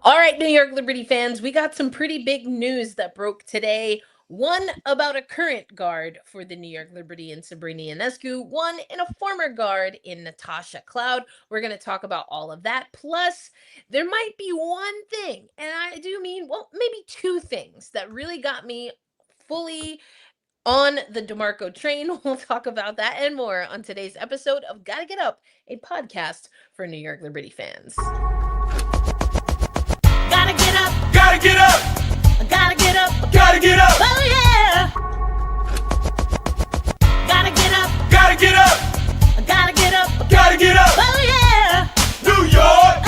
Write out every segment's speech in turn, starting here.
All right, New York Liberty fans, we got some pretty big news that broke today. One about a current guard for the New York Liberty in Sabrina Ionescu, one in a former guard in Natasha Cloud. We're going to talk about all of that. Plus, there might be one thing, and I do mean, well, maybe two things that really got me fully on the DeMarco train. We'll talk about that and more on today's episode of Gotta Get Up, a podcast for New York Liberty fans. Gotta get up. Gotta get up. Gotta get up. Gotta get up. Oh yeah. Gotta get up. Gotta get up. Gotta get up. Gotta get up. Oh yeah. New York.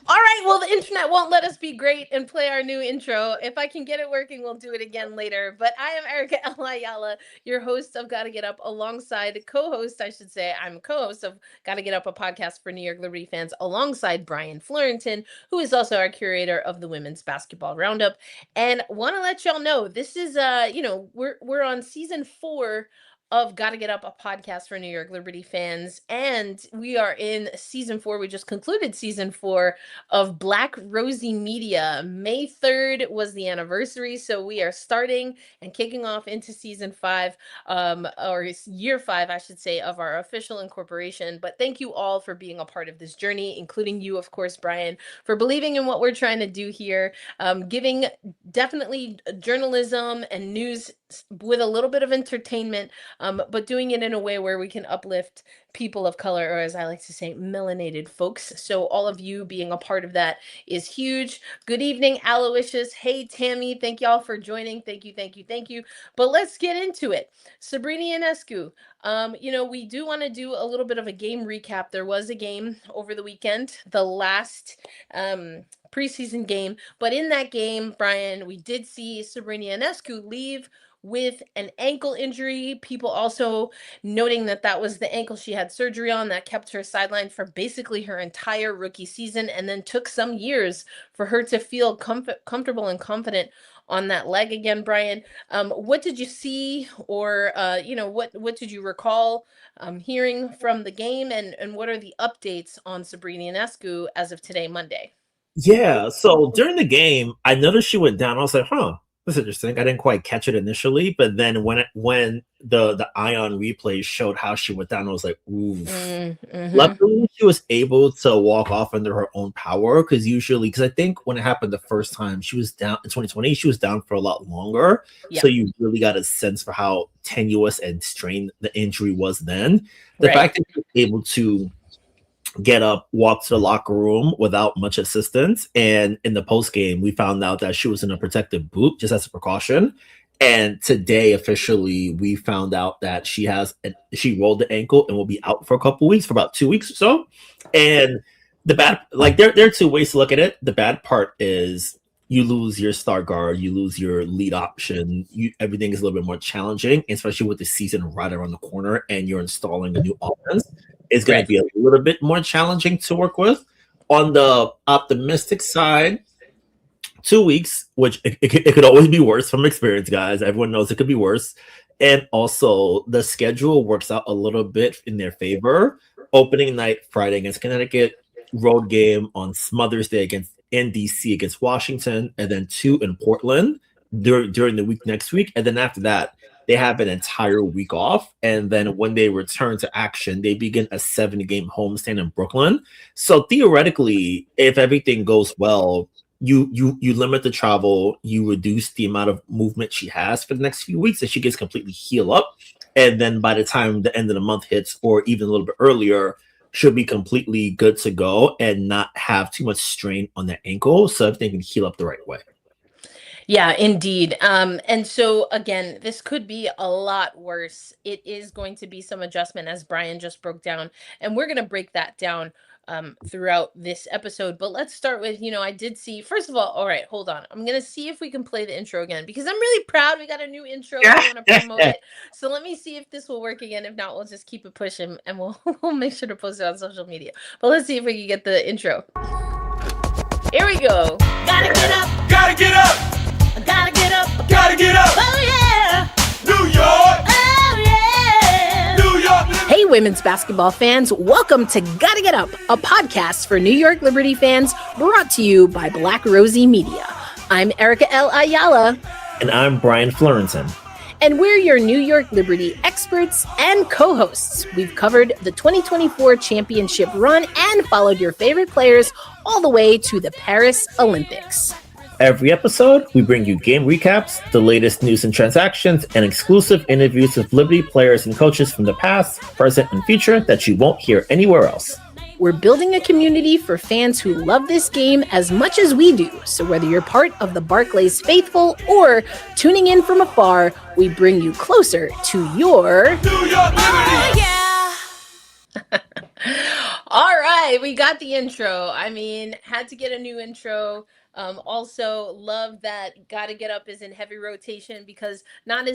All right, well, the internet won't let us be great and play our new intro. If I can get it working, we'll do it again later. But I am Erica L Ayala, your host of Gotta Get Up, alongside co-host, I should say. I'm co-host of Gotta Get Up, a podcast for New York Liberty fans, alongside Brian Fleurantin, who is also our curator of the Women's Basketball Roundup. And want to let y'all know, this is, we're on season 4 of Gotta Get Up, a podcast for New York Liberty fans. And we are in season 4. We just concluded season 4 of Black Rosie Media. May 3rd was the anniversary. So we are starting and kicking off into season 5, or year 5, I should say, of our official incorporation. But thank you all for being a part of this journey, including you, of course, Brian, for believing in what we're trying to do here, giving definitely journalism and news with a little bit of entertainment, but doing it in a way where we can uplift people of color, or as I like to say, melanated folks. So all of you being a part of that is huge. Good evening, Aloysius. Hey, Tammy. Thank y'all for joining. Thank you, thank you, thank you. But let's get into it. Sabrina Ionescu. We do want to do a little bit of a game recap. There was a game over the weekend, the last preseason game. But in that game, Brian, we did see Sabrina Ionescu leave with an ankle injury. People also noting that that was the ankle she had surgery on that kept her sidelined for basically her entire rookie season, and then took some years for her to feel comfortable and confident on that leg again. Brian, what did you see, or what did you recall hearing from the game, and what are the updates on Sabrina Ionescu as of today, Monday? Yeah, so during the game, I noticed she went down. I was like, that's interesting. I didn't quite catch it initially, but then when the Ion replay showed how she went down, I was like, ooh. Mm-hmm. Luckily, she was able to walk off under her own power, because I think when it happened the first time, she was down in 2020, she was down for a lot longer. Yeah. So you really got a sense for how tenuous and strained the injury was then. The fact that she was able to get up, walk to the locker room without much assistance, and in the post game we found out that she was in a protective boot just as a precaution. And today officially we found out that she rolled the ankle and will be out for a couple weeks, for about 2 weeks or so. And the bad, there are two ways to look at it. The bad part is you lose your star guard, you lose your lead option, everything is a little bit more challenging, especially with the season right around the corner and you're installing a new offense. It's going to be a little bit more challenging to work with. On the optimistic side, 2 weeks, which it could always be worse from experience, guys. Everyone knows it could be worse. And also, the schedule works out a little bit in their favor. Opening night, Friday against Connecticut, road game on Mother's Day against NDC against Washington, and then 2 in Portland during the week next week. And then after that, they have an entire week off, and then when they return to action, they begin a 7-game homestand in Brooklyn. So theoretically, if everything goes well, you limit the travel, you reduce the amount of movement she has for the next few weeks, and she gets completely heal up. And then by the time the end of the month hits, or even a little bit earlier, she'll be completely good to go and not have too much strain on the ankle, so everything can heal up the right way. Yeah, indeed. And so, again, this could be a lot worse. It is going to be some adjustment, as Brian just broke down. And we're going to break that down throughout this episode. But let's start with, I did see, first of all right, hold on. I'm going to see if we can play the intro again, because I'm really proud we got a new intro. I want to promote it. So let me see if this will work again. If not, we'll just keep it pushing, and we'll make sure to post it on social media. But let's see if we can get the intro. Here we go. Gotta get up. Gotta get up. Gotta get up. Gotta get up. Oh yeah. New York. Oh yeah. New York. Hey, women's basketball fans, welcome to Gotta Get Up, a podcast for New York Liberty fans brought to you by Black Rosie Media. I'm Erica L Ayala. And I'm Brian Fleurantin. And we're your New York Liberty experts and co-hosts. We've covered the 2024 championship run and followed your favorite players all the way to the Paris Olympics. Every episode, we bring you game recaps, the latest news and transactions, and exclusive interviews with Liberty players and coaches from the past, present, and future that you won't hear anywhere else. We're building a community for fans who love this game as much as we do. So whether you're part of the Barclays faithful or tuning in from afar, we bring you closer to your New York Liberty. All right, we got the intro. I mean, had to get a new intro. Also love that Gotta Get Up is in heavy rotation because not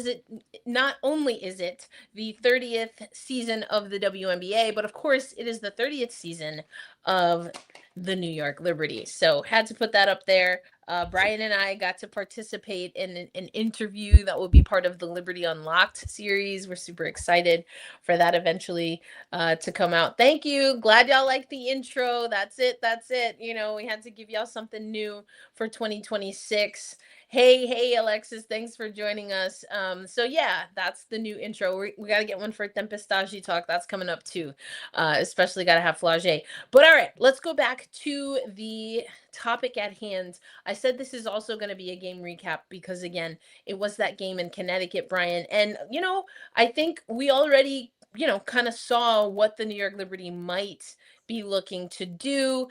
only is it the 30th season of the WNBA, but of course it is the 30th season of the New York Liberty. So had to put that up there. Brian and I got to participate in an interview that will be part of the Liberty Unlocked series. We're super excited for that eventually to come out. Thank you. Glad y'all like the intro. That's it. You know, we had to give y'all something new for 2026. Hey, Alexis, thanks for joining us. So yeah, that's the new intro. We got to get one for Tempestagi Talk. That's coming up too. Especially got to have Flage. But all right, let's go back to the topic at hand. I said this is also going to be a game recap because again, it was that game in Connecticut, Brian. And, you know, I think we already, you know, kind of saw what the New York Liberty might be looking to do,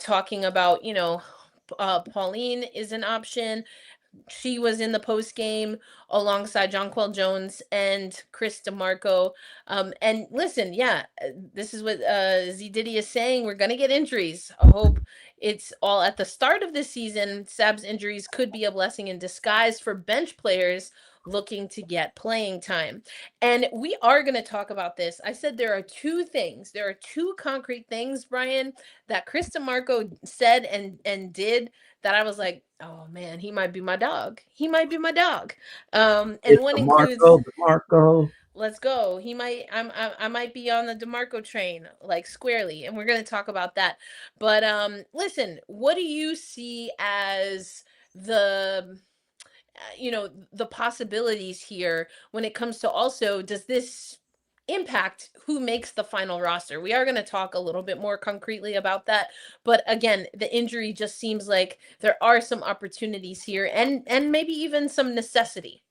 talking about, you know, Pauline is an option. She was in the post game alongside Jonquel Jones and Chris DeMarco. And listen, yeah, this is what Zdidi is saying. We're going to get injuries. I hope it's all at the start of this season. Sab's injuries could be a blessing in disguise for bench players looking to get playing time. And we are going to talk about this. I said there are two concrete things, Brian, that Chris DeMarco said and did that I was like, oh man, he might be my dog. And it's one DeMarco, includes DeMarco. Let's go. I might be on the DeMarco train, like squarely, and we're going to talk about that. But listen, what do you see as the the possibilities here when it comes to also, does this impact who makes the final roster? We are going to talk a little bit more concretely about that, but again, the injury just seems like there are some opportunities here and maybe even some necessity.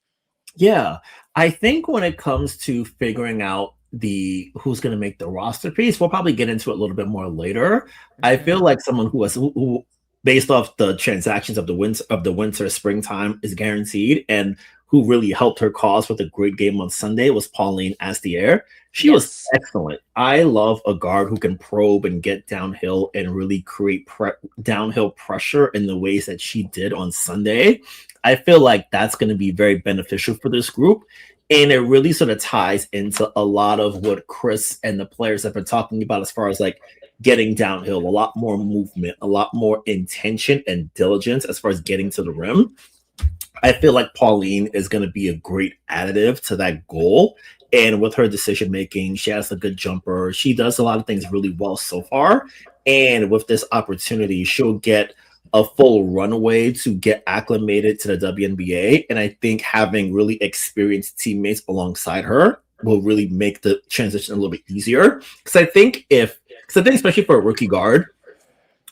Yeah, I think when it comes to figuring out who's going to make the roster piece, we'll probably get into it a little bit more later. Mm-hmm. I feel like someone who based off the transactions of the winter springtime is guaranteed, and who really helped her cause with a great game on Sunday was Pauline Astier. She was excellent. I love a guard who can probe and get downhill and really create downhill pressure in the ways that she did on Sunday. I feel like that's going to be very beneficial for this group. And it really sort of ties into a lot of what Chris and the players have been talking about as far as like getting downhill, a lot more movement, a lot more intention and diligence as far as getting to the rim. I feel like Pauline is going to be a great additive to that goal. And with her decision making, she has a good jumper. She does a lot of things really well so far. And with this opportunity, she'll get a full runway to get acclimated to the WNBA. And I think having really experienced teammates alongside her will really make the transition a little bit easier. Because I think especially for a rookie guard,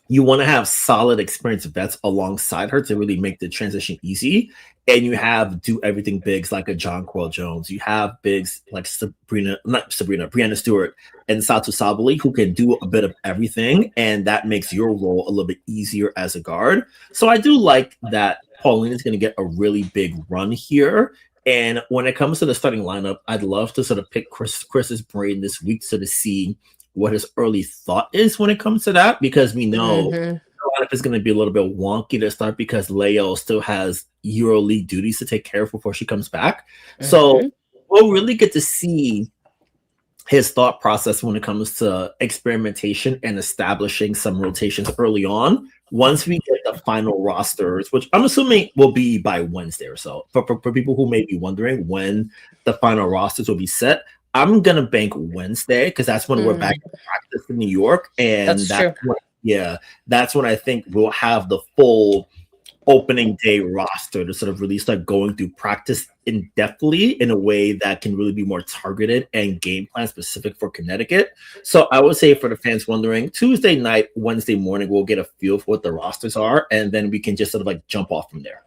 you want to have solid experienced vets alongside her to really make the transition easy. And you have do everything bigs like a Jonquel Jones. You have bigs like Brianna Stewart and Satu Sabali who can do a bit of everything. And that makes your role a little bit easier as a guard. So I do like that Pauline is going to get a really big run here. And when it comes to the starting lineup, I'd love to sort of pick Chris's brain this week to sort of see what his early thought is when it comes to that, because we know a lineup is going to be a little bit wonky to start because Leo still has EuroLeague duties to take care of before she comes back. So we'll really get to see his thought process when it comes to experimentation and establishing some rotations early on. Once we get the final rosters, which I'm assuming will be by Wednesday or so, for people who may be wondering when the final rosters will be set, I'm gonna bank Wednesday because that's when we're back to practice in New York, and That's true. that's when I think we'll have the full opening day roster to sort of really start going through practice in depthly in a way that can really be more targeted and game plan specific for Connecticut. So I would say for the fans wondering, Tuesday night, Wednesday morning, we'll get a feel for what the rosters are, and then we can just sort of like jump off from there.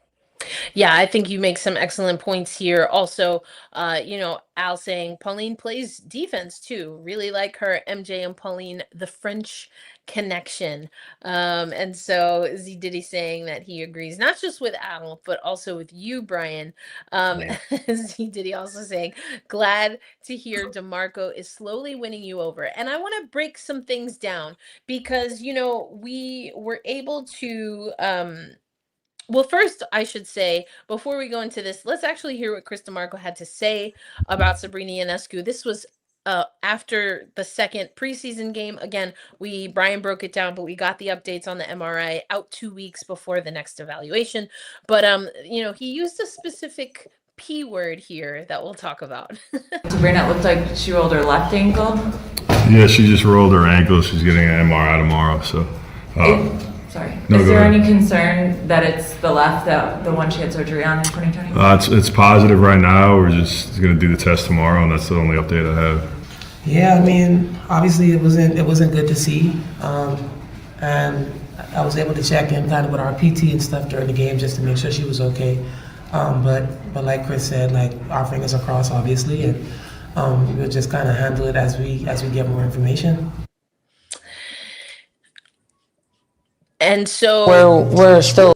Yeah, I think you make some excellent points here. Also, Al saying Pauline plays defense too. Really like her MJ and Pauline, the French connection. And so Z Diddy saying that he agrees not just with Al, but also with you, Brian. Z Diddy also saying, glad to hear DeMarco is slowly winning you over. And I want to break some things down because, we were able to well, first, I should say, before we go into this, let's actually hear what Chris DeMarco had to say about Sabrina Ionescu. This was after the second preseason game. Again, Brian broke it down, but we got the updates on the MRI out 2 weeks before the next evaluation. But, he used a specific P word here that we'll talk about. Sabrina, it looked like she rolled her left ankle. Yeah, she just rolled her ankle. She's getting an MRI tomorrow, so... Sorry. No, is there ahead. any concern that it's the left, the one she had surgery on in 2020? It's positive right now. We're just going to do the test tomorrow, and that's the only update I have. Yeah, I mean, obviously it wasn't good to see, and I was able to check in kind of with our PT and stuff during the game just to make sure she was okay. But like Chris said, like our fingers are crossed, obviously, and we'll just kind of handle it as we get more information. And so we're still.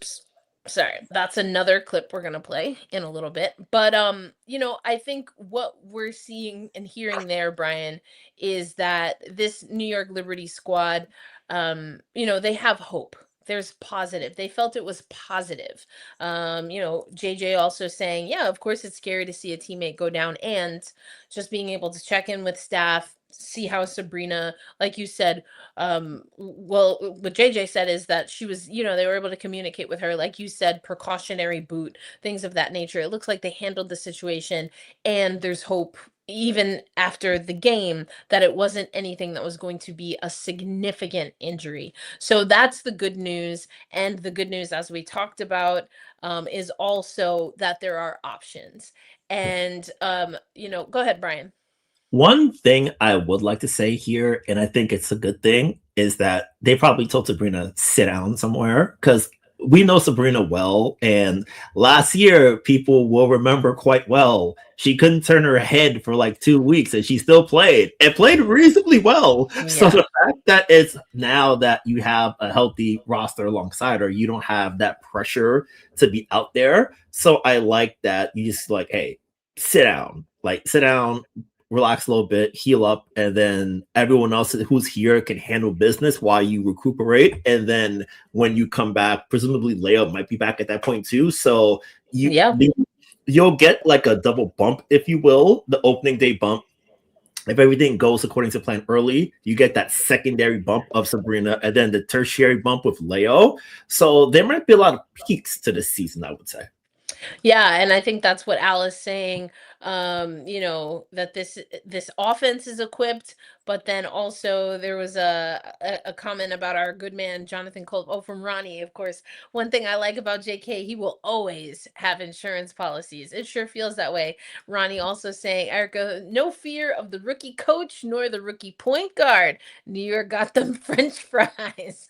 Sorry, that's another clip we're gonna play in a little bit. But I think what we're seeing and hearing there, Brian, is that this New York Liberty squad, they have hope. There's positive. They felt it was positive. JJ also saying, yeah, of course it's scary to see a teammate go down, and just being able to check in with staff, see how Sabrina, like you said, well, what JJ said is that she was, they were able to communicate with her, like you said, precautionary boot, things of that nature. It looks like they handled the situation, and there's hope even after the game that it wasn't anything that was going to be a significant injury. So that's the good news. And the good news, as we talked about, is also that there are options. And, go ahead, Brian. One thing I would like to say here, and I think it's a good thing, is that they probably told Sabrina sit down somewhere, because we know Sabrina well, and last year people will remember quite well. She couldn't turn her head for like 2 weeks, and she still played reasonably well. Yeah. So the fact that it's now that you have a healthy roster alongside her, you don't have that pressure to be out there. So I like that you just like, hey, sit down, relax a little bit, heal up, and then everyone else who's here can handle business while you recuperate. And then when you come back, presumably Leo might be back at that point too. So you'll get like a double bump, if you will, the opening day bump. If everything goes according to plan early, you get that secondary bump of Sabrina, and then the tertiary bump with Leo. So there might be a lot of peaks to this season, I would say. Yeah, and I think that's what Al is saying, that this offense is equipped, but then also there was a comment about our good man, Jonathan Cole, from Ronnie, of course. One thing I like about JK, he will always have insurance policies. It sure feels that way. Ronnie also saying, Erica, no fear of the rookie coach nor the rookie point guard. New York got them French fries.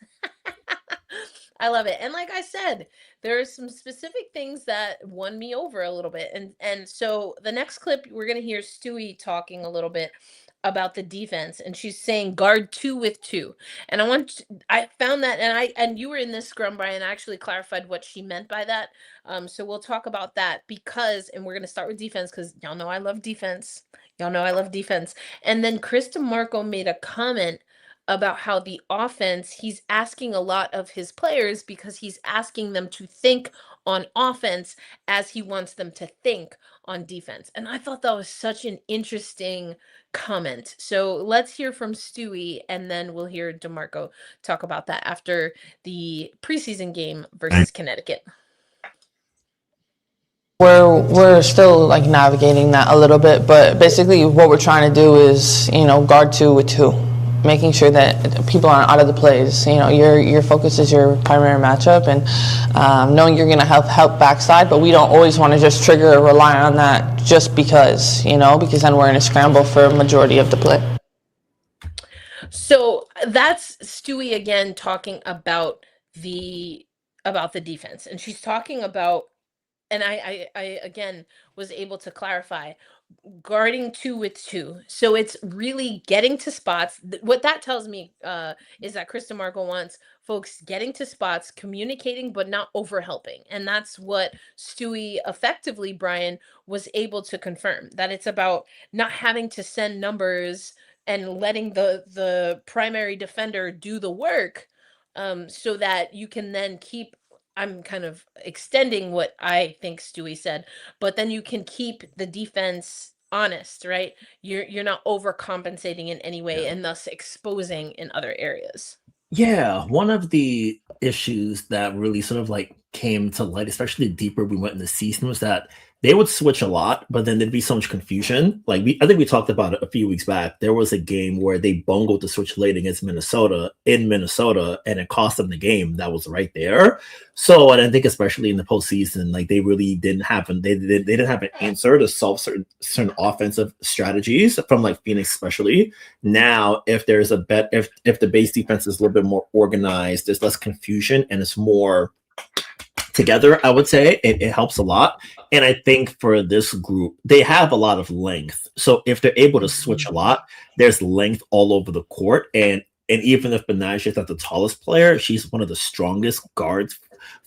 I love it. And like I said, there are some specific things that won me over a little bit. And so the next clip, we're going to hear Stewie talking a little bit about the defense, and she's saying guard 2 with 2. And I found that, and you were in this scrum, Brian, I actually clarified what she meant by that. So we'll talk about that and we're going to start with defense, because y'all know I love defense. And then Chris DeMarco made a comment about how the offense, he's asking a lot of his players because he's asking them to think on offense as he wants them to think on defense. And I thought that was such an interesting comment. So let's hear from Stewie, and then we'll hear DeMarco talk about that after the preseason game versus Connecticut. We're still like navigating that a little bit, but basically what we're trying to do is, guard 2 with 2, making sure that people aren't out of the plays. Your focus is your primary matchup, and knowing you're going to help backside, but we don't always want to just trigger or rely on that just because then we're in a scramble for a majority of the play. So that's Stewie again talking about the defense, and she's talking about, and I again was able to clarify, guarding 2 with 2. So it's really getting to spots. What that tells me is that Chris DeMarco wants folks getting to spots, communicating, but not over helping. And that's what Stewie effectively, Brian, was able to confirm, that it's about not having to send numbers and letting the primary defender do the work, so that you can then keep, I'm kind of extending what I think Stewie said, but then you can keep the defense honest, right? You're not overcompensating in any way, and thus exposing in other areas. Yeah, one of the issues that really sort of like came to light, especially the deeper we went in the season, was that they would switch a lot, but then there'd be so much confusion. Like I think we talked about it a few weeks back. There was a game where they bungled the switch late against Minnesota, and it cost them the game. That was right there. So, and I think especially in the postseason, like they really didn't have an answer to solve certain offensive strategies from like Phoenix, especially. Now, if there's a bet, if the base defense is a little bit more organized, there's less confusion and it's more together, I would say it helps a lot. And I think for this group, they have a lot of length. So if they're able to switch a lot, there's length all over the court. And even if Benaja is not the tallest player, she's one of the strongest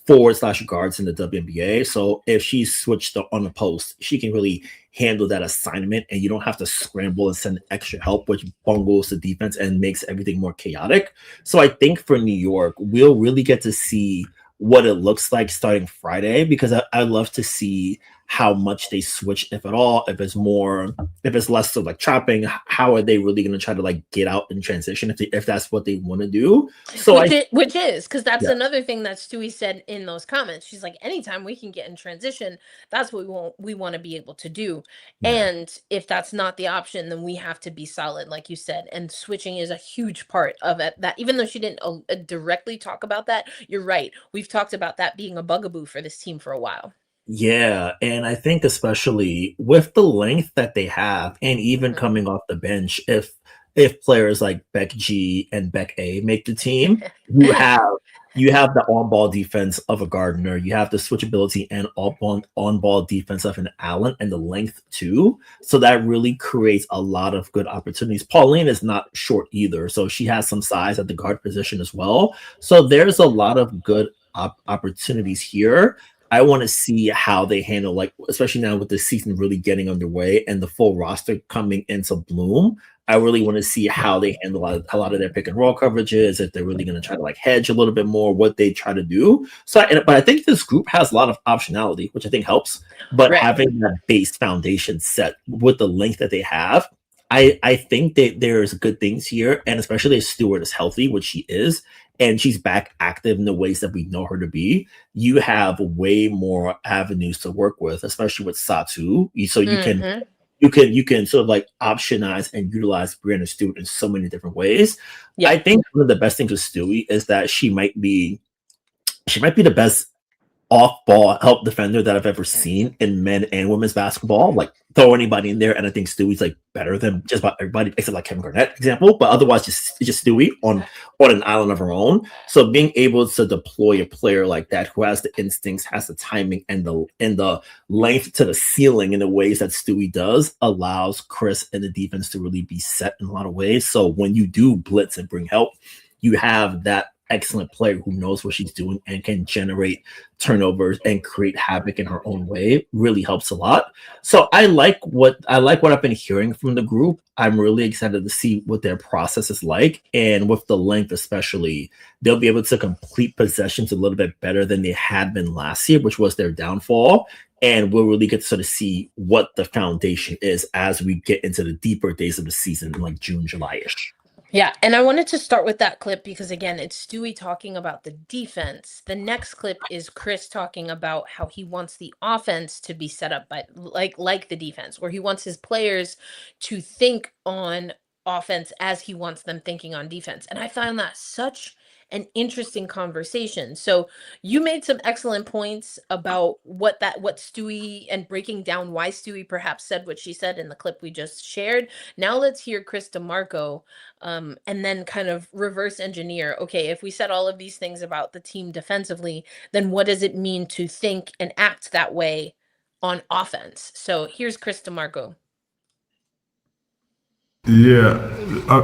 forward/guards in the WNBA. So if she's switched on the post, she can really handle that assignment, and you don't have to scramble and send extra help, which bungles the defense and makes everything more chaotic. So I think for New York, we'll really get to see what it looks like starting Friday, because I'd love to see how much they switch, if at all, if it's less so like trapping, how are they really going to try to like get out in transition if that's what they want to do. So which is because that's another thing that Stewie said in those comments. She's like, anytime we can get in transition, that's what we want to be able to do. Yeah. And if that's not the option, then we have to be solid, like you said. And switching is a huge part of it. That even though she didn't directly talk about that, you're right. We've talked about that being a bugaboo for this team for a while. Yeah, and I think especially with the length that they have, and even coming off the bench, if players like Beck G and Beck A make the team, you have the on-ball defense of a Gardner, you have the switchability and on-ball defense of an Allen, and the length too. So that really creates a lot of good opportunities. Pauline is not short either, so she has some size at the guard position as well. So there's a lot of good opportunities here. I want to see how they handle, like, especially now with the season really getting underway and the full roster coming into bloom. I really want to see how they handle a lot of their pick and roll coverages, if they're really going to try to like hedge a little bit more, what they try to do. But I think this group has a lot of optionality, which I think helps. But having that base foundation set with the length that they have, I think that there's good things here, and especially if Stewart is healthy, which she is, and she's back active in the ways that we know her to be, you have way more avenues to work with, especially with Satu. So you can sort of like optionize and utilize Brianna Stewart in so many different ways. Yeah. I think one of the best things with Stewie is that she might be the best off-ball help defender that I've ever seen in men and women's basketball. Like, throw anybody in there, and I think Stewie's like better than just about everybody except like Kevin Garnett, example. But otherwise, just Stewie on an island of her own. So being able to deploy a player like that who has the instincts, has the timing, and the length to the ceiling in the ways that Stewie does allows Chris and the defense to really be set in a lot of ways. So when you do blitz and bring help, you have that excellent player who knows what she's doing and can generate turnovers and create havoc in her own way. Really helps a lot. So I like what I've been hearing from the group. I'm really excited to see what their process is like, and with the length especially, they'll be able to complete possessions a little bit better than they had been last year, which was their downfall. And we'll really get to sort of see what the foundation is as we get into the deeper days of the season, like June, July-ish. Yeah, and I wanted to start with that clip because again, it's Stewie talking about the defense. The next clip is Chris talking about how he wants the offense to be set up by like the defense, or he wants his players to think on offense as he wants them thinking on defense. And I found that such an interesting conversation. So you made some excellent points about what Stewie, and breaking down why Stewie perhaps said what she said in the clip we just shared. Now let's hear Chris DeMarco, and then kind of reverse engineer. Okay, if we said all of these things about the team defensively, then what does it mean to think and act that way on offense? So here's Chris DeMarco. Yeah,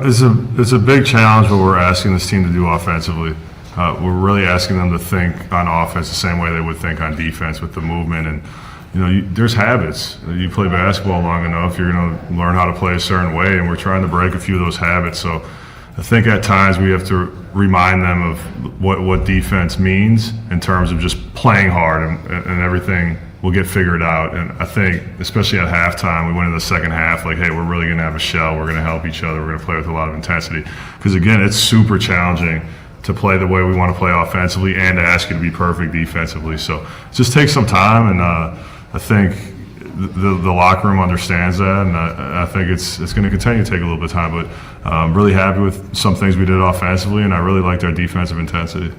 it's a big challenge what we're asking this team to do offensively. We're really asking them to think on offense the same way they would think on defense with the movement. And there's habits. You play basketball long enough, you're going to learn how to play a certain way, and we're trying to break a few of those habits. So I think at times we have to remind them of what defense means in terms of just playing hard, and everything will get figured out. And I think, especially at halftime, we went into the second half like, hey, we're really going to have a shell. We're going to help each other. We're going to play with a lot of intensity. Because, again, it's super challenging to play the way we want to play offensively and to ask you to be perfect defensively. So it just takes some time, and I think the locker room understands that, and I think it's going to continue to take a little bit of time. But I'm really happy with some things we did offensively, and I really liked our defensive intensity.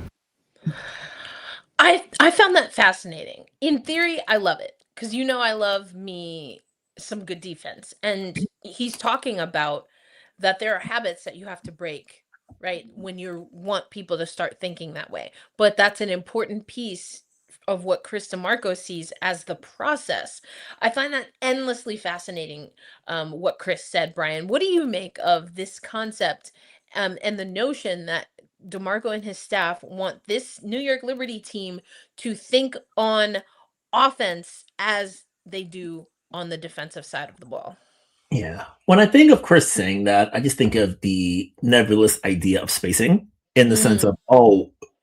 I found that fascinating. In theory, I love it because I love me some good defense. And he's talking about that there are habits that you have to break, right? When you want people to start thinking that way. But that's an important piece of what Chris DeMarco sees as the process. I find that endlessly fascinating, what Chris said. Brian, what do you make of this concept, and the notion that DeMarco and his staff want this New York Liberty team to think on offense as they do on the defensive side of the ball? Yeah. When I think of Chris saying that, I just think of the nebulous idea of spacing, in the sense of,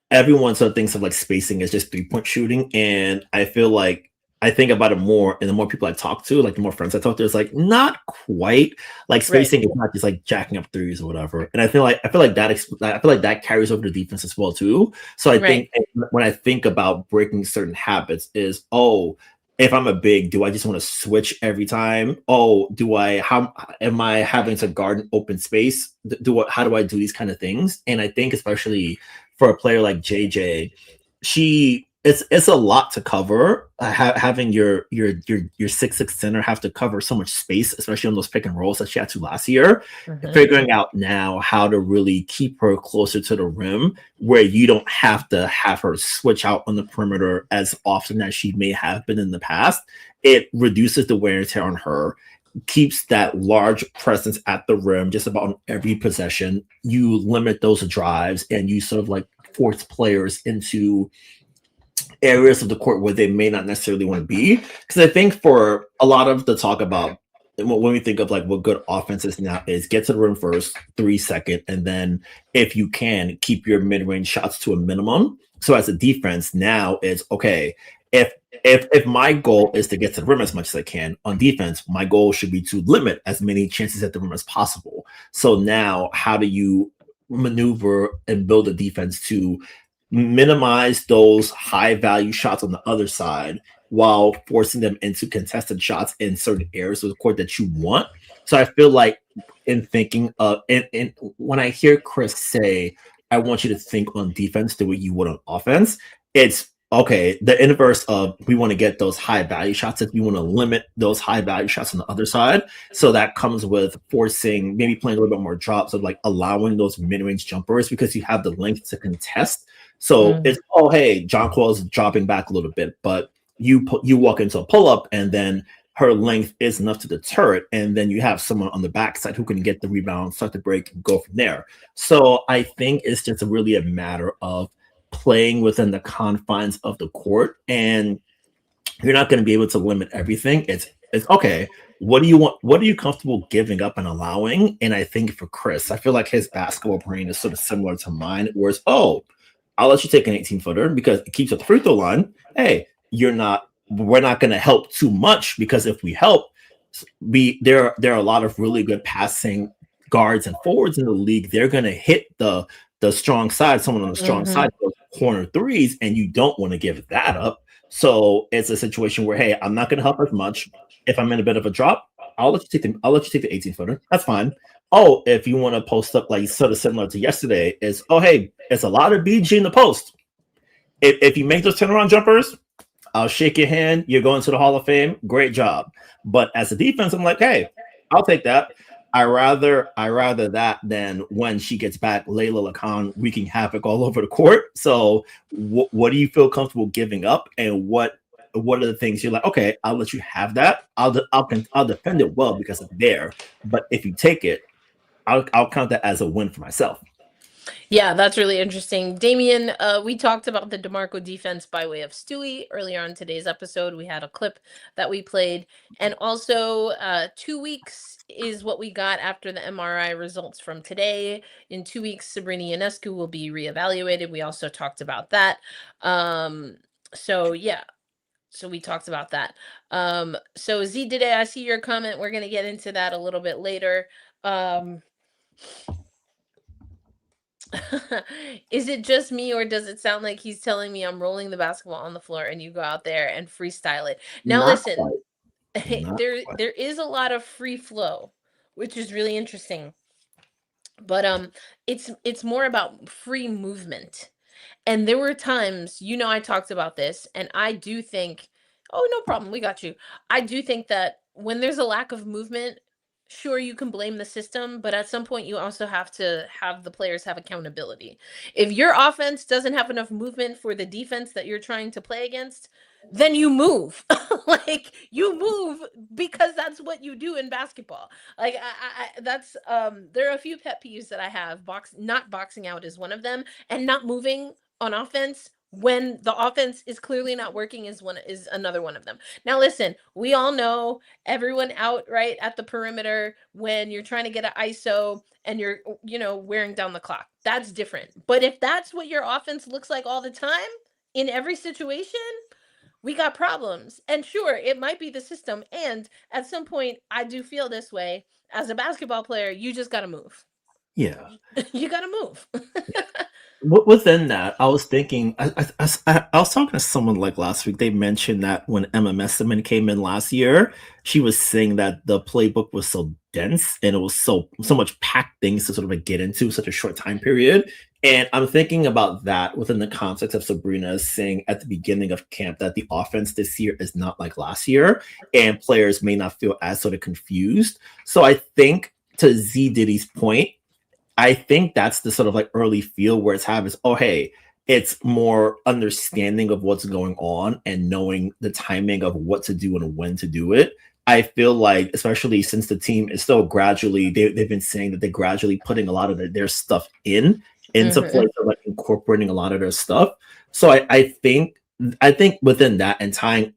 everyone sort of thinks of like spacing as just 3-point shooting. And I feel like I think about it more, and the more people I talk to, like the more friends I talk to, it's like not quite like spacing is not just like jacking up threes or whatever. And I feel like that carries over to defense as well too. So I think when I think about breaking certain habits is, if I'm a big, do I just want to switch every time? How am I having to guard an open space? How do I do these kind of things? And I think especially for a player like JJ, it's a lot to cover. Having your 6'6" center have to cover so much space, especially on those pick and rolls that she had to last year. Figuring out now how to really keep her closer to the rim, where you don't have to have her switch out on the perimeter as often as she may have been in the past. It reduces the wear and tear on her, keeps that large presence at the rim just about on every possession. You limit those drives, and you sort of like force players into areas of the court where they may not necessarily want to be. Because I think for a lot of the talk about when we think of like what good offense is now is get to the rim first, 3 second, and then if you can keep your mid-range shots to a minimum. So as a defense now it's okay, if my goal is to get to the rim as much as I can, on defense my goal should be to limit as many chances at the rim as possible. So now how do you maneuver and build a defense to minimize those high value shots on the other side while forcing them into contested shots in certain areas of the court that you want? So I feel like in thinking of, and when I hear Chris say, I want you to think on defense the way you would on offense, it's okay, the inverse of we want to get those high value shots, that we want to limit those high value shots on the other side. So that comes with forcing, maybe playing a little bit more drops, of like allowing those mid-range jumpers because you have the length to contest. So it's, hey, John Cole's dropping back a little bit, but you walk into a pull-up and then her length is enough to deter it, and then you have someone on the backside who can get the rebound, start the break, and go from there. So I think it's just really a matter of playing within the confines of the court, and you're not going to be able to limit everything. It's okay, what do you want? What are you comfortable giving up and allowing? And I think for Chris, I feel like his basketball brain is sort of similar to mine, where it's, I'll let you take an 18-footer because it keeps at the free throw line. Hey, we're not going to help too much, because if we help, there are a lot of really good passing guards and forwards in the league, they're going to hit the strong side, someone on the strong side, those corner threes, and you don't want to give that up. So it's a situation where, hey, I'm not going to help as much. If I'm in a bit of a drop, I'll let you take the 18-footer. That's fine. Oh, if you want to post up like sort of similar to yesterday, is hey, it's a lot of BG in the post. If you make those turnaround jumpers, I'll shake your hand. You're going to the Hall of Fame. Great job. But as a defense, I'm like, hey, I'll take that. I rather that than when she gets back, Layla Lacan wreaking havoc all over the court. So what do you feel comfortable giving up, and what are the things you're like, okay, I'll let you have that. I'll defend it well because it's there. But if you take it, I'll count that as a win for myself. Yeah, that's really interesting. Damien, we talked about the DeMarco defense by way of Stewie earlier on today's episode. We had a clip that we played. And also 2 weeks is what we got after the MRI results from today. In 2 weeks, Sabrina Ionescu will be reevaluated. We also talked about that. So we talked about that. So Z, today, I see your comment. We're going to get into that a little bit later. Is it just me, or does it sound like he's telling me I'm rolling the basketball on the floor and you go out there and freestyle it? Now, listen, there is a lot of free flow, which is really interesting. But it's more about free movement. And there were times, I talked about this, and I do think, oh, no problem, we got you. I do think that when there's a lack of movement, sure, you can blame the system, but at some point you also have to have the players have accountability. If your offense doesn't have enough movement for the defense that you're trying to play against, then you move. Like, you move because that's what you do in basketball. Like, that's there are a few pet peeves that I have. Not boxing out is one of them, and not moving on offense when the offense is clearly not working is another one of them. Now, listen, we all know everyone out right at the perimeter when you're trying to get an ISO and you're, wearing down the clock. That's different. But if that's what your offense looks like all the time in every situation, we got problems. And sure, it might be the system. And at some point, I do feel this way. As a basketball player, you just got to move. Yeah. You got to move. Within that, I was thinking, I was talking to someone like last week. They mentioned that when Emma Messerman came in last year, she was saying that the playbook was so dense and it was so much packed things to sort of get into such a short time period. And I'm thinking about that within the context of Sabrina saying at the beginning of camp that the offense this year is not like last year, and players may not feel as sort of confused. So I think, to Z Diddy's point, I think that's the sort of like early feel where it's having, hey, it's more understanding of what's going on and knowing the timing of what to do and when to do it. I feel like, especially since the team is still gradually, they've been saying that they're gradually putting a lot of their stuff into place, of like incorporating a lot of their stuff. So I think within that, and tying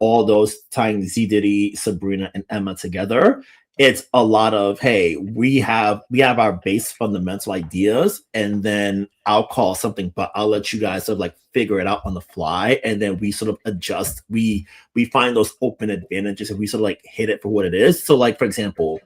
Z Diddy, Sabrina, and Emma together, it's a lot of, hey, we have our base fundamental ideas, and then I'll call something, but I'll let you guys sort of like figure it out on the fly, and then we sort of adjust. We find those open advantages, and we sort of like hit it for what it is. So, like, for example,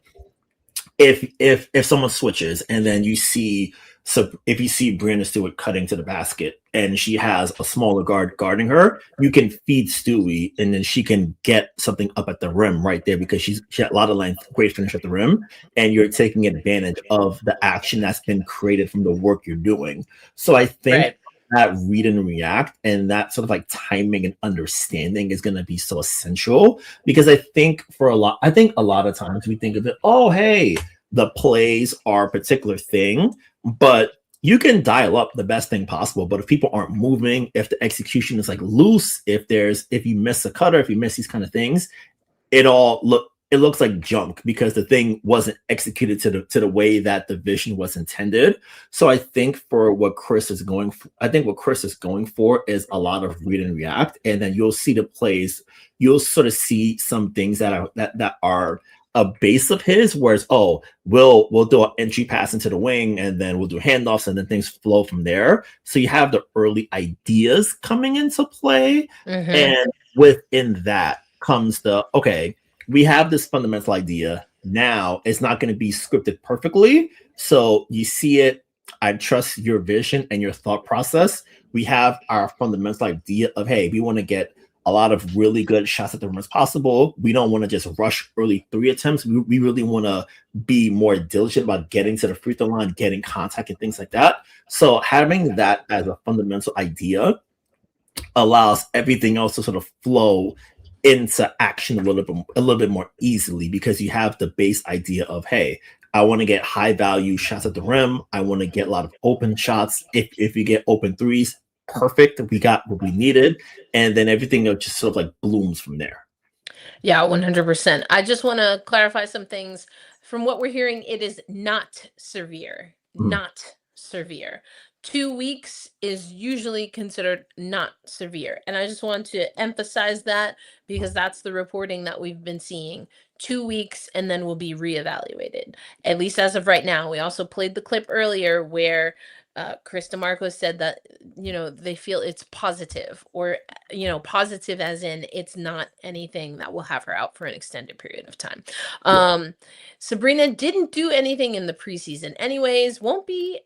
if someone switches, and then if you see Brianna Stewart cutting to the basket and she has a smaller guard guarding her, you can feed Stewie, and then she can get something up at the rim right there because she had a lot of length, great finish at the rim, and you're taking advantage of the action that's been created from the work you're doing. So I think that read and react and that sort of like timing and understanding is going to be so essential, because I think a lot of times we think of it, hey, the plays are a particular thing, but you can dial up the best thing possible. But if people aren't moving, if the execution is like loose, if you miss a cutter, if you miss these kind of things, it looks like junk because the thing wasn't executed to the way that the vision was intended. So I think for what Chris is going for, is a lot of read and react, and then you'll see the plays. You'll sort of see some things that are a base of his, whereas we'll do an entry pass into the wing, and then we'll do handoffs, and then things flow from there. So you have the early ideas coming into play, and within that comes we have this fundamental idea. Now it's not going to be scripted perfectly, So you see it. I trust your vision and your thought process. We have our fundamental idea of, hey, we want to get a lot of really good shots at the rim as possible. We don't want to just rush early 3 attempts. We really want to be more diligent about getting to the free throw line, getting contact and things like that. So having that as a fundamental idea allows everything else to sort of flow into action a little bit more easily, because you have the base idea of, hey, I want to get high value shots at the rim. I want to get a lot of open shots. If you get open threes, perfect. We got what we needed. And then everything just sort of like blooms from there. Yeah, 100%. I just want to clarify some things. From what we're hearing, it is not severe. Not severe. 2 weeks is usually considered not severe. And I just want to emphasize that, because that's the reporting that we've been seeing. 2 weeks, and then will be reevaluated, at least as of right now. We also played the clip earlier where Chris DeMarco said that, they feel it's positive, or, positive as in it's not anything that will have her out for an extended period of time. Sabrina didn't do anything in the preseason anyways, won't be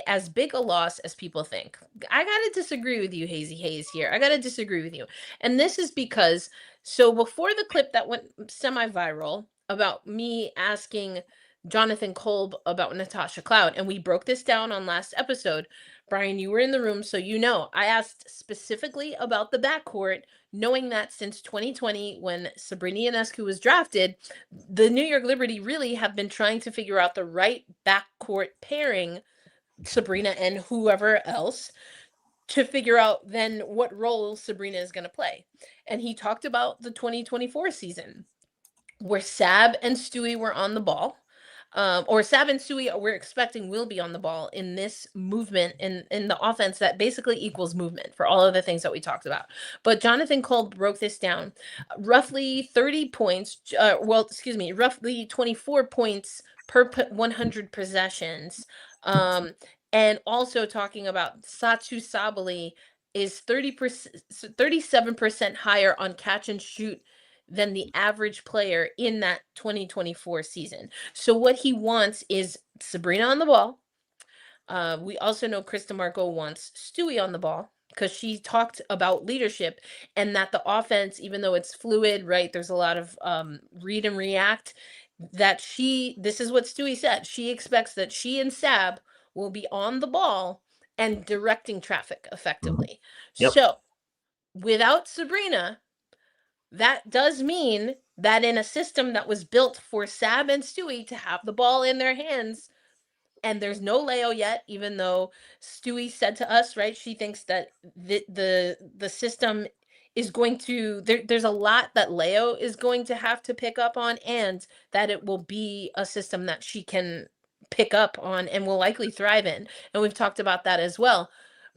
as big a loss as people think. I got to disagree with you, Hazy Hayes, here. I got to disagree with you. And this is because, so before the clip that went semi-viral about me asking Jonathan Kolb about Natasha Cloud, and we broke this down on last episode. Brian, you were in the room, so I asked specifically about the backcourt, knowing that since 2020, when Sabrina Ionescu was drafted, the New York Liberty really have been trying to figure out the right backcourt pairing, Sabrina and whoever else, to figure out then what role Sabrina is going to play. And he talked about the 2024 season, where Sab and Stewie were on the ball. Or Sab and Stewie, we're expecting, will be on the ball in this movement in the offense that basically equals movement for all of the things that we talked about. But Jonathan Kolb broke this down. Roughly 30 points, roughly 24 points per 100 possessions. And also talking about Satu Sabali is 37% higher on catch and shoot than the average player in that 2024 season. So what he wants is Sabrina on the ball. We also know Chris DeMarco wants Stewie on the ball, because she talked about leadership, and that the offense, even though it's fluid, right, there's a lot of read and react, that this is what Stewie said, she expects that she and Sab will be on the ball and directing traffic effectively. Yep. So without Sabrina, that does mean that in a system that was built for Sab and Stewie to have the ball in their hands, and there's no Leo yet, even though Stewie said to us, right, she thinks that the system is going to, there's a lot that Leo is going to have to pick up on, and that it will be a system that she can pick up on and will likely thrive in. And we've talked about that as well.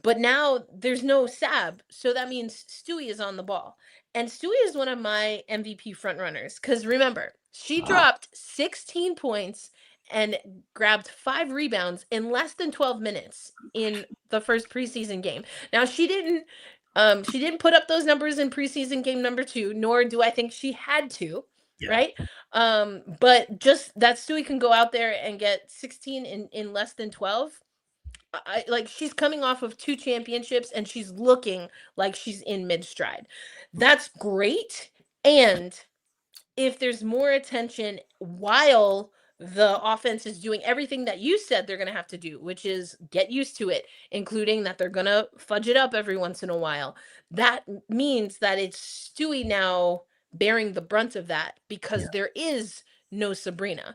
But now there's no Sab, so that means Stewie is on the ball. And Stewie is one of my MVP frontrunners, because remember, she dropped 16 points and grabbed 5 rebounds in less than 12 minutes in the first preseason game. Now, she didn't put up those numbers in preseason game number 2, nor do I think she had to, right? But just that Stewie can go out there and get 16 in less than 12. She's coming off of 2 championships, and she's looking like she's in mid-stride. That's great. And if there's more attention while the offense is doing everything that you said they're going to have to do, which is get used to it, including that they're going to fudge it up every once in a while, that means that it's Stewie now bearing the brunt of that, because there is no Sabrina.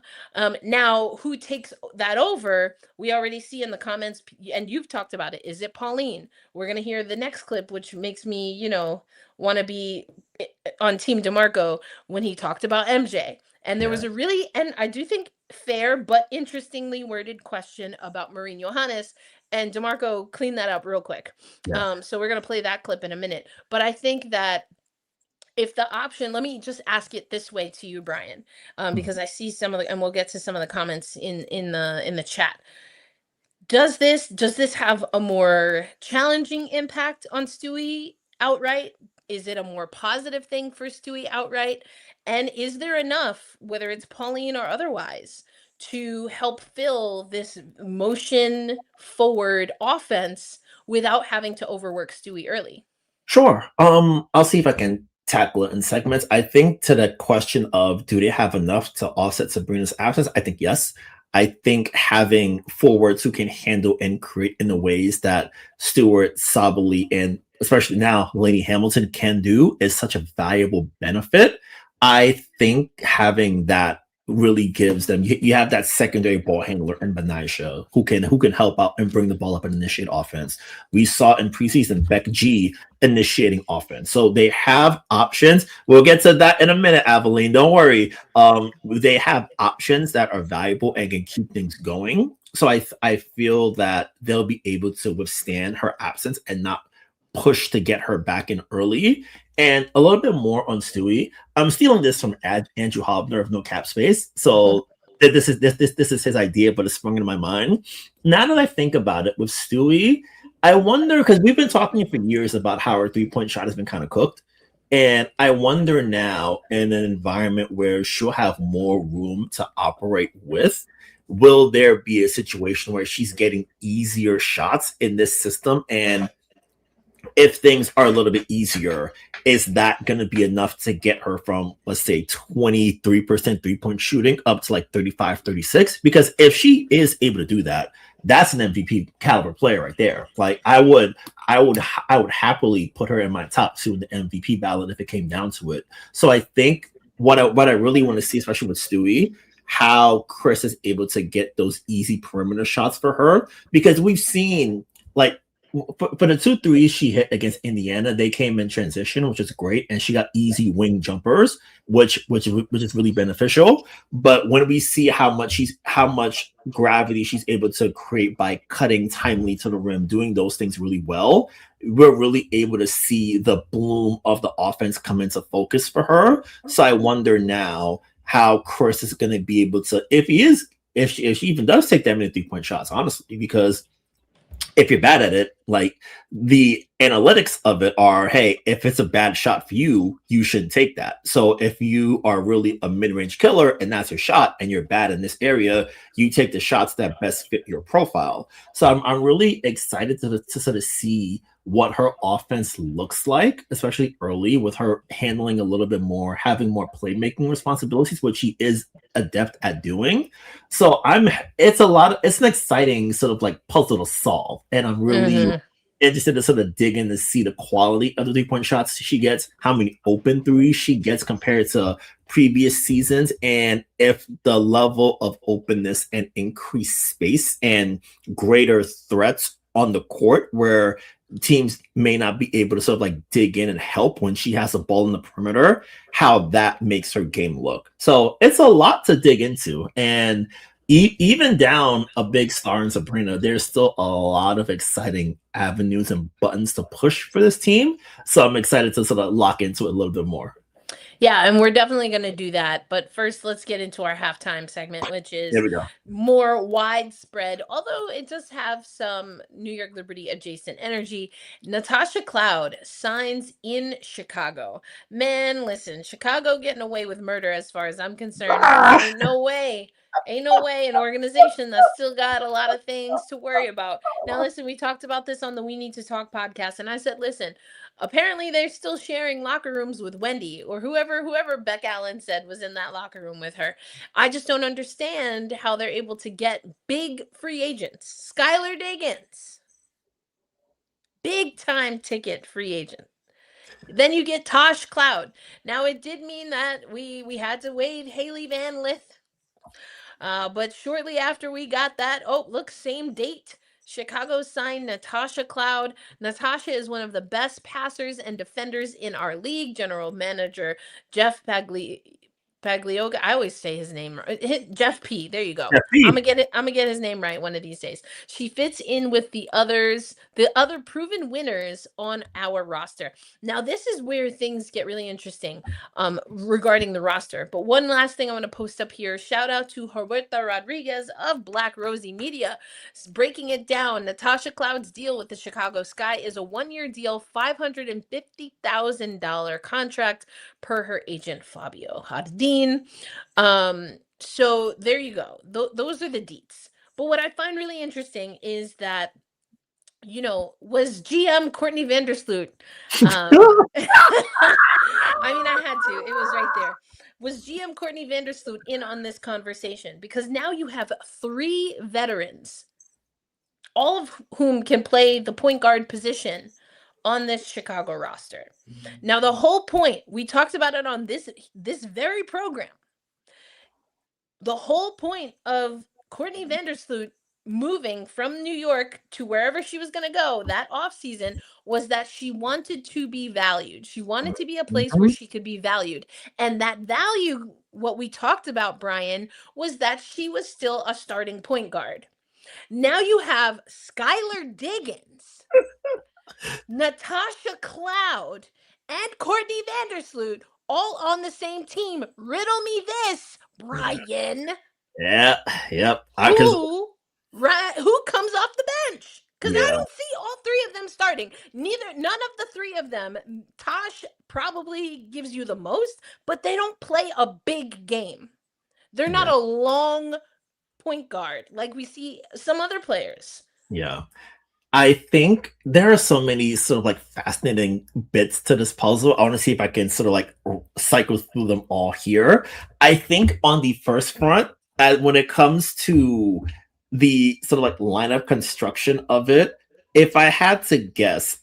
Now, who takes that over? We already see in the comments, and you've talked about it. Is it Pauline? We're going to hear the next clip, which makes me, want to be on Team DeMarco, when he talked about MJ. And there was a really, and I do think, fair but interestingly worded question about Marine Johannes, and DeMarco cleaned that up real quick. So we're going to play that clip in a minute. But I think that if the option, let me just ask it this way to you, Brian, because I see some of the, and we'll get to some of the comments in the chat. Does this have a more challenging impact on Stewie outright? Is it a more positive thing for Stewie outright? And is there enough, whether it's Pauline or otherwise, to help fill this motion forward offense without having to overwork Stewie early? Sure. I'll see if I can tackle it in segments. I think to the question of do they have enough to offset Sabrina's absence? I think yes. I think having forwards who can handle and create in the ways that Stewart, Sabali, and especially now Laney-Hamilton can do is such a valuable benefit. I think having that really gives them you have that secondary ball handler in Benaisha who can help out and bring the ball up and initiate offense. We saw in preseason Beck G initiating offense. So they have options. We'll get to that in a minute, Aveline. Don't worry. They have options that are valuable and can keep things going. So I feel that they'll be able to withstand her absence and not push to get her back in early. And a little bit more on Stewie. I'm stealing this from Andrew Hobner of No Cap Space. So this is his idea, but it's sprung into my mind. Now that I think about it with Stewie, I wonder, because we've been talking for years about how her three-point shot has been kind of cooked. And I wonder now, in an environment where she'll have more room to operate with, will there be a situation where she's getting easier shots in this system? And if things are a little bit easier, is that going to be enough to get her from, let's say, 23% three-point shooting up to like 35, 36? Because if she is able to do that, that's an MVP caliber player right there. Like I would happily put her in my top two in the MVP ballot if it came down to it. So I think what I really want to see, especially with Stewie, how Chris is able to get those easy perimeter shots for her, because we've seen like for the 2 threes she hit against Indiana, they came in transition, which is great, and she got easy wing jumpers, which is really beneficial. But when we see how much gravity she's able to create by cutting timely to the rim, doing those things really well, we're really able to see the bloom of the offense come into focus for her. So I wonder now how Chris is going to be able to, if she even does take that many 3-point shots, honestly, because if you're bad at it, like the analytics of it are, hey, if it's a bad shot for you, you shouldn't take that. So if you are really a mid-range killer and that's your shot and you're bad in this area, you take the shots that best fit your profile. So I'm really excited to sort of see what her offense looks like, especially early, with her handling a little bit more, having more playmaking responsibilities, which she is adept at doing. So it's an exciting sort of like puzzle to solve. And I'm really interested to sort of dig in to see the quality of the 3-point shots she gets, how many open threes she gets compared to previous seasons, and if the level of openness and increased space and greater threats on the court where teams may not be able to sort of like dig in and help when she has a ball in the perimeter, how that makes her game look. So it's a lot to dig into. And even down a big star in Sabrina, there's still a lot of exciting avenues and buttons to push for this team. So I'm excited to sort of lock into it a little bit more. Yeah, and we're definitely going to do that. But first, let's get into our halftime segment, which is more widespread, although it does have some New York Liberty adjacent energy. Natasha Cloud signs in Chicago. Man, listen, Chicago getting away with murder as far as I'm concerned. Ain't no way an organization that's still got a lot of things to worry about. Now, listen, we talked about this on the We Need to Talk podcast, and I said, listen, apparently they're still sharing locker rooms with Wendy or whoever Beck Allen said was in that locker room with her. I just don't understand how they're able to get big free agents. Skylar Diggins, big time ticket free agent. Then you get Tosh Cloud. Now, it did mean that we had to wait Haley Van Lith. But shortly after we got that, same date. Chicago signed Natasha Cloud. Natasha is one of the best passers and defenders in our league. General manager Jeff Paglioga. I always say his name right. Jeff P. There you go. I'm gonna get his name right one of these days. She fits in with the other proven winners on our roster. Now, this is where things get really interesting regarding the roster. But one last thing I want to post up here. Shout out to Roberta Rodriguez of Black Rosie Media. Breaking it down, Natasha Cloud's deal with the Chicago Sky is a 1-year deal, $550,000 contract per her agent Fabio Haddadin. So there you go. Those are the deets. But what I find really interesting is that, was GM Courtney Vandersloot. I mean, I had to. It was right there. Was GM Courtney Vandersloot in on this conversation? Because now you have 3 veterans, all of whom can play the point guard position on this Chicago roster. Now, the whole point, we talked about it on this very program. The whole point of Courtney Vandersloot moving from New York to wherever she was going to go that offseason was that she wanted to be valued. She wanted to be a place where she could be valued. And that value, what we talked about, Brian, was that she was still a starting point guard. Now you have Skylar Diggins, Natasha Cloud, and Courtney Vandersloot all on the same team. Riddle me this, Brian. Yeah, yep. Who comes off the bench? Because I don't see all 3 of them starting. None of the 3 of them. Tosh probably gives you the most, but they don't play a big game. They're not a long point guard like we see some other players. Yeah. I think there are so many sort of like fascinating bits to this puzzle. I want to see if I can sort of like cycle through them all here. I think on the first front, when it comes to the sort of like lineup construction of it, if I had to guess,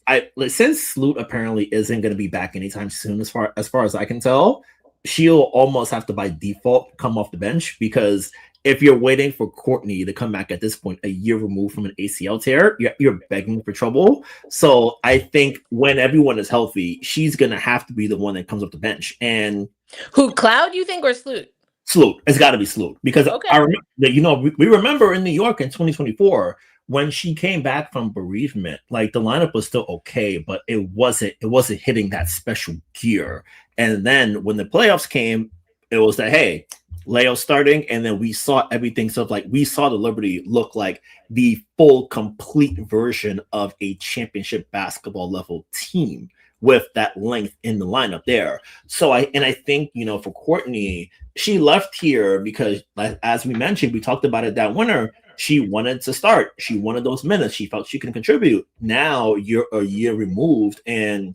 since Sloot apparently isn't going to be back anytime soon, as far as I can tell, she'll almost have to by default come off the bench, because if you're waiting for Courtney to come back at this point, a year removed from an ACL tear, you're begging for trouble. So I think when everyone is healthy, she's going to have to be the one that comes off the bench. And who, Cloud, you think, or Sloot? Sloot. It's got to be Sloot, because I remember that, we remember in New York in 2024 when she came back from bereavement, like the lineup was still okay, but it wasn't hitting that special gear. And then when the playoffs came, it was that, hey, Leo starting, and then we saw everything. So like we saw the Liberty look like the full, complete version of a championship basketball level team with that length in the lineup there. So I think, for Courtney, she left here because, as we mentioned, we talked about it that winter, she wanted to start. She wanted those minutes. She felt she can contribute. Now you're a year removed, and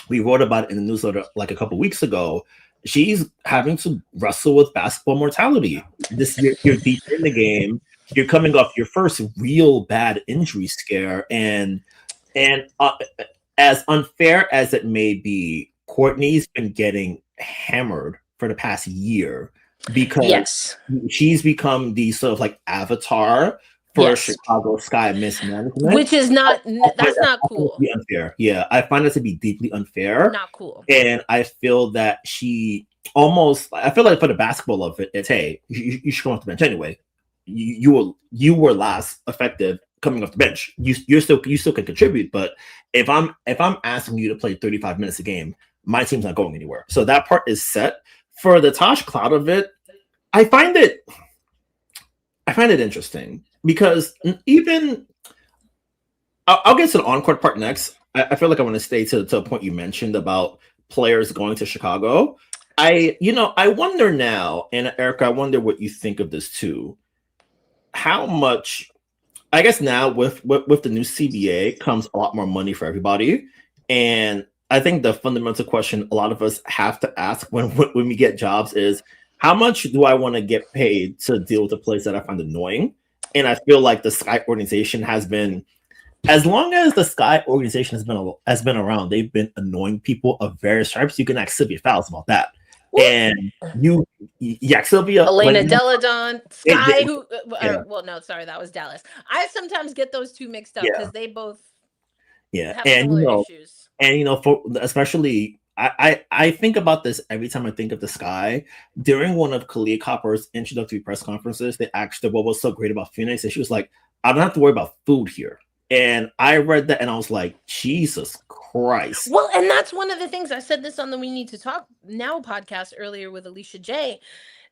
we wrote about it in the newsletter like a couple weeks ago. She's having to wrestle with basketball mortality. This year, you're deep in the game. You're coming off your first real bad injury scare, and as unfair as it may be, Courtney's been getting hammered for the past year because she's become the sort of like avatar for Chicago Sky mismanagement, which is that's not cool. Unfair. Yeah, I find it to be deeply unfair. Not cool. And I feel that I feel like for the basketball of it, it's, hey, you should come off the bench anyway. You were last effective coming off the bench. You still can contribute, but if I'm asking you to play 35 minutes a game, my team's not going anywhere. So that part is set. For the Tosh Cloud of it, I find it interesting, because even I'll get to the on-court part next. I feel like I want to stay to a point you mentioned about players going to Chicago. I wonder now, and Erica, I wonder what you think of this too. How much, I guess now with the new CBA comes a lot more money for everybody. And I think the fundamental question a lot of us have to ask when we get jobs is, how much do I want to get paid to deal with a place that I find annoying? And I feel like the Sky organization has been, as long as the Sky organization has been around, they've been annoying people of various stripes. You can ask Sylvia Fowles about that. And Sylvia, Elena Deladon, Sky, that was Dallas. I sometimes get those two mixed up because they both have similar issues. And for especially, I think about this every time I think of the Sky. During one of Kalia Copper's introductory press conferences, they asked her what was so great about Phoenix, and she was like, "I don't have to worry about food here." And I read that, and I was like, Jesus Christ. Well, and that's one of the things I said this on the We Need to Talk Now podcast earlier with Alicia J.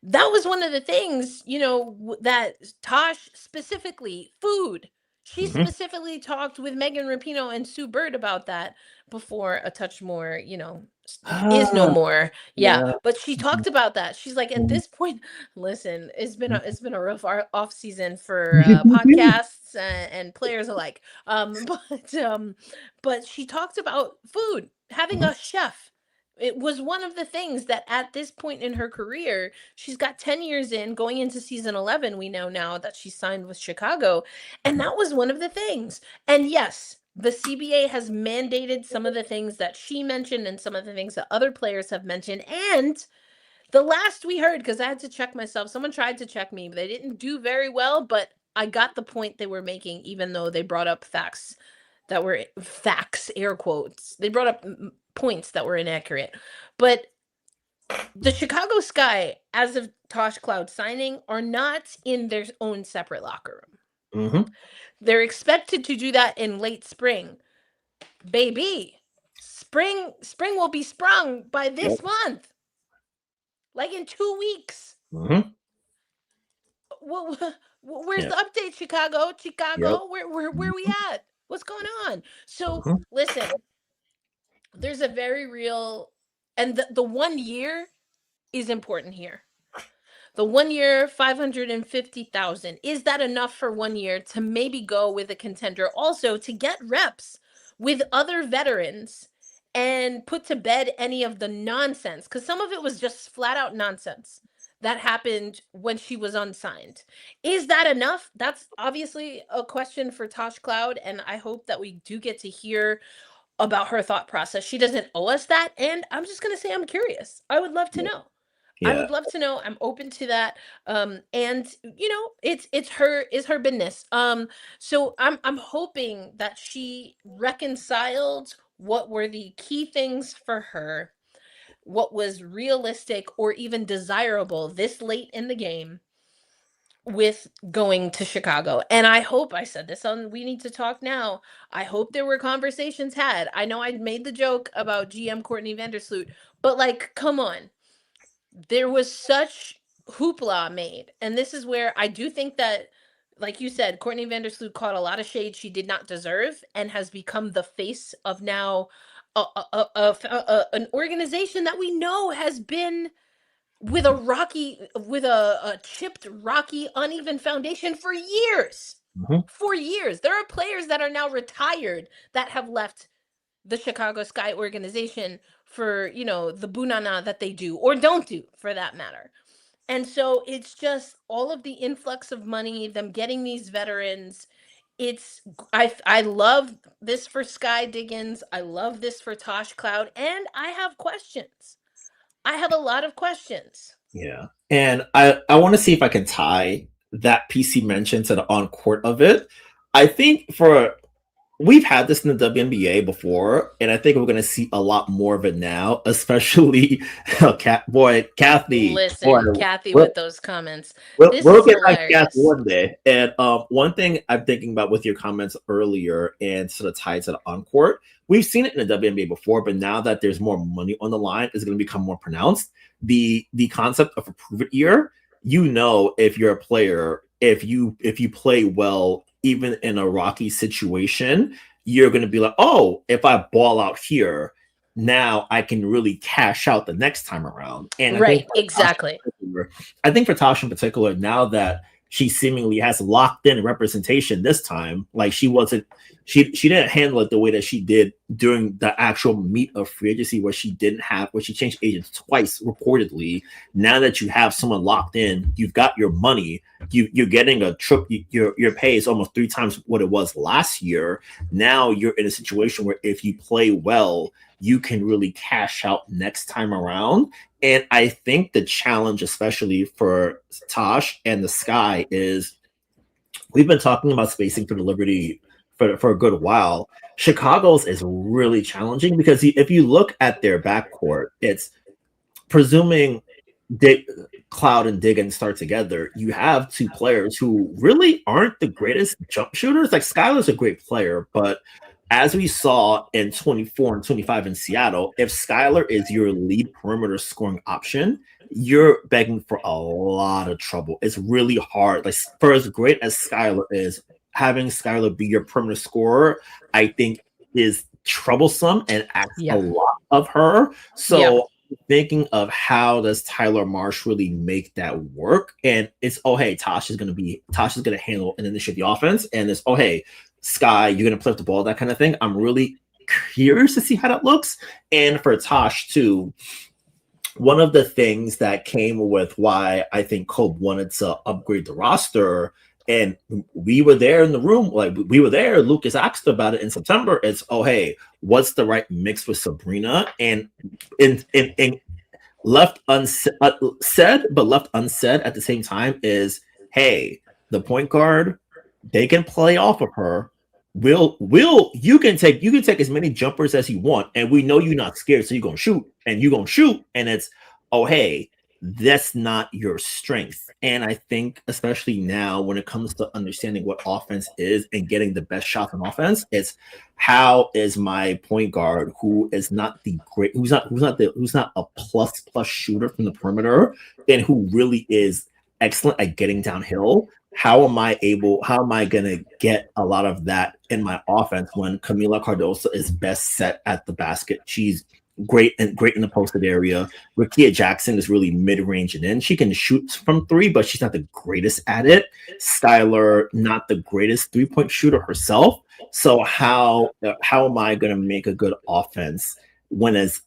That was one of the things, that Tosh specifically, food. She specifically talked with Megan Rapinoe and Sue Bird about that before A Touch More, is no more. Yeah. But she talked about that. She's like, at this point, listen, it's been a rough off season for podcasts and players alike. But she talked about food, having a chef. It was one of the things that at this point in her career, she's got 10 years in, going into season 11. We know now that she signed with Chicago. And that was one of the things. And yes, the CBA has mandated some of the things that she mentioned and some of the things that other players have mentioned. And the last we heard, because I had to check myself, someone tried to check me, but they didn't do very well. But I got the point they were making, even though they brought up facts that were facts, air quotes. They brought up points that were inaccurate. But the Chicago Sky, as of Tosh Cloud signing, are not in their own separate locker room. They're expected to do that in late spring. Baby, spring will be sprung by this month. Like in 2 weeks. Well, where's the update, Chicago? Where we at? What's going on? So listen, there's a very real, and the 1 year is important here. The 1 year, 550,000. Is that enough for 1 year to maybe go with a contender? Also, to get reps with other veterans and put to bed any of the nonsense, because some of it was just flat out nonsense that happened when she was unsigned. Is that enough? That's obviously a question for Tosh Cloud, and I hope that we do get to hear about her thought process. She doesn't owe us that, and I'm just going to say I'm curious. I would love to know. I would love to know. I'm open to that. And it's her business. So I'm hoping that she reconciled what were the key things for her, what was realistic or even desirable this late in the game with going to Chicago. And I hope, I said this on We Need to Talk Now, I hope there were conversations had. I know I made the joke about GM Courtney Vandersloot, but like, come on. There was such hoopla made. And this is where I do think that, like you said, Courtney Vandersloot caught a lot of shade she did not deserve and has become the face of now an organization that we know has been with a chipped, rocky, uneven foundation for years. For years. There are players that are now retired that have left the Chicago Sky organization for, the bunana that they do or don't do, for that matter. And so it's just all of the influx of money, them getting these veterans. I love this for Sky Diggins. I love this for Tosh Cloud. And I have questions. I have a lot of questions. Yeah. And I want to see if I can tie that PC mention to the on-court of it. I think we've had this in the WNBA before, and I think we're going to see a lot more of it now, especially Kathy. Listen, Kathy with those comments. We'll get back to Kathy one day. And one thing I'm thinking about with your comments earlier and sort of tied to the on-court, we've seen it in the WNBA before, but now that there's more money on the line, it's going to become more pronounced. The concept of a prove-it year, if you're a player, if you play well, even in a rocky situation, you're going to be like, oh, if I ball out here, now I can really cash out the next time around. And right, exactly. I think for Tasha in particular, now that she seemingly has locked in representation this time, like she didn't handle it the way that she did during the actual meat of free agency, where she changed agents twice reportedly. Now that you have someone locked in, you've got your money, you're getting a trip, your pay is almost 3 times what it was last year. Now you're in a situation where if you play well, you can really cash out next time around. And I think the challenge, especially for Tosh and the Sky, is we've been talking about spacing for the Liberty for a good while. Chicago's is really challenging because if you look at their backcourt, it's presuming Cloud and Diggins start together. You have 2 players who really aren't the greatest jump shooters. Like Skylar's a great player, but as we saw in 24 and 25 in Seattle, if Skylar is your lead perimeter scoring option, you're begging for a lot of trouble. It's really hard. Like, for as great as Skylar is, having Skylar be your perimeter scorer, I think is troublesome and asks a lot of her. So thinking of how does Tyler Marsh really make that work? And it's, oh, hey, Tasha's going to handle and initiate the offense. And it's, oh, hey, Sky, you're going to play up the ball, that kind of thing. I'm really curious to see how that looks. And for Tosh too, one of the things that came with why I think Kobe wanted to upgrade the roster, and we were there in the room, like we were there, Lucas asked about it in September, it's, oh, hey, what's the right mix with Sabrina? And in left unsaid, but left unsaid at the same time is, hey, the point guard, they can play off of her. You can take as many jumpers as you want, and we know you're not scared, so you're gonna shoot, and it's, oh, hey, that's not your strength. And I think especially now when it comes to understanding what offense is and getting the best shot on offense, it's how is my point guard, who is not the great, who's not a plus shooter from the perimeter, and who really is excellent at getting downhill. How am I going to get a lot of that in my offense when Camila Cardoso is best set at the basket? She's great in the posted area. Rickea Jackson is really mid-range and in. She can shoot from three, but she's not the greatest at it. Skylar, not the greatest three-point shooter herself. So how am I going to make a good offense when it's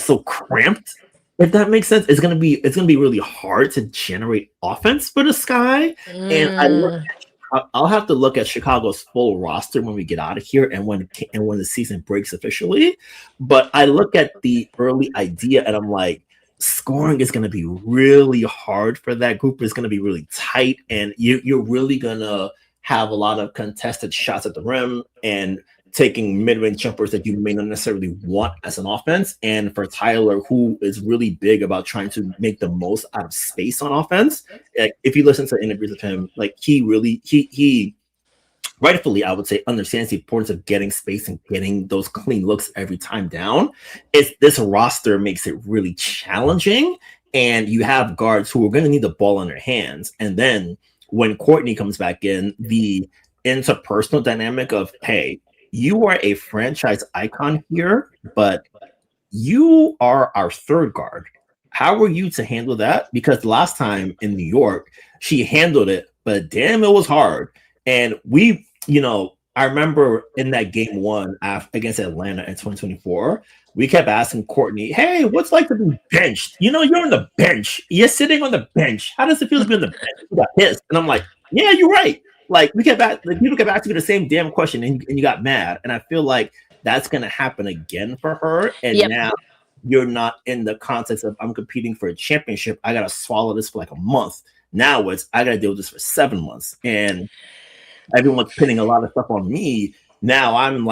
so cramped? If that makes sense, it's gonna be really hard to generate offense for the Sky. And I'll have to look at Chicago's full roster when we get out of here and when the season breaks officially. But I look at the early idea and I'm like, scoring is gonna be really hard for that group. It's gonna be really tight, and you're really gonna have a lot of contested shots at the rim and taking mid-range jumpers that you may not necessarily want as an offense. And for Tyler, who is really big about trying to make the most out of space on offense, like, if you listen to interviews with him, like he rightfully, I would say, understands the importance of getting space and getting those clean looks every time down. This roster makes it really challenging, and you have guards who are going to need the ball in their hands. And then when Courtney comes back in, the interpersonal dynamic of, hey, you are a franchise icon here, but you are our third guard. How are you to handle that? Because last time in New York, she handled it, but damn, it was hard. And I remember in that game one against Atlanta in 2024, we kept asking Courtney, hey, what's it like to be benched? You're on the bench. You're sitting on the bench. How does it feel to be on the bench? You got pissed. And I'm like, yeah, you're right. Like people kept asking you the same damn question, and you got mad. And I feel like that's gonna happen again for her. And now you're not in the context of, I'm competing for a championship. I gotta swallow this for like a month. Now I gotta deal with this for 7 months, and everyone's pinning a lot of stuff on me. Now I'm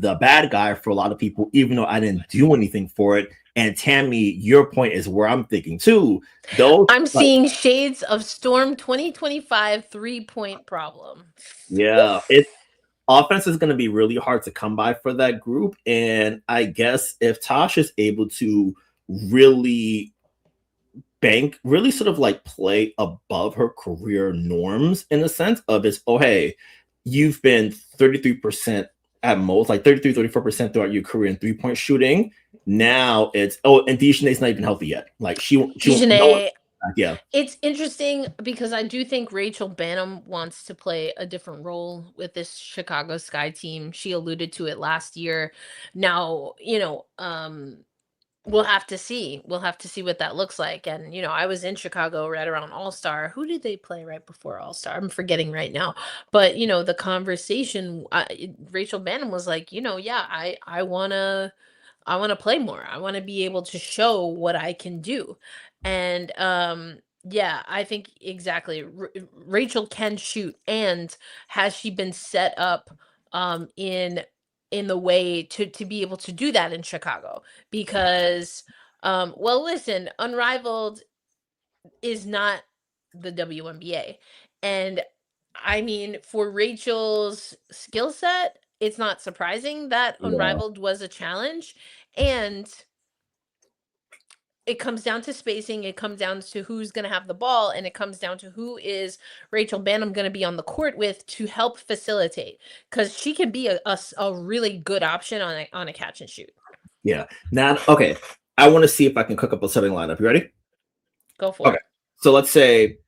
the bad guy for a lot of people, even though I didn't do anything for it. And Tammy, your point is where I'm thinking too. I'm seeing shades of Storm 2025 3-point problem. Yeah, offense is going to be really hard to come by for that group. And I guess if Tosh is able to really sort of like play above her career norms in the sense of it's, oh, hey, you've been 33% at most, like 34% throughout your career in 3-point shooting. Now it's, and Dejanay's not even healthy yet. Like Dejanay, yeah. It's interesting because I do think Rachel Banham wants to play a different role with this Chicago Sky team. She alluded to it last year. Now, we'll have to see. We'll have to see what that looks like. And, I was in Chicago right around All-Star. Who did they play right before All-Star? I'm forgetting right now. But, the conversation, Rachel Banham was like, I want to play more. I want to be able to show what I can do. And, I think exactly. Rachel can shoot. And has she been set up in the way to be able to do that in Chicago? Because, listen, Unrivaled is not the WNBA. And I mean, for Rachel's skill set, it's not surprising that Unrivaled was a challenge. And it comes down to spacing. It comes down to who's going to have the ball, and it comes down to who is Rachel Banham going to be on the court with to help facilitate, because she can be a really good option on a catch and shoot. Yeah. Now, okay. I want to see if I can cook up a starting lineup. You ready? Go for it. So let's say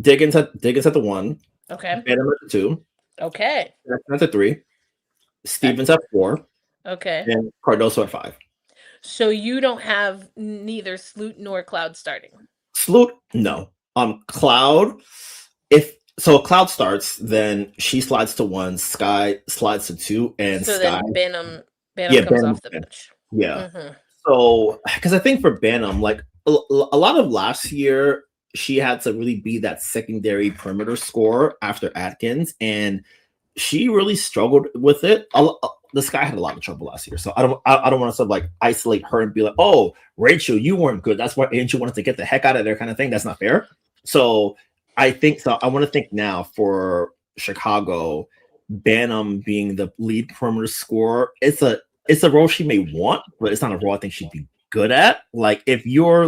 Diggins at the 1. Okay. Banham at the 2. Okay. Jackson at the 3. Stevens at 4. Okay. And Cardoso at 5. So you don't have neither Sloot nor Cloud starting. Sloot, no. Cloud, Cloud starts, then she slides to 1, Sky slides to 2, and so Sky. Then Banham comes off the bench. Yeah. Mm-hmm. So, because I think for Banham, like a lot of last year, she had to really be that secondary perimeter scorer after Atkins, and she really struggled with it. The Sky had a lot of trouble last year, so I don't want to sort of like isolate her and be like, oh, Rachel, you weren't good. That's why Angel wanted to get the heck out of there, kind of thing. That's not fair. So I want to think now for Chicago, Banham being the lead perimeter scorer. It's a role she may want, but it's not a role I think she'd be good at. Like if you're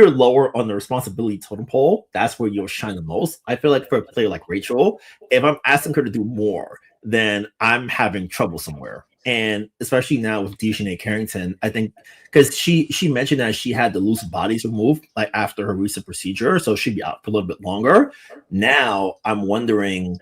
lower on the responsibility totem pole, that's where you'll shine the most. I feel like for a player like Rachel, if I'm asking her to do more, then I'm having trouble somewhere. And especially now with Dejanay Carrington, I think because she mentioned that she had the loose bodies removed like after her recent procedure, so she'd be out for a little bit longer. Now I'm wondering,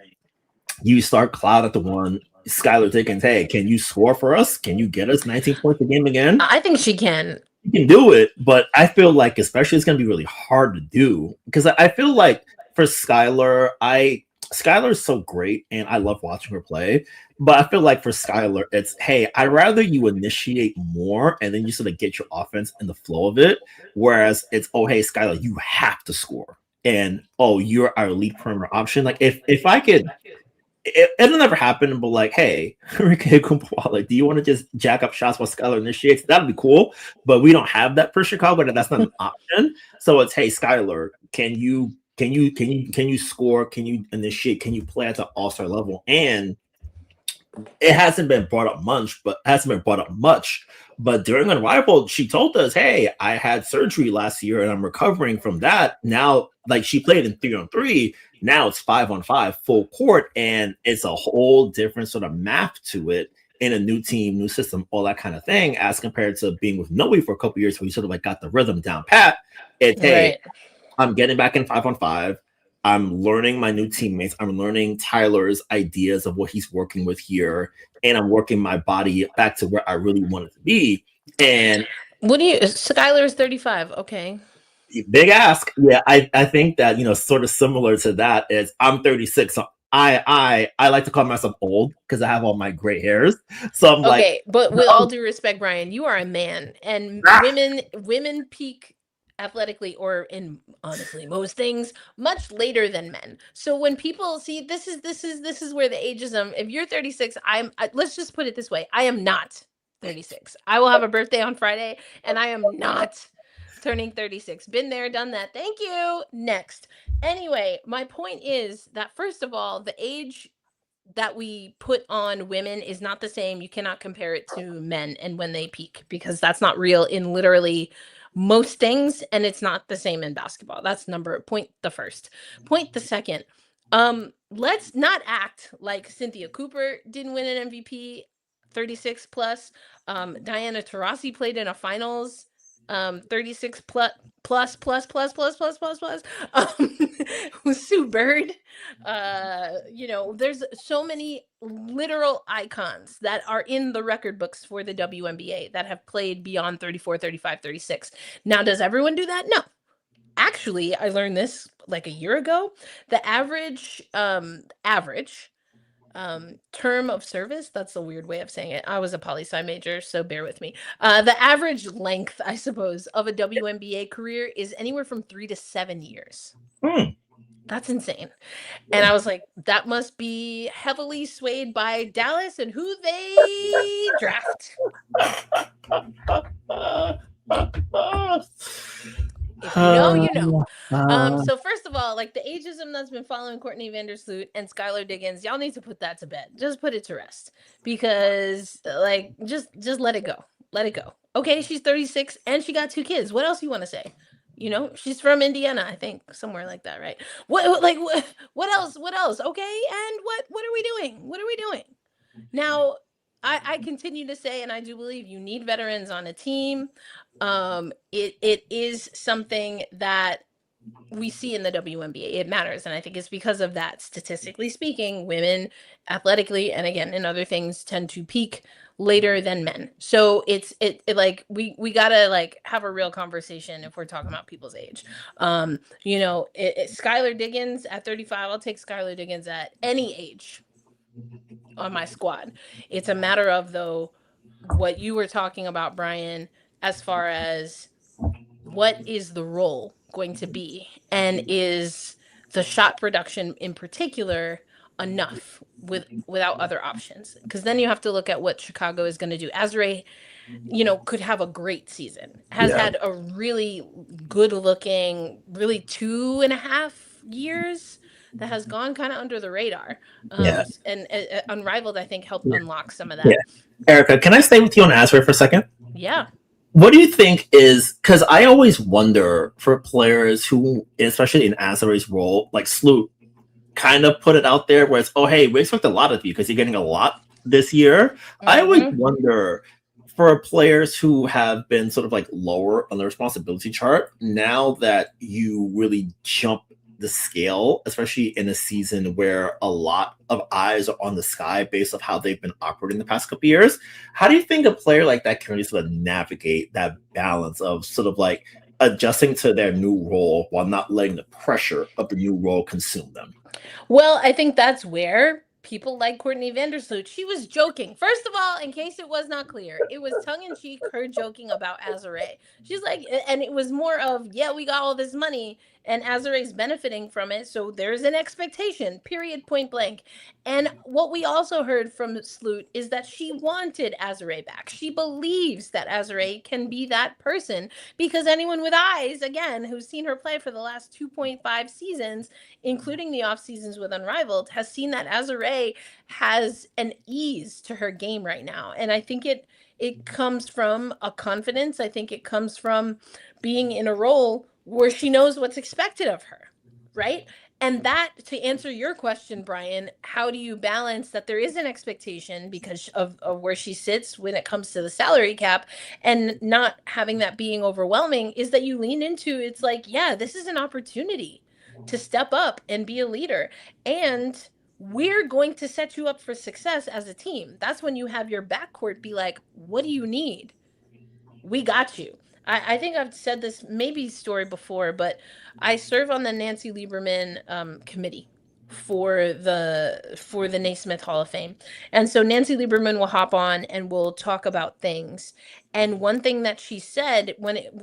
you start Cloud at the 1, Skylar Diggins, hey, can you score for us? Can you get us 19 points a game again? I think she can. You can do it, but I feel like especially it's going to be really hard to do because I feel like for Skylar, Skylar is so great and I love watching her play, but I feel like for Skylar, it's, hey, I'd rather you initiate more and then you sort of get your offense in the flow of it. Whereas it's, oh, hey, Skylar, you have to score. And, oh, you're our elite perimeter option. Like if I could, it'll never happen, but like, hey, like, do you want to just jack up shots while Skylar initiates? That'd be cool, but we don't have that for Chicago. That's not an option. So it's, hey, Skylar, can you score? Can you initiate? Can you play at the all-star level? And it hasn't been brought up much, but during Unrivaled, she told us, hey, I had surgery last year and I'm recovering from that. Now, like she played in 3-on-3. Now it's 5-on-5 full court, and it's a whole different sort of math to it in a new team, new system, all that kind of thing, as compared to being with Noe for a couple years where you sort of like got the rhythm down pat. It's, hey, I'm getting back in 5-on-5. I'm learning my new teammates. I'm learning Tyler's ideas of what he's working with here, and I'm working my body back to where I really want it to be. And Skylar's 35, okay. Big ask. Yeah, I think that, sort of similar to that is I'm 36. So I like to call myself old because I have all my gray hairs. So I'm like, okay, but with all due respect, Brian, you are a man, and women peak athletically, or in honestly most things, much later than men. So when people see this is where the ageism. If you're 36, let's just put it this way: I am not 36. I will have a birthday on Friday, and I am not turning 36. Been there, done that. Thank you. Next. Anyway, my point is that first of all, the age that we put on women is not the same. You cannot compare it to men and when they peak, because that's not real in literally most things, and it's not the same in basketball. That's point the first. Point the second. Let's not act like Cynthia Cooper didn't win an MVP 36 plus. Diana Taurasi played in a finals 36 plus. Sue Bird. There's so many literal icons that are in the record books for the WNBA that have played beyond 34, 35, 36. Now, does everyone do that? No. Actually, I learned this like a year ago. The average term of service, that's a weird way of saying it. I was a poli-sci major, so bear with me. The average length, I suppose, of a WNBA career is anywhere from 3 to 7 years. That's insane. And I was like, that must be heavily swayed by Dallas and who they draft. If you know, you know. So first of all, like the ageism that's been following Courtney Vandersloot and Skylar Diggins, y'all need to put that to bed. Just put it to rest, because like just let it go. Let it go. Okay, she's 36 and she got 2 kids. What else you want to say? You know, she's from Indiana, I think, somewhere like that, right? What else? What else? Okay, and what are we doing? What are we doing? Now, I continue to say, and I do believe you need veterans on a team. It is something that we see in the WNBA. It matters, and I think it's because of that. Statistically speaking, women athletically and again in other things tend to peak later than men. So it like we gotta like have a real conversation if we're talking about people's age. You know, Skylar Diggins at 35, I'll take Skylar Diggins at any age on my squad. It's a matter of, though, what you were talking about, Brian, as far as what is the role going to be, and is the shot production in particular enough without other options? Because then you have to look at what Chicago is going to do. Azurá, you know, could have a great season, has had a really good looking, really 2.5 years that has gone kind of under the radar. And Unrivaled, I think, helped unlock some of that. Yeah. Erica, can I stay with you on Azurá for a second? Yeah. What do you think is, because I always wonder for players who, especially in Azuré's role, like Sloot, kind of put it out there where it's, oh, hey, we expect a lot of you because you're getting a lot this year. Mm-hmm. I always wonder for players who have been sort of like lower on the responsibility chart, now that you really jump the scale, especially in a season where a lot of eyes are on the Sky based on how they've been operating the past couple of years, how do you think a player like that can really sort of navigate that balance of sort of like adjusting to their new role while not letting the pressure of the new role consume them? Well, I think that's where people like Courtney Vandersloot, she was joking. First of all, in case it was not clear, it was tongue-in-cheek, her joking about Azurá. She's like, and it was more of, yeah, we got all this money and Azuré's benefiting from it, so there's an expectation, period, point blank. And what we also heard from Sloot is that she wanted Azurá back. She believes that Azurá can be that person, because anyone with eyes, again, who's seen her play for the last 2.5 seasons, including the off seasons with Unrivaled, has seen that Azurá has an ease to her game right now. And I think it comes from a confidence. I think it comes from being in a role where she knows what's expected of her, right? And that, to answer your question, Brian, how do you balance that there is an expectation because of where she sits when it comes to the salary cap, and not having that being overwhelming, is that you lean into, it's like, yeah, this is an opportunity to step up and be a leader. And we're going to set you up for success as a team. That's when you have your backcourt be like, what do you need? We got you. I think I've said this maybe story before, but I serve on the Nancy Lieberman committee for the Naismith Hall of Fame. And so Nancy Lieberman will hop on and we'll talk about things. And one thing that she said,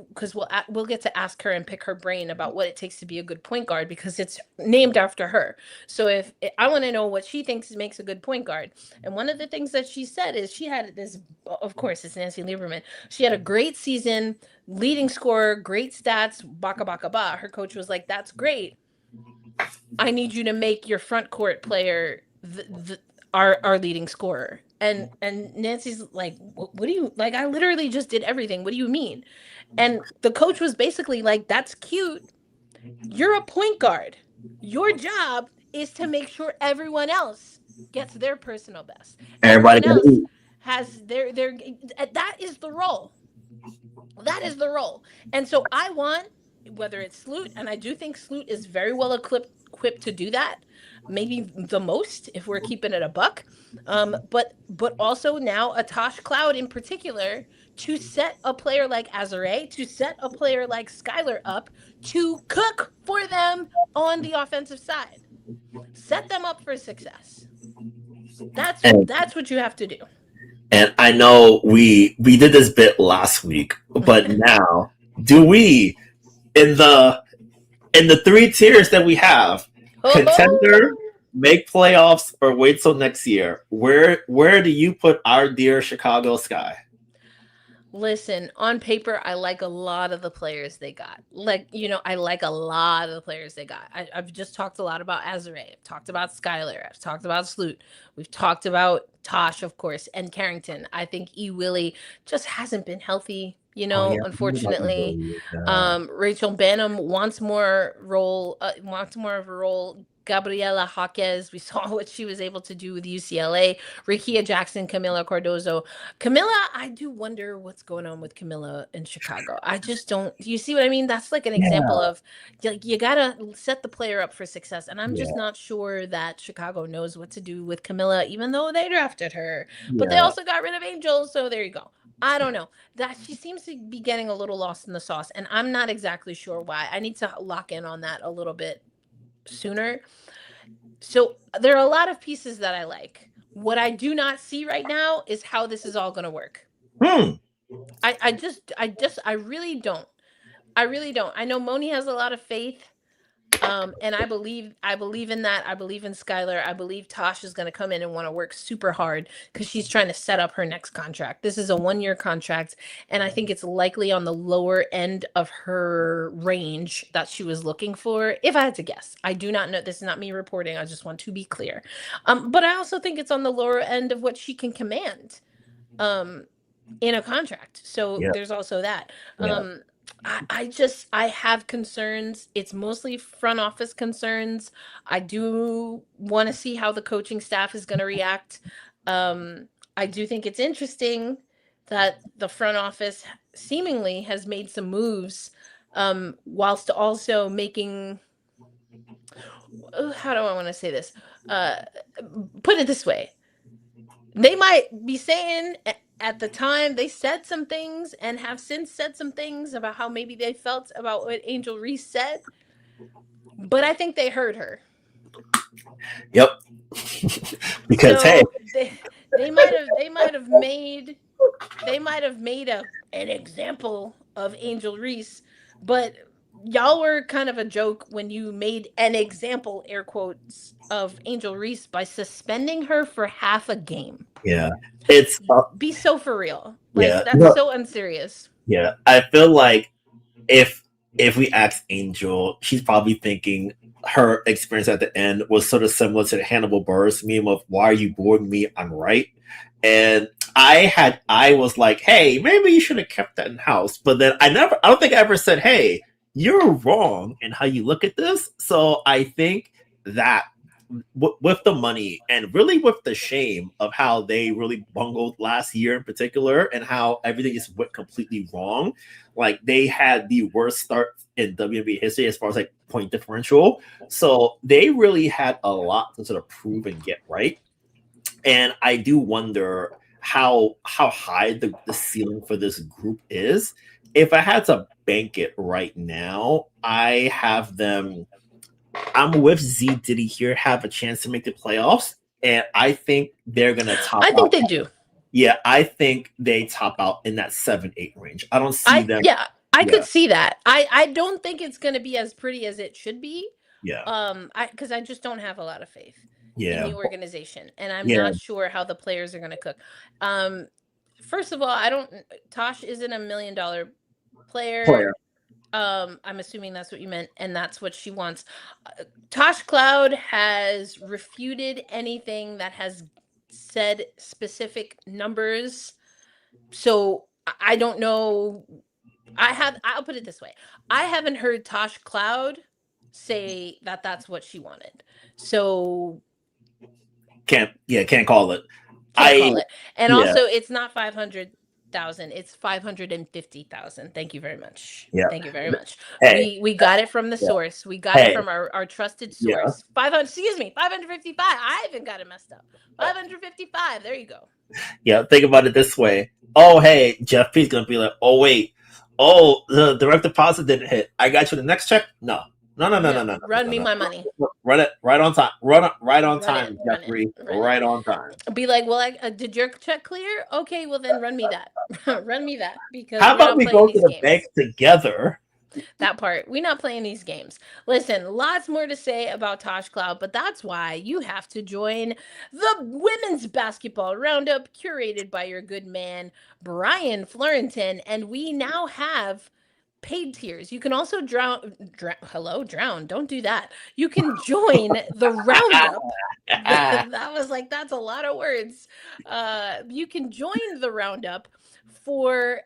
because we'll get to ask her and pick her brain about what it takes to be a good point guard, because it's named after her. So if I want to know what she thinks makes a good point guard. And one of the things that she said is she had this, of course, it's Nancy Lieberman. She had a great season, leading scorer, great stats, baka baka ba. Her coach was like, that's great. I need you to make your front court player our leading scorer. And Nancy's like, what do you, like, I literally just did everything. What do you mean? And the coach was basically like, that's cute. You're a point guard. Your job is to make sure everyone else gets their personal best. Everybody else has their that is the role. That is the role. And so I want, whether it's Sloot, and I do think Sloot is very well equipped to do that, maybe the most if we're keeping it a buck, but also now a Natasha Cloud in particular, to set a player like Azurá, to set a player like Skylar up to cook for them on the offensive side, set them up for success. That's what you have to do. And I know we did this bit last week, but now, do we, in the 3 tiers that we have, contender, make playoffs, or wait till next year, where do you put our dear Chicago Sky? Listen, on paper, I like a lot of the players they got. Like, I like a lot of the players they got. I've just talked a lot about Azare. I've talked about Skylar. I've talked about Sloot. We've talked about Tosh, of course, and Carrington. I think E. Willie just hasn't been healthy, Oh yeah, unfortunately. Rachel Banham wants more of a role. Gabriela Jaquez, we saw what she was able to do with UCLA. Rikia Jackson, Camila Cardozo. Camilla, I do wonder what's going on with Camilla in Chicago. I just don't. You see what I mean? That's like an example of you gotta set the player up for success, and I'm just not sure that Chicago knows what to do with Camilla, even though they drafted her. But they also got rid of Angel, so there you go. I don't know. That she seems to be getting a little lost in the sauce, and I'm not exactly sure why. I need to lock in on that a little bit sooner. So there are a lot of pieces that I like. What I do not see right now is how this is all going to work. I really don't. I really don't. I know Moni has a lot of faith. And I believe in that. I believe in Skylar. I believe Tosh is going to come in and want to work super hard because she's trying to set up her next contract. This is a 1-year contract, and I think it's likely on the lower end of her range that she was looking for. If I had to guess, I do not know. This is not me reporting. I just want to be clear. But I also think it's on the lower end of what she can command, in a contract. So there's also that. I have concerns. It's mostly front office concerns. I do want to see how the coaching staff is going to react. I do think it's interesting that the front office seemingly has made some moves, whilst also making, how do I want to say this? Put it this way. They might be saying at the time they said some things and have since said some things about how maybe they felt about what Angel Reese said, but I think they heard her. Yep. Because so they might have made an example of Angel Reese, but y'all were kind of a joke when you made an example, air quotes, of Angel Reese by suspending her for half a game. Yeah. It's be so for real. Like that's so unserious. Yeah. I feel like if we ask Angel, she's probably thinking her experience at the end was sort of similar to the Hannibal Buress meme of why are you boring me? I'm right. And I was like, hey, maybe you should have kept that in house. But then I don't think I ever said, hey, you're wrong in how you look at this. So I think that with the money and really with the shame of how they really bungled last year in particular and how everything just went completely wrong, like they had the worst start in WNBA history as far as like point differential. So they really had a lot to sort of prove and get right. And I do wonder how high the ceiling for this group is. If I had to bank it right now, I have them. I'm with Z Diddy here, have a chance to make the playoffs, and I think they're gonna top. I think they do. Yeah, I think they top out in that 7-8 range. I don't see them. Yeah, I could see that. I don't think it's gonna be as pretty as it should be. Yeah. Because I just don't have a lot of faith in the organization, and I'm not sure how the players are gonna cook. First of all, Tosh isn't $1 million player. I'm assuming that's what you meant, and that's what she wants. Tosh Cloud has refuted anything that has said specific numbers, so I don't know. I'll put it this way: I haven't heard Tosh Cloud say that that's what she wanted. So can't call it. Call it, and also it's not 500,000. It's 550,000. Thank you very much. Yeah. Thank you very much. Hey. We got it from the source. We got it from our trusted source. 555. I even got it messed up. 555. There you go. Yeah, think about it this way. Oh, hey, Jeff P's gonna be like, oh wait, the direct deposit didn't hit. I got you the next check. No. Run me my money. Run it right on time. Run it right on time, Jeffrey. Right on time. Be like, well, did your check clear? Okay, well then run me that. Run me that because how about we go to the bank together That part. We're not playing these games. Listen, lots more to say about Tosh Cloud, but that's why you have to join the Women's Basketball Roundup, curated by your good man, Brian Fleurantin. And we now have paid tiers. You can also drown. Don't do that. You can join the Roundup. That was like, that's a lot of words. You can join the Roundup for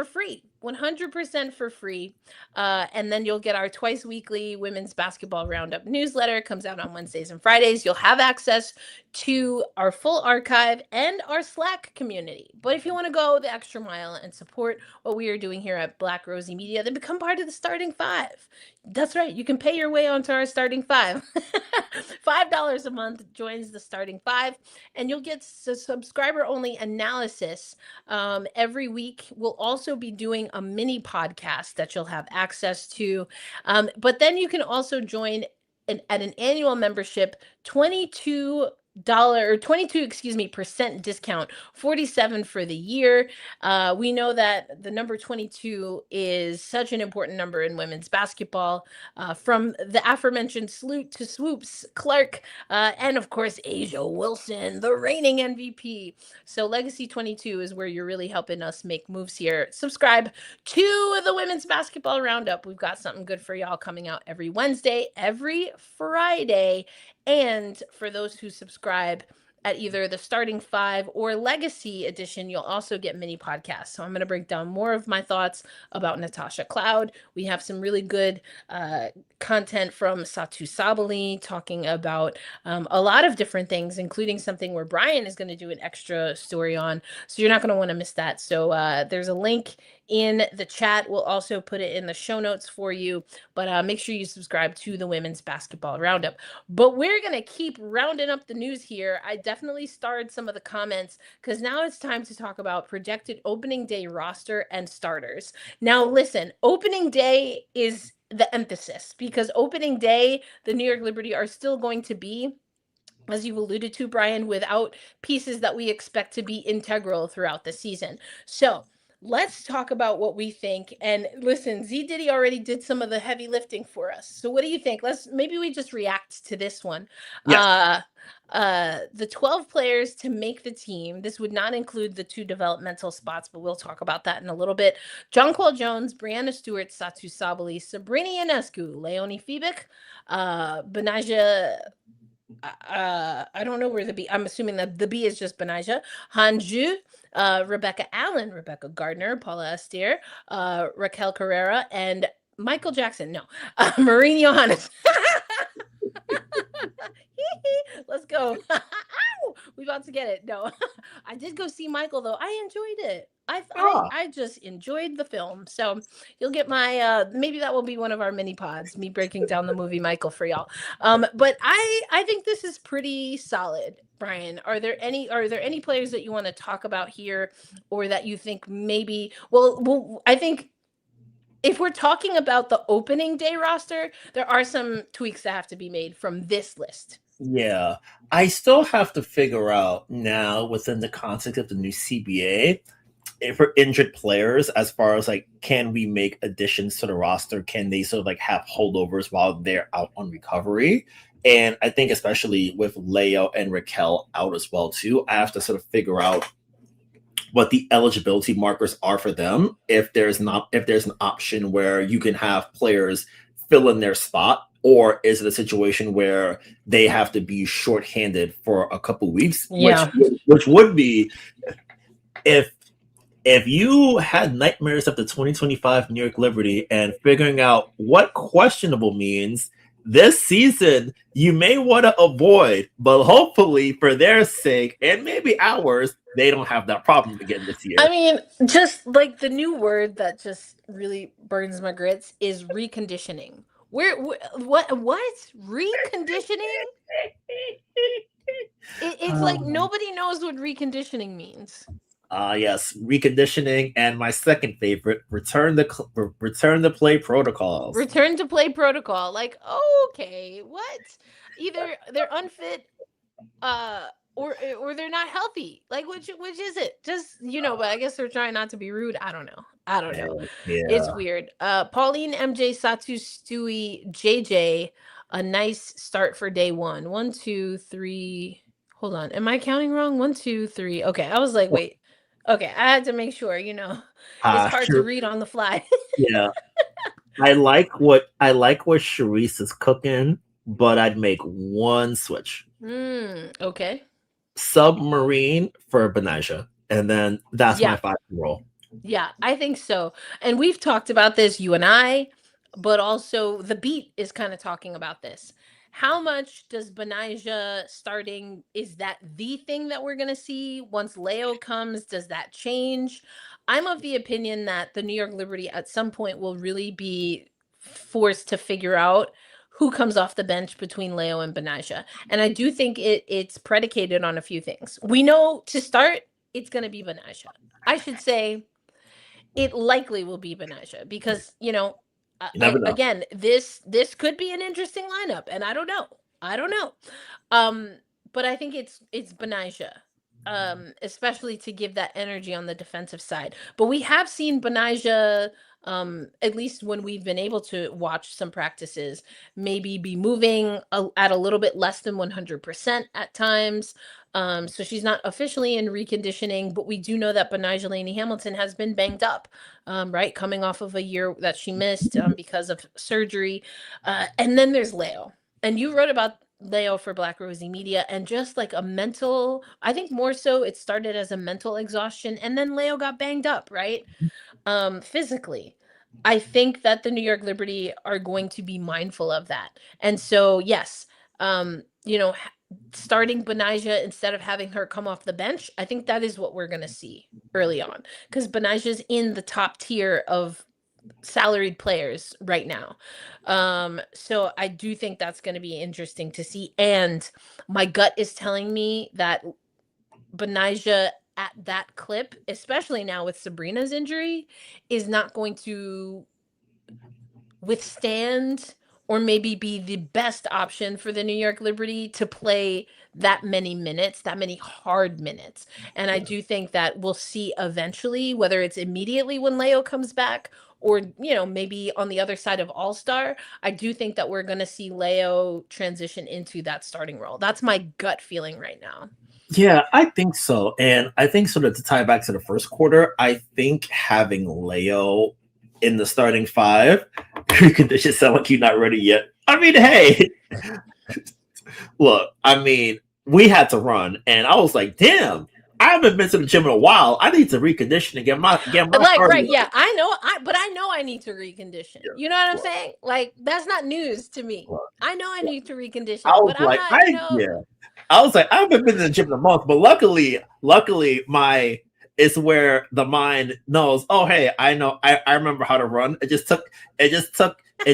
free, 100% for free. And then you'll get our twice weekly Women's Basketball Roundup newsletter. It comes out on Wednesdays and Fridays. You'll have access to our full archive and our Slack community. But if you want to go the extra mile and support what we are doing here at Black Rosie Media, then become part of the starting five. That's right. You can pay your way onto our starting five. $5 a month joins the starting five, and you'll get subscriber-only analysis every week. We'll also be doing a mini podcast that you'll have access to. But then you can also join at an annual membership, $22 or 22% discount, 47 for the year. We know that the number 22 is such an important number in women's basketball, from the aforementioned Sloot to Swoops, Clark, and of course Asia Wilson, the reigning MVP. So Legacy 22 is where you're really helping us make moves here. Subscribe to the Women's Basketball Roundup. We've got something good for y'all coming out every Wednesday, every Friday. And for those who subscribe at either the starting five or Legacy edition, you'll also get mini podcasts. So I'm going to break down more of my thoughts about Natasha Cloud. We have some really good content from Satou Sabally talking about a lot of different things, including something where Brian is going to do an extra story on. So you're not going to want to miss that. So there's a link in the chat. We'll also put it in the show notes for you, but make sure you subscribe to the Women's Basketball Roundup. But we're going to keep rounding up the news here. I definitely starred some of the comments because now it's time to talk about projected opening day roster and starters. Now, listen, opening day is the emphasis because opening day, the New York Liberty are still going to be, as you've alluded to, Brian, without pieces that we expect to be integral throughout the season. So let's talk about what we think. And listen, Z Diddy already did some of the heavy lifting for us. So what do you think? Maybe we just react to this one. Yes. The 12 players to make the team. This would not include the 2 developmental spots, but we'll talk about that in a little bit. Jonquel Jones, Brianna Stewart, Satou Sabally, Sabrina Ionescu, Leonie Fibic, Benaja. I don't know where the B. I'm assuming that the B is just Benaja. Hanju, Rebecca Allen, Rebecca Gardner, Paula Astier, Raquel Carrera, and Michael Jackson. No, Marine Johannes. Let's go. We about to get it. No, I did go see Michael though. I enjoyed it. I just enjoyed the film. So you'll get my maybe that will be one of our mini pods, me breaking down the movie Michael for y'all. But I think this is pretty solid. Brian, are there any players that you want to talk about here, or that you think maybe? Well, I think if we're talking about the opening day roster, there are some tweaks that have to be made from this list. Yeah, I still have to figure out now within the context of the new CBA, if for injured players, as far as like, can we make additions to the roster? Can they sort of like have holdovers while they're out on recovery? And I think especially with Leo and Raquel out as well too, I have to sort of figure out what the eligibility markers are for them. If there's an option where you can have players fill in their spot, or is it a situation where they have to be shorthanded for a couple weeks? Yeah. Which would be if you had nightmares of the 2025 New York Liberty and figuring out what questionable means this season, you may want to avoid, but hopefully for their sake and maybe ours, they don't have that problem again this year. I mean, just like the new word that just really burns my grits is reconditioning. What reconditioning? It's like nobody knows what reconditioning means. Yes, reconditioning, and my second favorite, return to play protocols. Return to play protocol. Like, okay, what? Either they're unfit or they're not healthy. Like which is it? Just but I guess they're trying not to be rude. I don't know. Yeah. It's weird. Pauline, MJ, Satu, Stewie, JJ. A nice start for day one. 1, 2, 3. Hold on. Am I counting wrong? 1, 2, 3. Okay. I was like, wait. Okay. I had to make sure, it's hard to read on the fly. Yeah. I like what Sharice is cooking, but I'd make one switch. Okay. Submarine for Benaja. And then that's my 5 roll. Yeah, I think so. And we've talked about this, you and I, but also the beat is kind of talking about this. How much does Benaja starting, is that the thing that we're going to see once Leo comes? Does that change? I'm of the opinion that the New York Liberty at some point will really be forced to figure out who comes off the bench between Leo and Benaja. And I do think it's predicated on a few things. We know to start, it's going to be Benaja. I should say it likely will be Benaja because, again, this could be an interesting lineup, and I don't know. But I think it's Benaja, especially to give that energy on the defensive side. But we have seen Benaja, at least when we've been able to watch some practices, maybe be moving at a little bit less than 100% at times. So she's not officially in reconditioning, but we do know that Benaja Laney-Hamilton has been banged up, right? Coming off of a year that she missed because of surgery. And then there's Leo. And you wrote about Leo for Black Rosie Media, and just like a mental, I think more so it started as a mental exhaustion, and then Leo got banged up, right? Physically. I think that the New York Liberty are going to be mindful of that. And so, yes, starting Benaja instead of having her come off the bench, I think that is what we're going to see early on, because Benaja's in the top tier of salaried players right now. So I do think that's going to be interesting to see. And my gut is telling me that Benaja at that clip, especially now with Sabrina's injury, is not going to withstand or maybe be the best option for the New York Liberty to play that many minutes, that many hard minutes. And I do think that we'll see eventually, whether it's immediately when Leo comes back or, maybe on the other side of All-Star, I do think that we're going to see Leo transition into that starting role. That's my gut feeling right now. Yeah, I think so. And I think sort of to tie back to the first quarter, I think having Leo in the starting 5, conditions sound like you're not ready yet. I mean, hey, look, we had to run, and I was like, damn, I haven't been to the gym in a while. I need to recondition and get my right, yeah, I know, but I know I need to recondition. Yeah. You know what I'm saying? Like, that's not news to me. I know I need to recondition, I was like, I haven't been to the gym in a month, but luckily, it's where the mind knows, oh, hey, I know, I remember how to run. It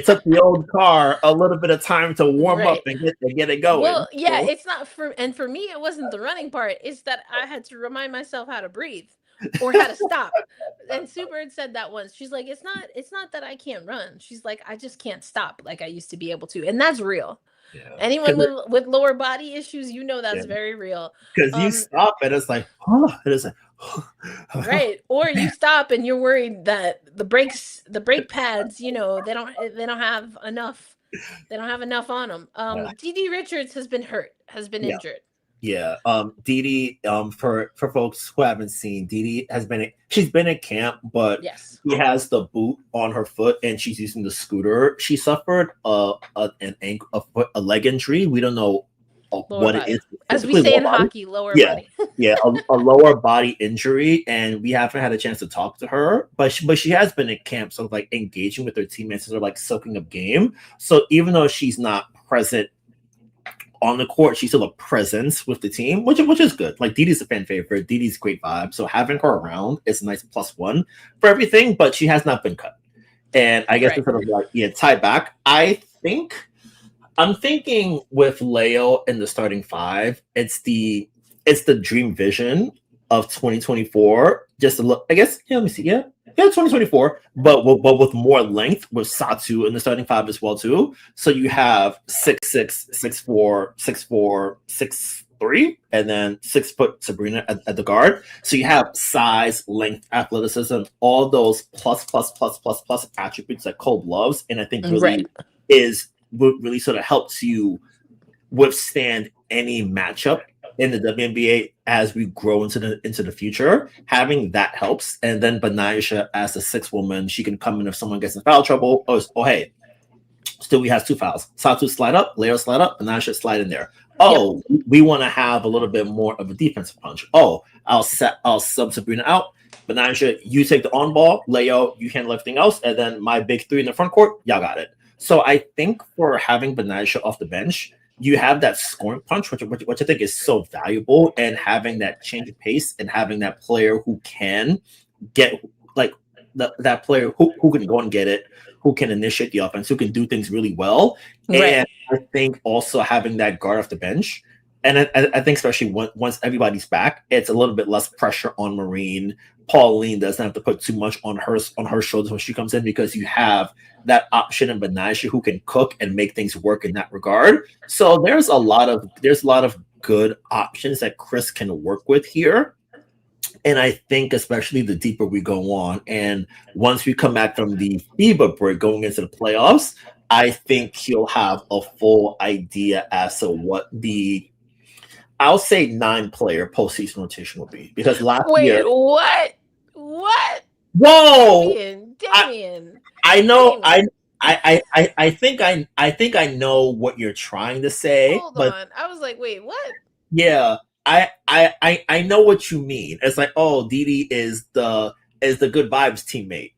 took the old car a little bit of time to warm up and get it going. Well, yeah, it's not for me, it wasn't the running part. It's that I had to remind myself how to breathe or how to stop. And Super had said that once. She's like, it's not that I can't run. She's like, I just can't stop like I used to be able to. And that's real. Yeah. Anyone with lower body issues, that's very real. Because you stop and it's like, right. Or you stop and you're worried that the brake pads, they don't have enough. They don't have enough on them. DD Richards has been injured. Yeah. Didi, for folks who haven't seen, Didi she's been in camp, but she has the boot on her foot and she's using the scooter. She suffered a leg injury. We don't know what it is. As we say in hockey, lower body. A lower body injury, and we haven't had a chance to talk to her, but she has been in camp, sort of like engaging with her teammates, sort of like soaking up game. So even though she's not present on the court, she's still a presence with the team, which is good. Like, Didi's a fan favorite. Didi's great vibe. So having her around is a nice +1 for everything, but she has not been cut. And I guess it's sort of like, tie back. I'm thinking with Leo in the starting 5, it's the dream vision of 2024. Just to look, I guess, let me see. Yeah, 2024, but with more length, with Satu in the starting 5 as well too. So you have 6'6", 6'4", 6'4", 3, and then 6 foot Sabrina at the guard. So you have size, length, athleticism, all those plus attributes that Cole loves, and I think really really sort of helps you withstand any matchup in the WNBA as we grow into the future. Having that helps. And then Benaisha as a 6th woman, she can come in if someone gets in foul trouble. Oh hey, still we has 2 fouls. Satu slide up, Leo slide up, Benaisha slide in there. Oh, we want to have a little bit more of a defensive punch. Oh, I'll sub Sabrina out. Benaisha, you take the on ball. Leo, you handle everything else. And then my big 3 in the front court, y'all got it. So I think for having Benaisha off the bench, you have that scoring punch, which I think is so valuable, and having that change of pace and having that player who can get like that player who can go and get it, who can initiate the offense, who can do things really well. Right. And I think also having that guard off the bench, and I think especially once everybody's back, it's a little bit less pressure on Marine. Pauline doesn't have to put too much on her shoulders when she comes in, because you have that option in Benaisha who can cook and make things work in that regard. So there's a lot of good options that Chris can work with here. And I think especially the deeper we go on, and once we come back from the FIBA break going into the playoffs, I think he'll have a full idea as to what I'll say 9-player postseason rotation will be. Because last year, what? Whoa, Damian. I know. Damian. I think I know what you're trying to say. Hold on. I was like, wait, what? Yeah. I know what you mean. It's like, oh, Didi is the good vibes teammate.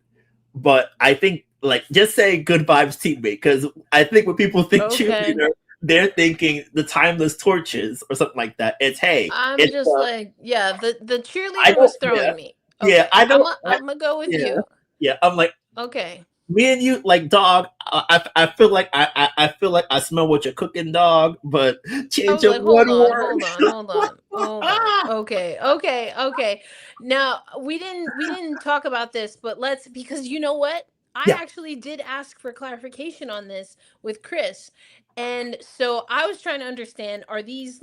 But I think just say good vibes teammate, because I think when people think cheerleader, they're thinking the timeless torches or something like that. It's hey. I'm just the cheerleader was throwing me. Okay. Yeah, I know. I'm gonna go with you. Yeah, I'm like, okay. Me and you, dog. I feel like I smell what you're cooking, dog. But change your one word. Hold on. Okay. Now we didn't talk about this, but because you know what? I actually did ask for clarification on this with Chris, and so I was trying to understand: are these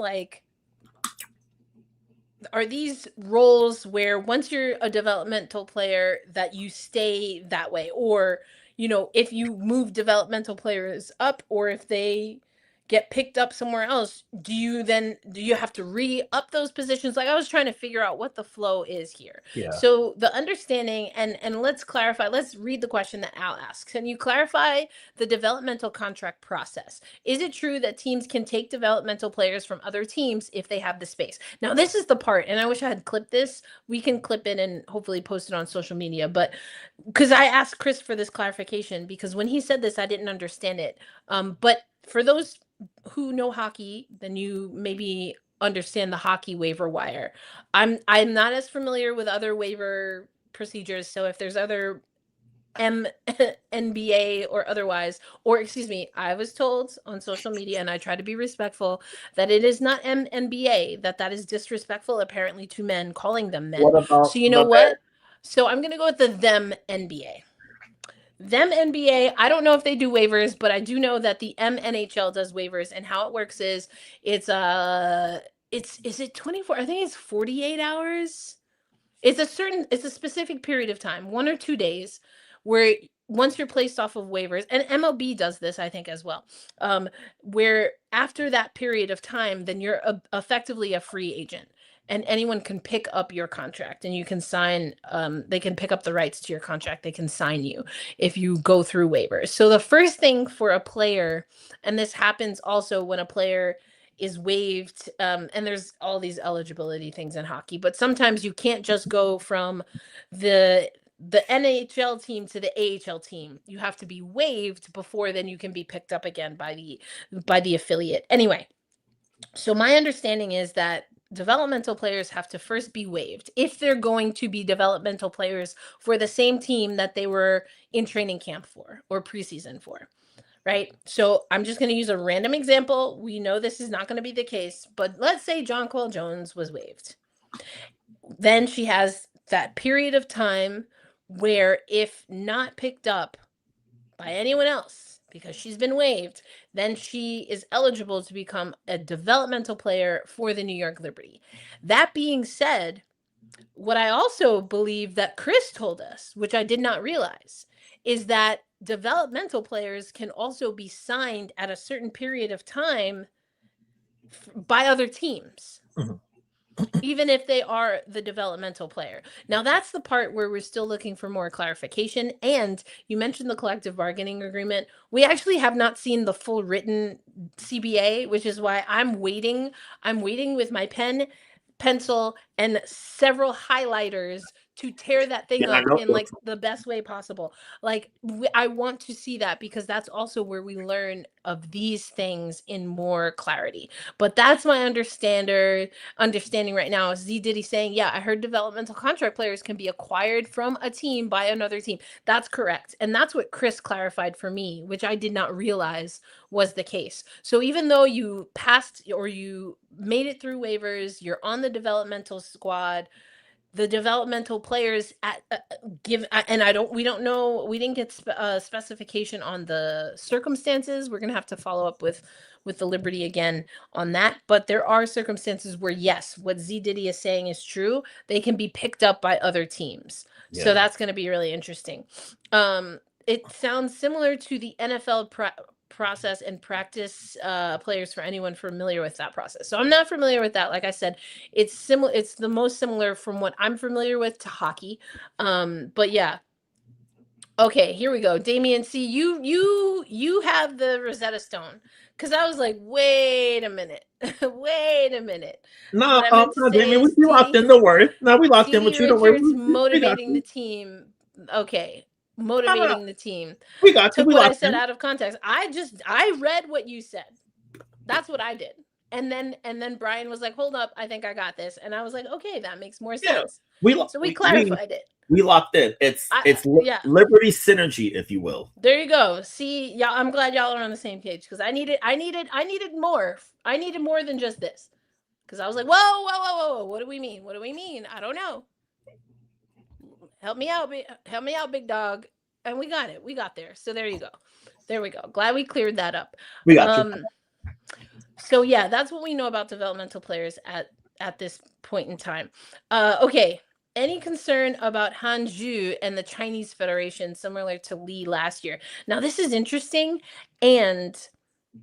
roles where once you're a developmental player that you stay that way, or if you move developmental players up, or if they get picked up somewhere else, do you have to re-up those positions? I was trying to figure out what the flow is here. Yeah. So the understanding, and let's clarify, let's read the question that Al asks. Can you clarify the developmental contract process? Is it true that teams can take developmental players from other teams if they have the space? Now, this is the part, and I wish I had clipped this. We can clip it and hopefully post it on social media, but because I asked Chris for this clarification, because when he said this, I didn't understand it. But for those who know hockey, then you maybe understand the hockey waiver wire. I'm not as familiar with other waiver procedures, so if there's other NBA or otherwise, or excuse me, I was told on social media, and I try to be respectful, that it is not NBA, that is disrespectful apparently to men, calling them men. So you know what? So I'm gonna go with the them NBA. Them NBA, I don't know if they do waivers, but I do know that the NHL does waivers, and how it works is is it 24? I think it's 48 hours. It's a specific period of time, 1 or 2 days, where once you're placed off of waivers, and MLB does this, I think, as well, where after that period of time, then you're effectively a free agent. And anyone can pick up your contract, and you can sign, they can pick up the rights to your contract. They can sign you if you go through waivers. So the first thing for a player, and this happens also when a player is waived, and there's all these eligibility things in hockey, but sometimes you can't just go from the NHL team to the AHL team. You have to be waived before then you can be picked up again by the affiliate. Anyway, so my understanding is that developmental players have to first be waived if they're going to be developmental players for the same team that they were in training camp for or preseason for, right? So I'm just going to use a random example. We know this is not going to be the case, but let's say Jonquel Jones was waived. Then she has that period of time where if not picked up by anyone else, because she's been waived, then she is eligible to become a developmental player for the New York Liberty. That being said, what I also believe that Chris told us, which I did not realize, is that developmental players can also be signed at a certain period of time by other teams. Even if they are the developmental player. Now, that's the part where we're still looking for more clarification. And you mentioned the collective bargaining agreement. We actually have not seen the full written CBA, which is why I'm waiting. I'm waiting with my pen, pencil, and several highlighters to tear that thing up in like the best way possible. Like I want to see that, because that's also where we learn of these things in more clarity. But that's my understanding right now. Is Z Diddy saying, yeah, I heard developmental contract players can be acquired from a team by another team. That's correct. And that's what Chris clarified for me, which I did not realize was the case. So even though you passed or you made it through waivers, you're on the developmental squad, the developmental players we don't know, we didn't get specification on the circumstances. We're gonna have to follow up with the Liberty again on that, but there are circumstances where, yes, what Z Diddy is saying is true. They can be picked up by other teams. So that's going to be really interesting. It sounds similar to the NFL process and practice players, for anyone familiar with that process. So I'm not familiar with that. Like I said, it's similar. It's the most similar from what I'm familiar with to hockey. But yeah. Okay, here we go. Damien C, you have the Rosetta Stone. Because I was like, wait a minute. Wait a minute. No, Damien, we locked in, don't worry. No, we locked in with you, don't worry. Motivating the team. Okay. Motivating the team. We got you. Took what I said out of context. I read what you said. That's what I did. And then Brian was like, hold up, I think I got this. And I was like, okay, that makes more sense. So we clarified it. We locked in. It's Liberty synergy, if you will. There you go. See, y'all, I'm glad y'all are on the same page, because I needed more. I needed more than just this. Because I was like, whoa. What do we mean? What do we mean? I don't know. Help me out, big dog. And we got it. We got there. So there you go. There we go. Glad we cleared that up. We got you. So yeah, that's what we know about developmental players at this point in time. Okay. Any concern about Hangzhou and the Chinese Federation, similar to Lee last year? Now, this is interesting, and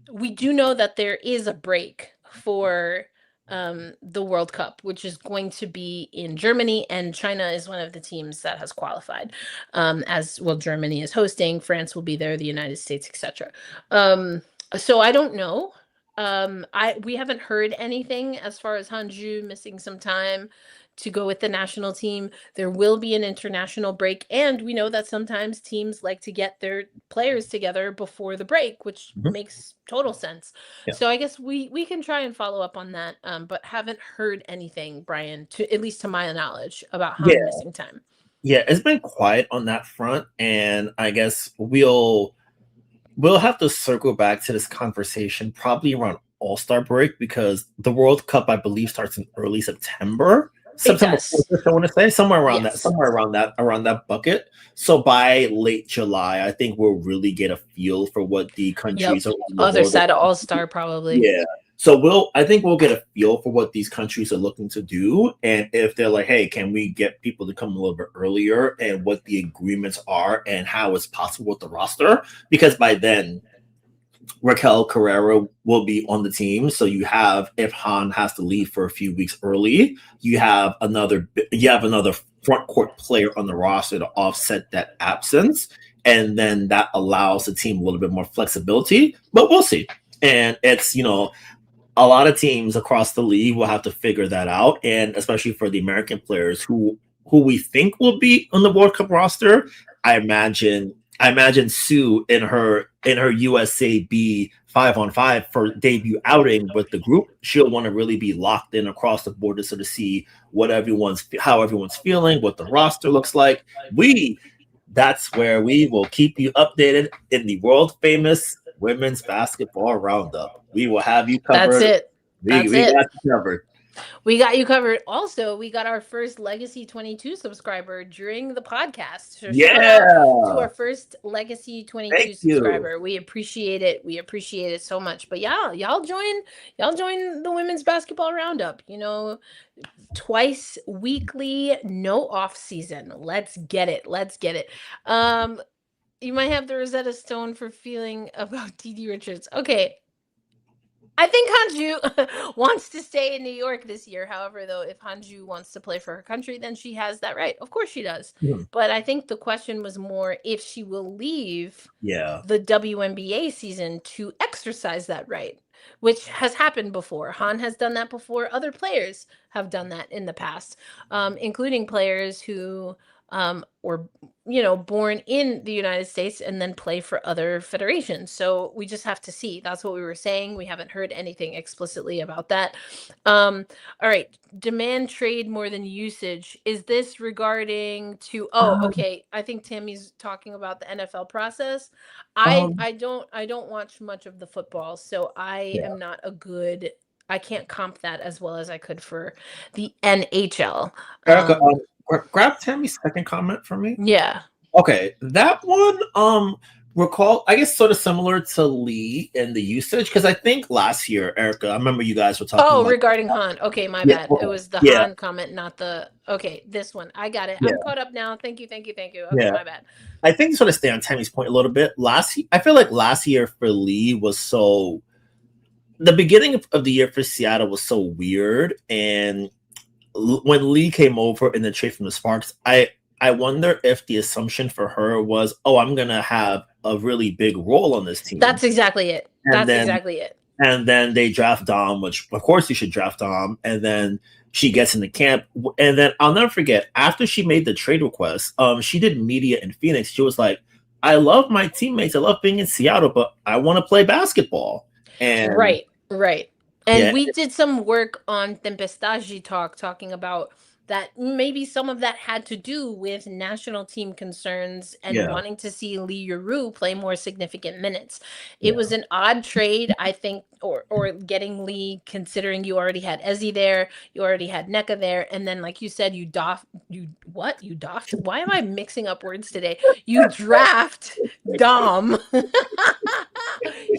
we do know that there is a break for the World Cup, which is going to be in Germany, and China is one of the teams that has qualified. As well, Germany is hosting, France will be there, the United States, etc. So I don't know. We haven't heard anything as far as Hangzhou missing some time to go with the national team. There will be an international break, and we know that sometimes teams like to get their players together before the break, which makes total sense. Yeah. So I guess we can try and follow up on that, but haven't heard anything, Brian, at least to my knowledge, about how missing time. Yeah, it's been quiet on that front, and I guess we'll have to circle back to this conversation probably around All-Star break, because the World Cup, I believe, starts in early September. September 4th, I want to say, somewhere around that bucket. So by late July, I think we'll really get a feel for what the countries around the other side of All-Star, probably. Yeah. So I think we'll get a feel for what these countries are looking to do, and if they're like, hey, can we get people to come a little bit earlier, and what the agreements are and how it's possible with the roster, because by then Raquel Carrera will be on the team. So you have, if Han has to leave for a few weeks early, you have another front court player on the roster to offset that absence. And then that allows the team a little bit more flexibility, but we'll see. And it's, a lot of teams across the league will have to figure that out. And especially for the American players who we think will be on the World Cup roster, I imagine Sue in her USA B 5-on-5 for debut outing with the group, she'll want to really be locked in across the board to sort of see how everyone's feeling, what the roster looks like. That's where we will keep you updated in the world famous women's basketball roundup. We will have you covered. That's it. We got you covered. We got you covered. Also, we got our first Legacy 22 subscriber during the podcast. So shout out to our first Legacy 22 Thank subscriber. you. We appreciate it. We appreciate it so much. But yeah, y'all join the women's basketball roundup. You know, twice weekly, no off season. Let's get it. Let's get it. You might have the Rosetta Stone for feeling about DD Richards. Okay. I think Hanju wants to stay in New York this year. However, though, if Hanju wants to play for her country, then she has that right. Of course she does. But I think the question was more if she will leave the WNBA season to exercise that right, which has happened before. Han has done that before. Other players have done that in the past, including players who were, you know, born in the United States and then play for other federations. So we just have to see. That's what we were saying. We haven't heard anything explicitly about that. All right. Demand trade more than usage. Is this regarding to, okay. I think Tammy's talking about the NFL process. I don't watch much of the football, so I am not a good, I can't comp that as well as I could for the NHL. Erica, grab Tammy's second comment for me. Yeah. Okay, that one, recall, I guess sort of similar to Lee in the usage, because I think last year, Erica, I remember you guys were talking about regarding Han. Okay, my bad. It was the Han comment, not the, okay, this one. I got it. I'm caught up now. Thank you. Okay, my bad. I think to sort of stay on Tammy's point a little bit, I feel like last year for Lee was so, the beginning of the year for Seattle was so weird, and when Lee came over in the trade from the Sparks, I wonder if the assumption for her was, I'm going to have a really big role on this team. That's exactly it. Exactly it. And then they draft Dom, which of course you should draft Dom. And then she gets into camp. And then I'll never forget, after she made the trade request, she did media in Phoenix. She was like, I love my teammates. I love being in Seattle, but I want to play basketball. And Right. And we did some work on Tempestagi talking about that maybe some of that had to do with national team concerns and wanting to see Lee Yuru play more significant minutes. It was an odd trade, I think, or getting Lee, considering you already had Ezzy there, you already had NECA there, and then like you said, you doffed? Why am I mixing up words today? You draft Dom.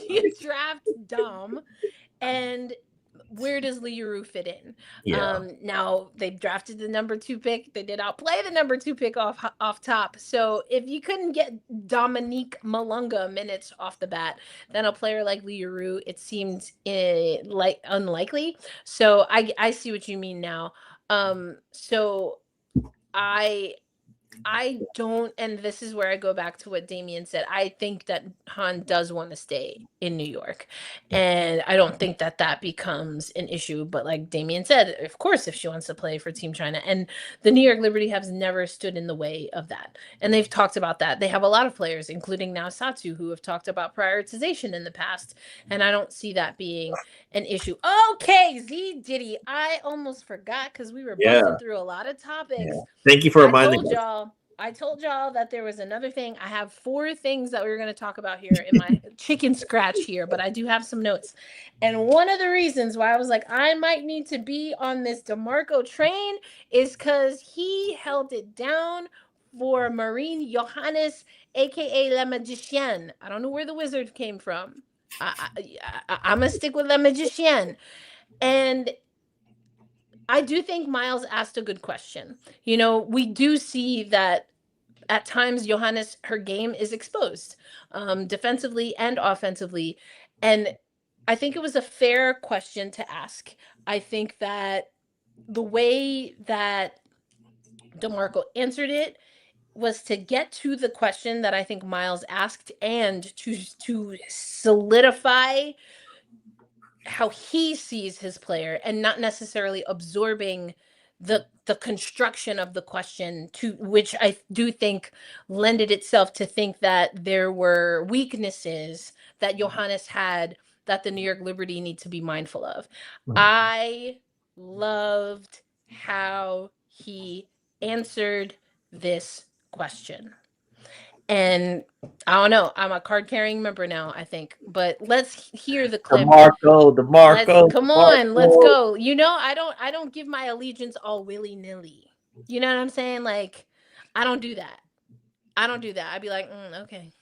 You draft Dom. And where does Lee Yuru fit in? Now they drafted the number 2 pick. They did outplay the number 2 pick off top. So if you couldn't get Dominique Malunga minutes off the bat, then a player like Lee Yuru, it seems like unlikely. So I see what you mean now. So I don't, and this is where I go back to what Damien said. I think that Han does want to stay in New York, and I don't think that becomes an issue. But like Damien said, of course, if she wants to play for Team China, and the New York Liberty has never stood in the way of that, and they've talked about that. They have a lot of players, including now Satsu, who have talked about prioritization in the past, and I don't see that being an issue. Okay, Z Diddy, I almost forgot because we were busting through a lot of topics. Thank you for reminding me. I told y'all that there was another thing. I have 4 things that we were going to talk about here in my chicken scratch here, but I do have some notes. And one of the reasons why I was like, I might need to be on this DeMarco train is because he held it down for Marine Johannes, a.k.a. Le Magician. I don't know where the wizard came from. I'm going to stick with Le Magician. And I do think Miles asked a good question. You know, we do see that at times Johannes, her game is exposed defensively and offensively. And I think it was a fair question to ask. I think that the way that DeMarco answered it was to get to the question that I think Miles asked and to solidify how he sees his player and not necessarily absorbing the construction of the question, to which I do think lended itself to think that there were weaknesses that Johannes had that the New York Liberty need to be mindful of. I loved how he answered this question. And I don't know. I'm a card carrying member now, I think. But let's hear the clip. DeMarco. Come on, let's go. You know, I don't give my allegiance all willy-nilly. You know what I'm saying? Like, I don't do that. I'd be like, okay.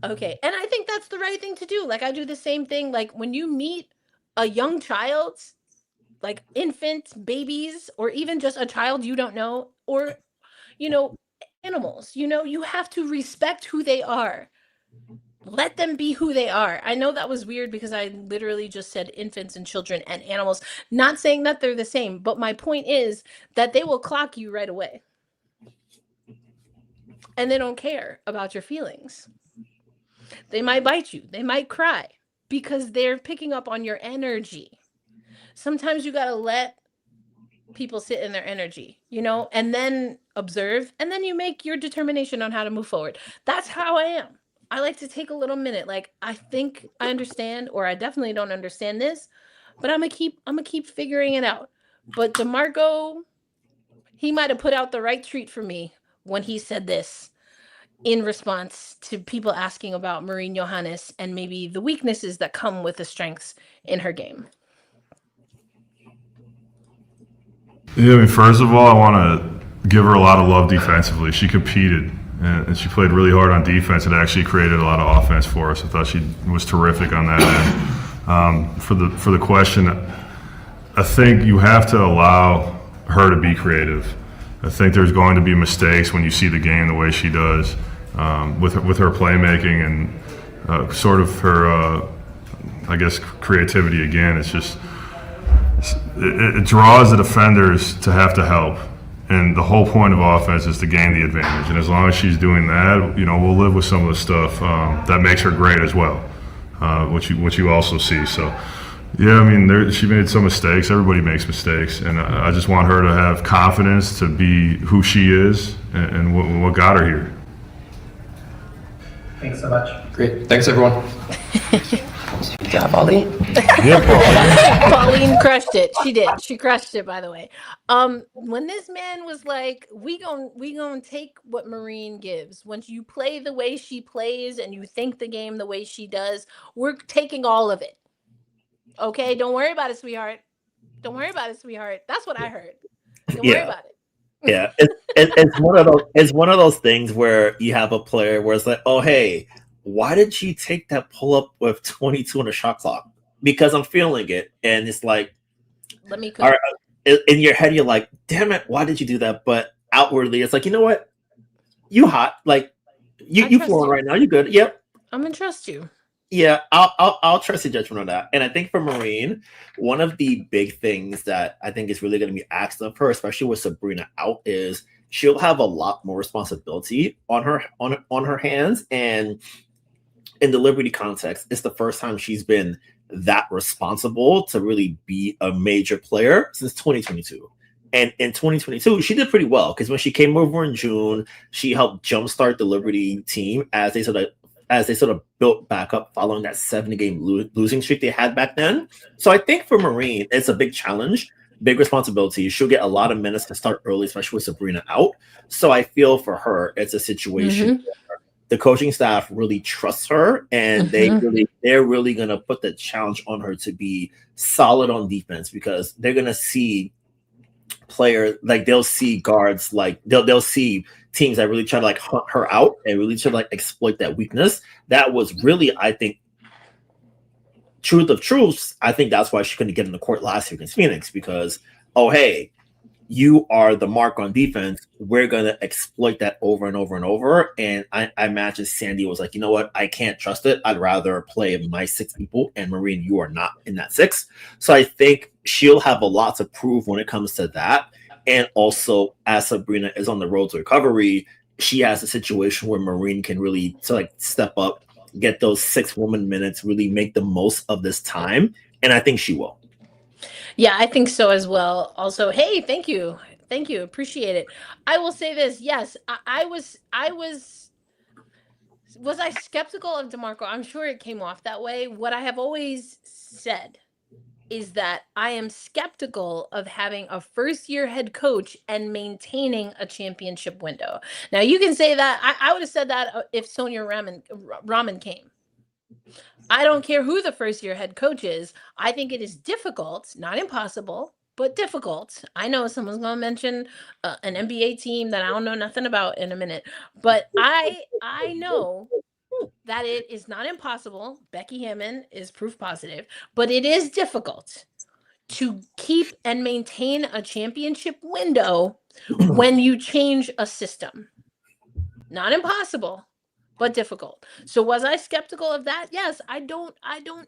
Okay. And I think that's the right thing to do. Like, I do the same thing. Like, when you meet a young child, like infants, babies, or even just a child you don't know, or, you know, animals, you know, you have to respect who they are. Let them be who they are. I know that was weird because I literally just said infants and children and animals, not saying that they're the same, but my point is that they will clock you right away. And they don't care about your feelings. They might bite you. They might cry because they're picking up on your energy. Sometimes you got to let people sit in their energy, you know, and then observe, and then you make your determination on how to move forward. That's how I am. I like to take a little minute. Like, I think I understand, or I definitely don't understand this, but I'm gonna keep figuring it out. But DeMarco, he might have put out the right treat for me when he said this in response to people asking about Marine Johannes and maybe the weaknesses that come with the strengths in her game. Yeah, I mean, first of all, I want to give her a lot of love defensively. She competed and she played really hard on defense. It actually created a lot of offense for us. I thought she was terrific on that end. For the question, I think you have to allow her to be creative. I think there's going to be mistakes when you see the game the way she does, with her playmaking and sort of her, I guess, creativity. Again, it's just it draws the defenders to have to help, and the whole point of offense is to gain the advantage. And as long as she's doing that, you know, we'll live with some of the stuff that makes her great as well, which you also see. So. Yeah, I mean, she made some mistakes. Everybody makes mistakes, and I just want her to have confidence to be who she is and what got her here. Thanks so much. Great. Thanks, everyone. Good job, Pauline. Pauline crushed it. She did. She crushed it, by the way. When this man was like, we gonna take what Marine gives. Once you play the way she plays and you think the game the way she does, we're taking all of it. Okay, don't worry about it, sweetheart. Don't worry about it, sweetheart. That's what I heard. Don't worry about it. Yeah, it's one of those things where you have a player where it's like, oh hey, why did you take that pull up with 22 on the shot clock? Because I'm feeling it, and it's like, let me. All right, in your head, you're like, damn it, why did you do that? But outwardly, it's like, you know what, you hot, like you flowing right now, you good. Yep, I'm gonna trust you. Yeah, I'll trust your judgment on that. And I think for Marine, one of the big things that I think is really going to be asked of her, especially with Sabrina out, is she'll have a lot more responsibility on her hands. And in the Liberty context, it's the first time she's been that responsible to really be a major player since 2022. And in 2022, she did pretty well because when she came over in June, she helped jumpstart the Liberty team as they sort of built back up following that 7-game losing streak they had back then. So I think for Marine, it's a big challenge, big responsibility. She'll get a lot of minutes to start early, especially with Sabrina out. So I feel for her, it's a situation where the coaching staff really trusts her, and they're really going to put the challenge on her to be solid on defense, because they're going to see players, like they'll see guards, like they'll see teams that really try to like hunt her out and really try to like exploit that weakness. That was really, I think, truth of truths. I think that's why she couldn't get in the court last year against Phoenix, because, oh, hey, you are the mark on defense. We're going to exploit that over and over and over. And I imagine Sandy was like, you know what? I can't trust it. I'd rather play my 6 people, and Marine, you are not in that 6. So I think she'll have a lot to prove when it comes to that. And also, as Sabrina is on the road to recovery, she has a situation where Marine can really step up, get those 6-woman minutes, really make the most of this time. And I think she will. Yeah, I think so as well. Also, hey, thank you. Appreciate it. I will say this. Yes, I was skeptical of DeMarco? I'm sure it came off that way. What I have always said is that I am skeptical of having a first-year head coach and maintaining a championship window. Now, you can say that. I would have said that if Sonia Raman came. I don't care who the first-year head coach is. I think it is difficult, not impossible, but difficult. I know someone's going to mention an NBA team that I don't know nothing about in a minute, but I know that it is not impossible. Becky Hammon is proof positive, but it is difficult to keep and maintain a championship window when you change a system. Not impossible, but difficult. So was I skeptical of that? Yes. I don't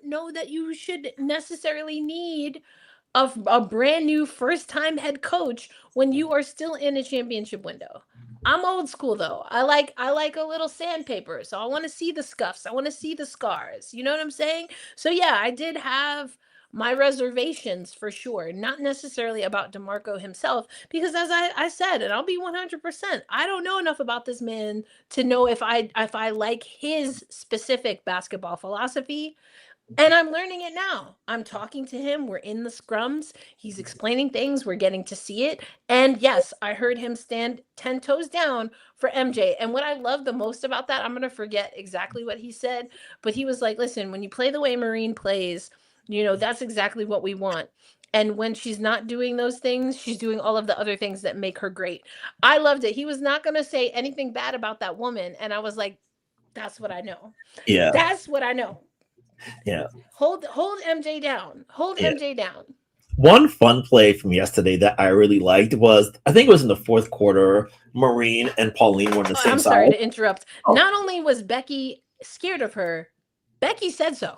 know that you should necessarily need a brand new first time head coach when you are still in a championship window. I'm old school though. I like a little sandpaper. So I want to see the scuffs. I want to see the scars. You know what I'm saying? So yeah, I did have my reservations for sure. Not necessarily about DeMarco himself, because as I said, and I'll be 100%, I don't know enough about this man to know if I like his specific basketball philosophy. And I'm learning it now. I'm talking to him. We're in the scrums. He's explaining things. We're getting to see it. And yes, I heard him stand 10 toes down for MJ. And what I love the most about that, I'm going to forget exactly what he said, but he was like, listen, when you play the way Marine plays, that's exactly what we want. And when she's not doing those things, she's doing all of the other things that make her great. I loved it. He was not going to say anything bad about that woman. And I was like, that's what I know. Yeah. That's what I know. Yeah. Hold MJ down. Hold MJ down. One fun play from yesterday that I really liked was, I think it was in the fourth quarter, Marine and Pauline were on the same side. I'm sorry to interrupt. Oh. Not only was Becky scared of her, Becky said so.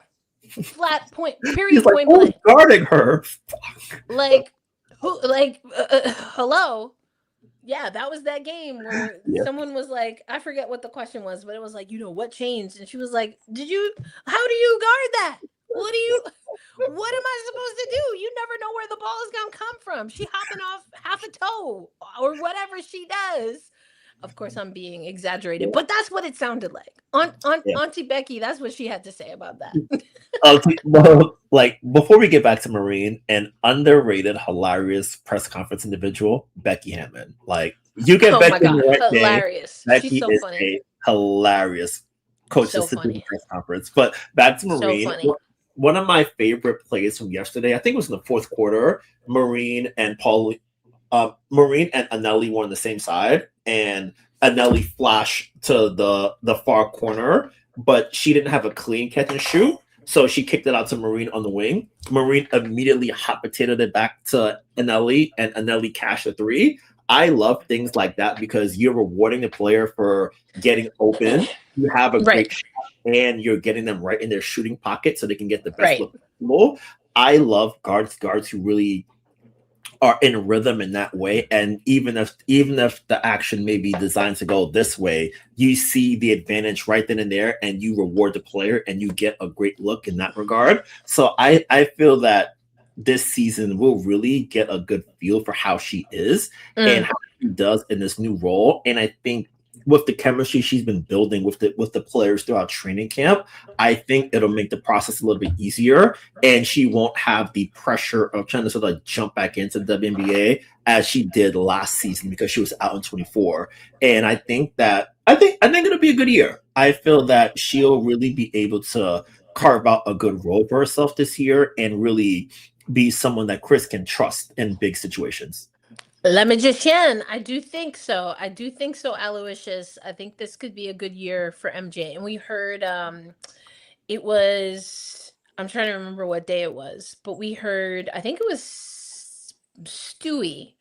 Flat point, period. Point blank. Who's guarding her? Like, who? Like, hello? Yeah, that was that game where someone was like, I forget what the question was, but it was like, what changed? And she was like, how do you guard that? What am I supposed to do? You never know where the ball is going to come from. She hopping off half a toe or whatever she does. Of course, I'm being exaggerated, but that's what it sounded like. Auntie Becky, that's what she had to say about that. Well, like, before we get back to Marine, an underrated, hilarious press conference individual, Becky Hammon. Like, you get Becky in the right hilarious. Becky She's so is funny. A hilarious coach to sit through the press conference. But back to Marine. So one of my favorite plays from yesterday, I think it was in the fourth quarter, Marine and Anelli were on the same side, and Anelli flashed to the far corner, but she didn't have a clean catch and shoot, so she kicked it out to Marine on the wing. Marine immediately hot potatoed it back to Anelli, and Anelli cashed a three. I love things like that because you're rewarding the player for getting open. You have a great shot, and you're getting them right in their shooting pocket so they can get the best look possible. I love guards who really are in rhythm in that way, and even if the action may be designed to go this way, you see the advantage right then and there, and you reward the player, and you get a great look in that regard. So I feel that this season we'll really get a good feel for how she is and how she does in this new role. And I think with the chemistry she's been building with the players throughout training camp, I think it'll make the process a little bit easier, and she won't have the pressure of trying to sort of jump back into the WNBA as she did last season because she was out in 24. And I think it'll be a good year. I feel that she'll really be able to carve out a good role for herself this year and really be someone that Chris can trust in big situations. La Magician, I do think so, Aloysius. I think this could be a good year for MJ. And we heard it was, I'm trying to remember what day it was, but we heard, I think it was Stewie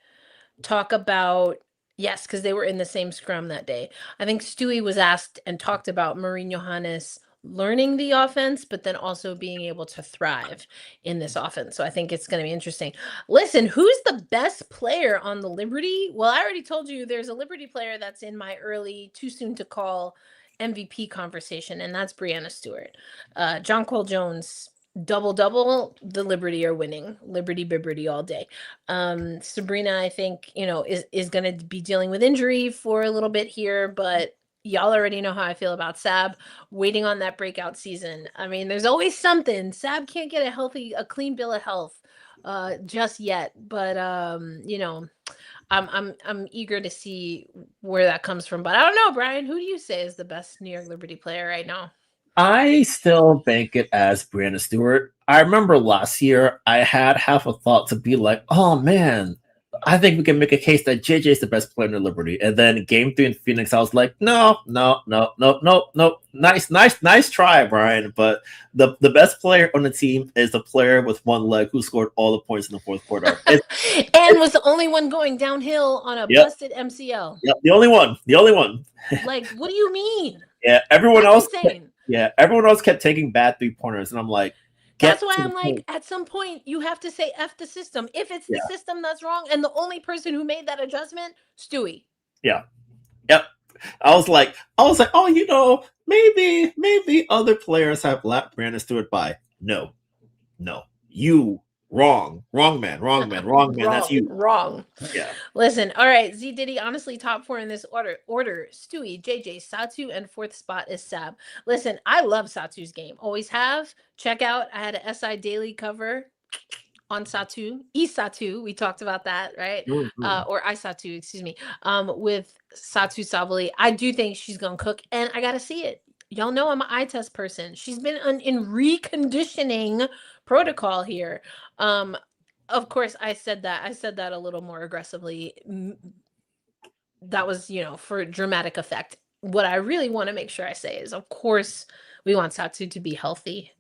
talk about, yes, because they were in the same scrum that day. I think Stewie was asked and talked about Marine Johannes learning the offense, but then also being able to thrive in this offense. So I think it's going to be interesting. Listen, who's the best player on the Liberty? Well, I already told you there's a Liberty player that's in my early, too soon to call MVP conversation, and that's Brianna Stewart. Jonquel Jones, double-double, the Liberty are winning. Liberty Bibberty all day. Sabrina, I think, is going to be dealing with injury for a little bit here, but y'all already know how I feel about Sab, waiting on that breakout season. I mean, there's always something. Sab can't get a clean bill of health just yet, but you know, I'm eager to see where that comes from. But I don't know, Brian, who do you say is the best New York Liberty player right now? I still bank it as Brianna Stewart. I remember last year I had half a thought to be like, oh man, I think we can make a case that JJ is the best player in the Liberty. And then game 3 in Phoenix, I was like, no. Nice try, Brian. But the best player on the team is the player with one leg who scored all the points in the fourth quarter. And was the only one going downhill on a busted MCL. Yep, the only one. Like, what do you mean? Yeah, everyone That's else. insane. Yeah, everyone else kept taking bad 3-pointers, and I'm like, that's why I'm like, at some point, you have to say F the system. If it's the system that's wrong, and the only person who made that adjustment, Stewie. Yeah. Yep. I was like, oh, you know, maybe other players have let Brandon Stewart by. No. You wrong, man. That's you. Wrong. Yeah. Listen, all right, Z Diddy, honestly, top 4 in this order. Stewie, JJ, Satu, and 4th spot is Sab. Listen, I love Satu's game. Always have. Check out, I had an SI Daily cover on Satu. Satu, we talked about that, right? Mm-hmm. Or Satu, excuse me. With Satu Sabali. I do think she's going to cook, and I got to see it. Y'all know I'm an eye test person. She's been in reconditioning protocol here. Of course, I said that a little more aggressively. That was, you know, for dramatic effect. What I really want to make sure I say is, of course, we want Satu to be healthy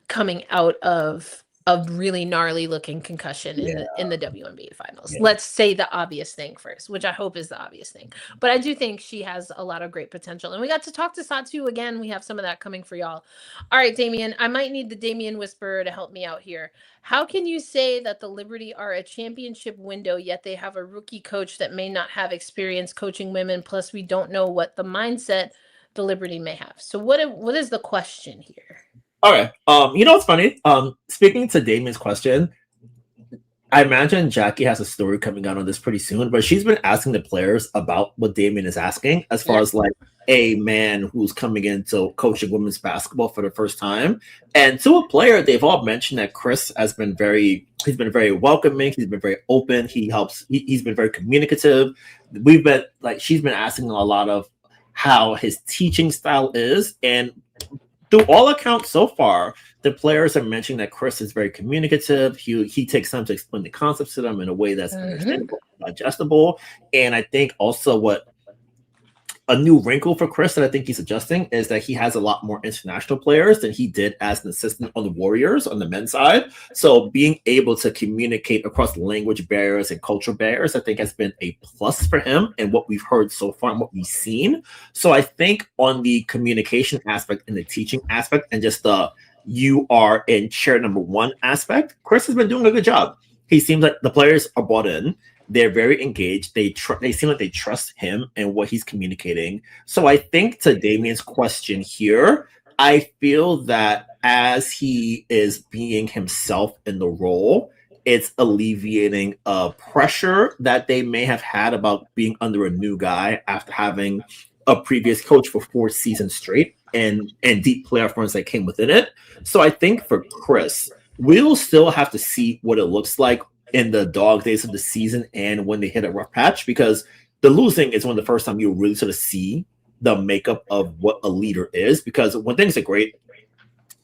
coming out of a really gnarly looking concussion in the WNBA finals. Yeah. Let's say the obvious thing first, which I hope is the obvious thing. But I do think she has a lot of great potential. And we got to talk to Satu again. We have some of that coming for y'all. All right, Damien, I might need the Damien Whisperer to help me out here. How can you say that the Liberty are a championship window, yet they have a rookie coach that may not have experience coaching women, plus we don't know what the mindset the Liberty may have? So what is the question here? Okay. You know what's funny? Speaking to Damien's question, I imagine Jackie has a story coming out on this pretty soon, but she's been asking the players about what Damien is asking as far as like a man who's coming into coaching women's basketball for the first time. And to a player, they've all mentioned that Chris has been very welcoming. He's been very open. He's been very communicative. She's been asking a lot of how his teaching style is, and through all accounts so far, the players are mentioning that Chris is very communicative. He takes time to explain the concepts to them in a way that's understandable, digestible. And I think also what a new wrinkle for Chris that I think he's adjusting is that he has a lot more international players than he did as an assistant on the Warriors on the men's side. So being able to communicate across language barriers and cultural barriers, I think has been a plus for him and what we've heard so far and what we've seen. So I think on the communication aspect and the teaching aspect and just the you are in chair number 1 aspect, Chris has been doing a good job. He seems like the players are bought in. They're very engaged. They seem like they trust him and what he's communicating. So I think to Damien's question here, I feel that as he is being himself in the role, it's alleviating pressure that they may have had about being under a new guy after having a previous coach for 4 seasons straight and deep playoff runs that came within it. So I think for Chris, we'll still have to see what it looks like in the dog days of the season and when they hit a rough patch, because the losing is one of the first time you really sort of see the makeup of what a leader is, because when things are great,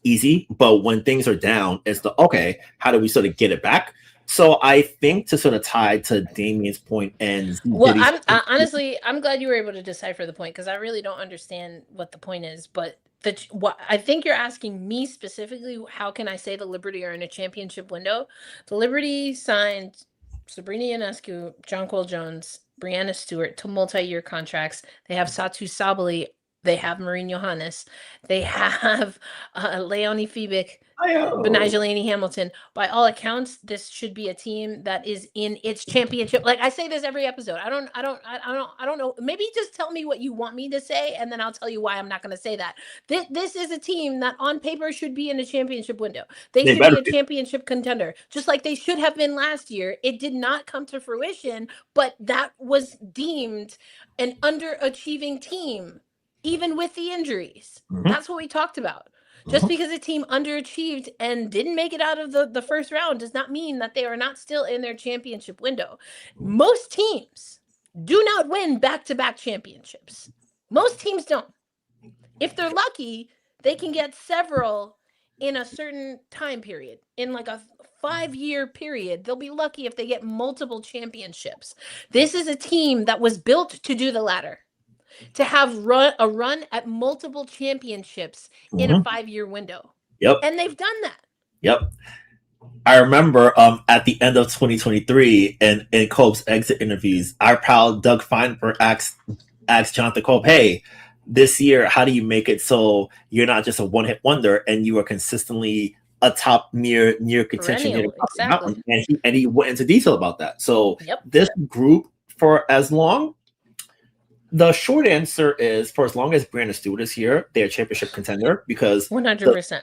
easy, but when things are down, it's how do we sort of get it back? So I think to sort of tie to Damien's point and honestly, I'm glad you were able to decipher the point, because I really don't understand what the point is, but what I think you're asking me specifically, how can I say the Liberty are in a championship window? The Liberty signed Sabrina Ionescu, Jonquil Jones, Brianna Stewart to multi-year contracts. They have Satu Sabali. They have Marine Johannes. They have Leonie Fiebig, Benijah Laney-Hamilton. By all accounts, this should be a team that is in its championship. Like I say this every episode. I don't know. Maybe just tell me what you want me to say, and then I'll tell you why I'm not going to say that. This is a team that on paper should be in a championship window. They should be a championship contender, just like they should have been last year. It did not come to fruition, but that was deemed an underachieving team even with the injuries. Mhm. That's what we talked about. Just because a team underachieved and didn't make it out of the first round does not mean that they are not still in their championship window. Most teams do not win back-to-back championships. Most teams don't. If they're lucky, they can get several in a certain time period. In like a 5-year period, they'll be lucky if they get multiple championships. This is a team that was built to do the latter, to have a run at multiple championships in a 5-year window. Yep. And they've done that. Yep. I remember at the end of 2023 and in Cope's exit interviews, our pal Doug Feinberg asked Jonathan Cope, hey, this year, how do you make it so you're not just a one-hit wonder and you are consistently a top near contention? Exactly. And he went into detail about that. So this group, for as long, the short answer is for as long as Brianna Stewart is here, they're a championship contender because 100%.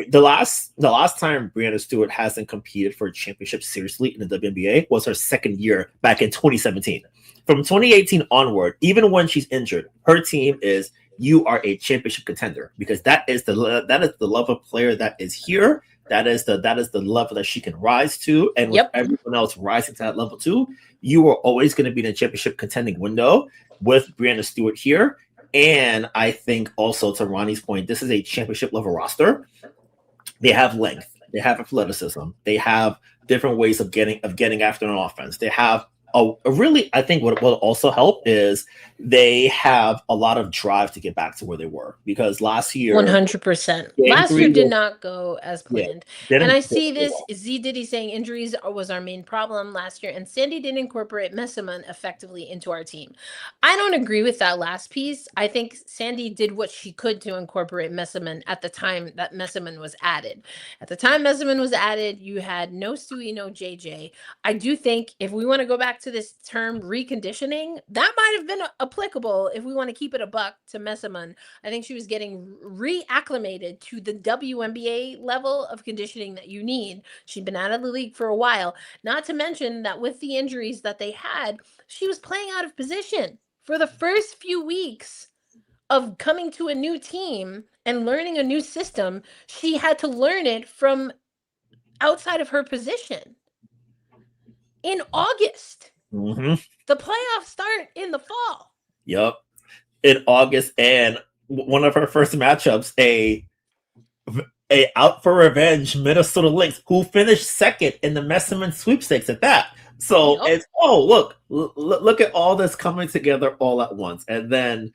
The last time Brianna Stewart hasn't competed for a championship seriously in the WNBA was her second year back in 2017. From 2018 onward, even when she's injured, her team is you are a championship contender because that is the level of player that is here. That is the level that she can rise to, and with everyone else rising to that level too, you are always going to be in a championship contending window with Brianna Stewart here. And I think also to Ronnie's point, this is a championship level roster. They have length, they have athleticism, they have different ways of getting after an offense. They have a really, I think what will also help is they have a lot of drive to get back to where they were because last year 100%. Last year did not go as planned. And I see this Z Diddy saying injuries was our main problem last year, and Sandy didn't incorporate Messiman effectively into our team. I don't agree with that last piece. I think Sandy did what she could to incorporate Messiman at the time that Messiman was added. At the time Messiman was added, you had no Stewie, no JJ. I do think if we want to go back to this term reconditioning, that might have been applicable if we want to keep it a buck to Messiman. I think she was getting reacclimated to the WNBA level of conditioning that you need. She'd been out of the league for a while. Not to mention that with the injuries that they had, she was playing out of position for the first few weeks of coming to a new team and learning a new system. She had to learn it from outside of her position. In August, the playoffs start in the fall. Yep, in August, and one of her first matchups, a out for revenge Minnesota Lynx, who finished second in the Messiman sweepstakes at that. So it's look at all this coming together all at once, and then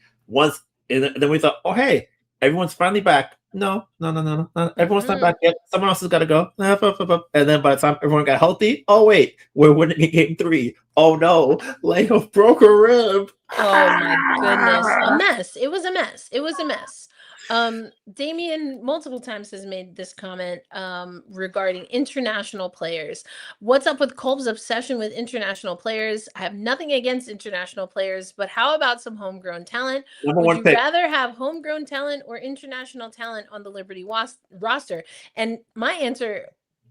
then we thought, oh hey, everyone's finally back. No. Everyone's not back yet. Someone else has got to go. And then by the time everyone got healthy, oh wait, we're winning in game 3. Oh no, Layup broke her rib. Oh my goodness, a mess. It was a mess. Damien multiple times has made this comment regarding international players. What's up with Kolb's obsession with international players? I have nothing against international players, but how about some homegrown talent? Would you rather have homegrown talent or international talent on the Liberty roster? And my answer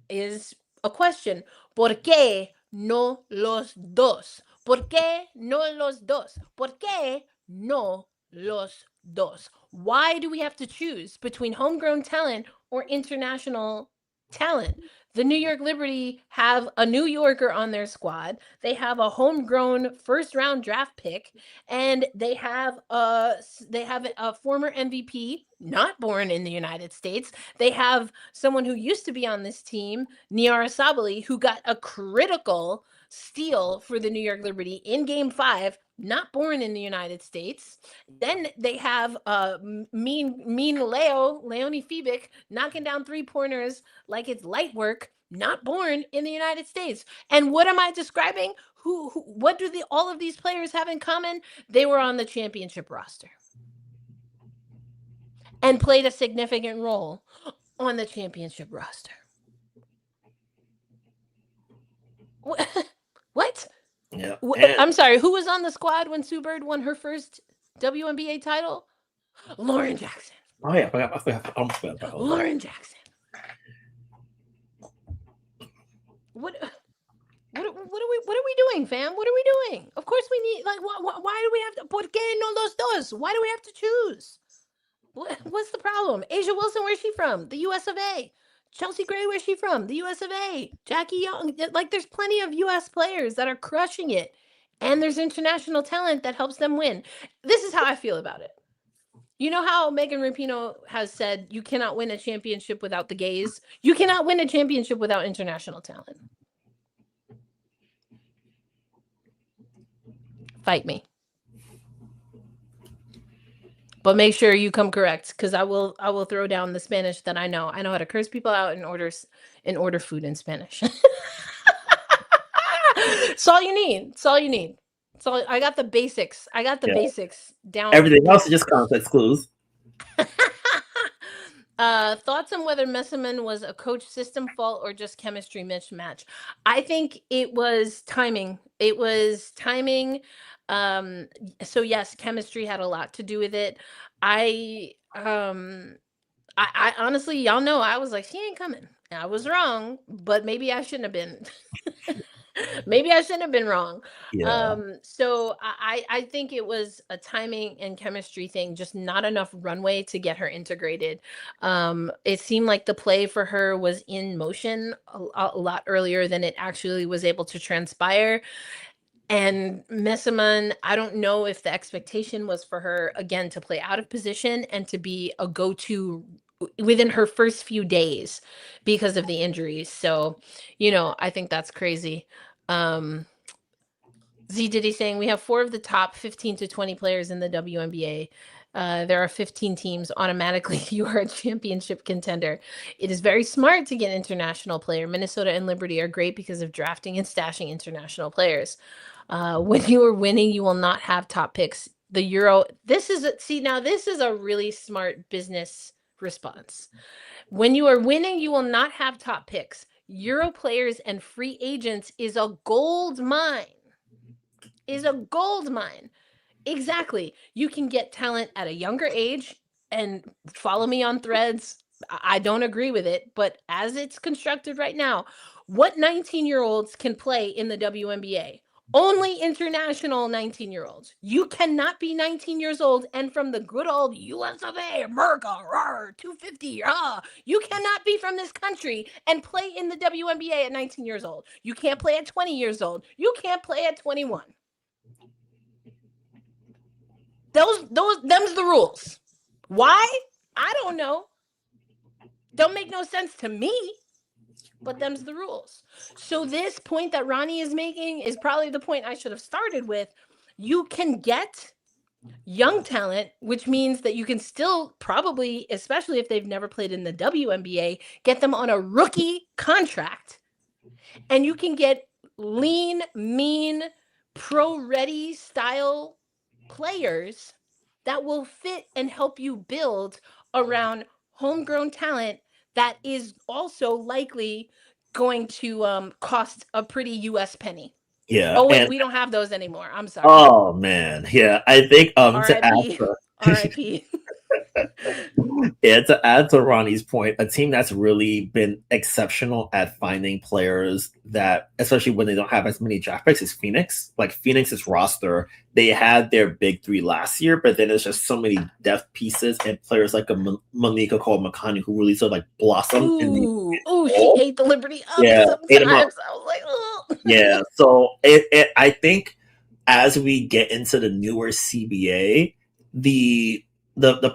is a question. ¿Por qué no los dos? ¿Por qué no los dos? ¿Por qué no los dos? Why do we have to choose between homegrown talent or international talent? The New York Liberty have a New Yorker on their squad. They have a homegrown first-round draft pick, and they have a former MVP, not born in the United States. They have someone who used to be on this team, Niara Sabally, who got a critical steal for the New York Liberty in Game 5, not born in the United States. Then they have mean Leonie Fibic knocking down 3-pointers like it's light work, not born in the United States. And what am I describing? What do all of these players have in common? They were on the championship roster and played a significant role on the championship roster. What? Yeah. I'm sorry, who was on the squad when Sue Bird won her first WNBA title? Lauren Jackson. Oh yeah, I forgot. Lauren Jackson. What? What are we doing, fam? What are we doing? Of course we need, like, why do we have to, ¿por qué no los dos? Why do we have to choose? What's the problem? Asia Wilson, where's she from? The US of A. Chelsea Gray, where's she from? The US of A. Jackie Young. Like, there's plenty of US players that are crushing it. And there's international talent that helps them win. This is how I feel about it. You know how Megan Rapinoe has said, you cannot win a championship without the gays? You cannot win a championship without international talent. Fight me. But make sure you come correct, because I will throw down the Spanish that I know. I know how to curse people out and order food in Spanish. It's all you need. It's all you need. So I got the basics. I got the basics down. Everything else is just context clues. Thoughts on whether Messerman was a coach system fault or just chemistry mismatch? I think it was timing. It was timing. So yes, chemistry had a lot to do with it. I honestly, y'all know, I was like, she ain't coming. I was wrong, but maybe I shouldn't have been. Maybe I shouldn't have been wrong. Yeah. So I think it was a timing and chemistry thing, just not enough runway to get her integrated. It seemed like the play for her was in motion a lot earlier than it actually was able to transpire. And Messerman, I don't know if the expectation was for her, again, to play out of position and to be a go-to within her first few days because of the injuries. So, I think that's crazy. Z Diddy saying, we have 4 of the top 15 to 20 players in the WNBA. There are 15 teams. Automatically, you are a championship contender. It is very smart to get international player. Minnesota and Liberty are great because of drafting and stashing international players. When you are winning, you will not have top picks. The Euro, this is a really smart business response. When you are winning, you will not have top picks. Euro players and free agents is a gold mine. Exactly. You can get talent at a younger age, and follow me on Threads. I don't agree with it, but as it's constructed right now, what 19-year-olds can play in the WNBA? Only international 19-year-olds. You cannot be 19 years old and from the good old US of A, America, 250, you cannot be from this country and play in the WNBA at 19 years old. You can't play at 20 years old. You can't play at 21. Them's the rules. Why? I don't know. Don't make no sense to me. But them's the rules. So this point that Ronnie is making is probably the point I should have started with. You can get young talent, which means that you can still probably, especially if they've never played in the WNBA, get them on a rookie contract. And you can get lean, mean, pro-ready style players that will fit and help you build around homegrown talent that is also likely going to cost a pretty US penny. Yeah. Oh, wait, we don't have those anymore. I'm sorry. Oh, man. Yeah, I think R.I.P. Yeah, to add to Ronnie's point, a team that's really been exceptional at finding players that, especially when they don't have as many draft picks, is Phoenix. Like, Phoenix's roster, they had their big 3 last year, but then there's just so many depth pieces and players like a Monika Cole-McConney who really sort of like blossom. She ate the Liberty up sometimes. I was like, oh. Yeah, so I think as we get into the newer CBA, the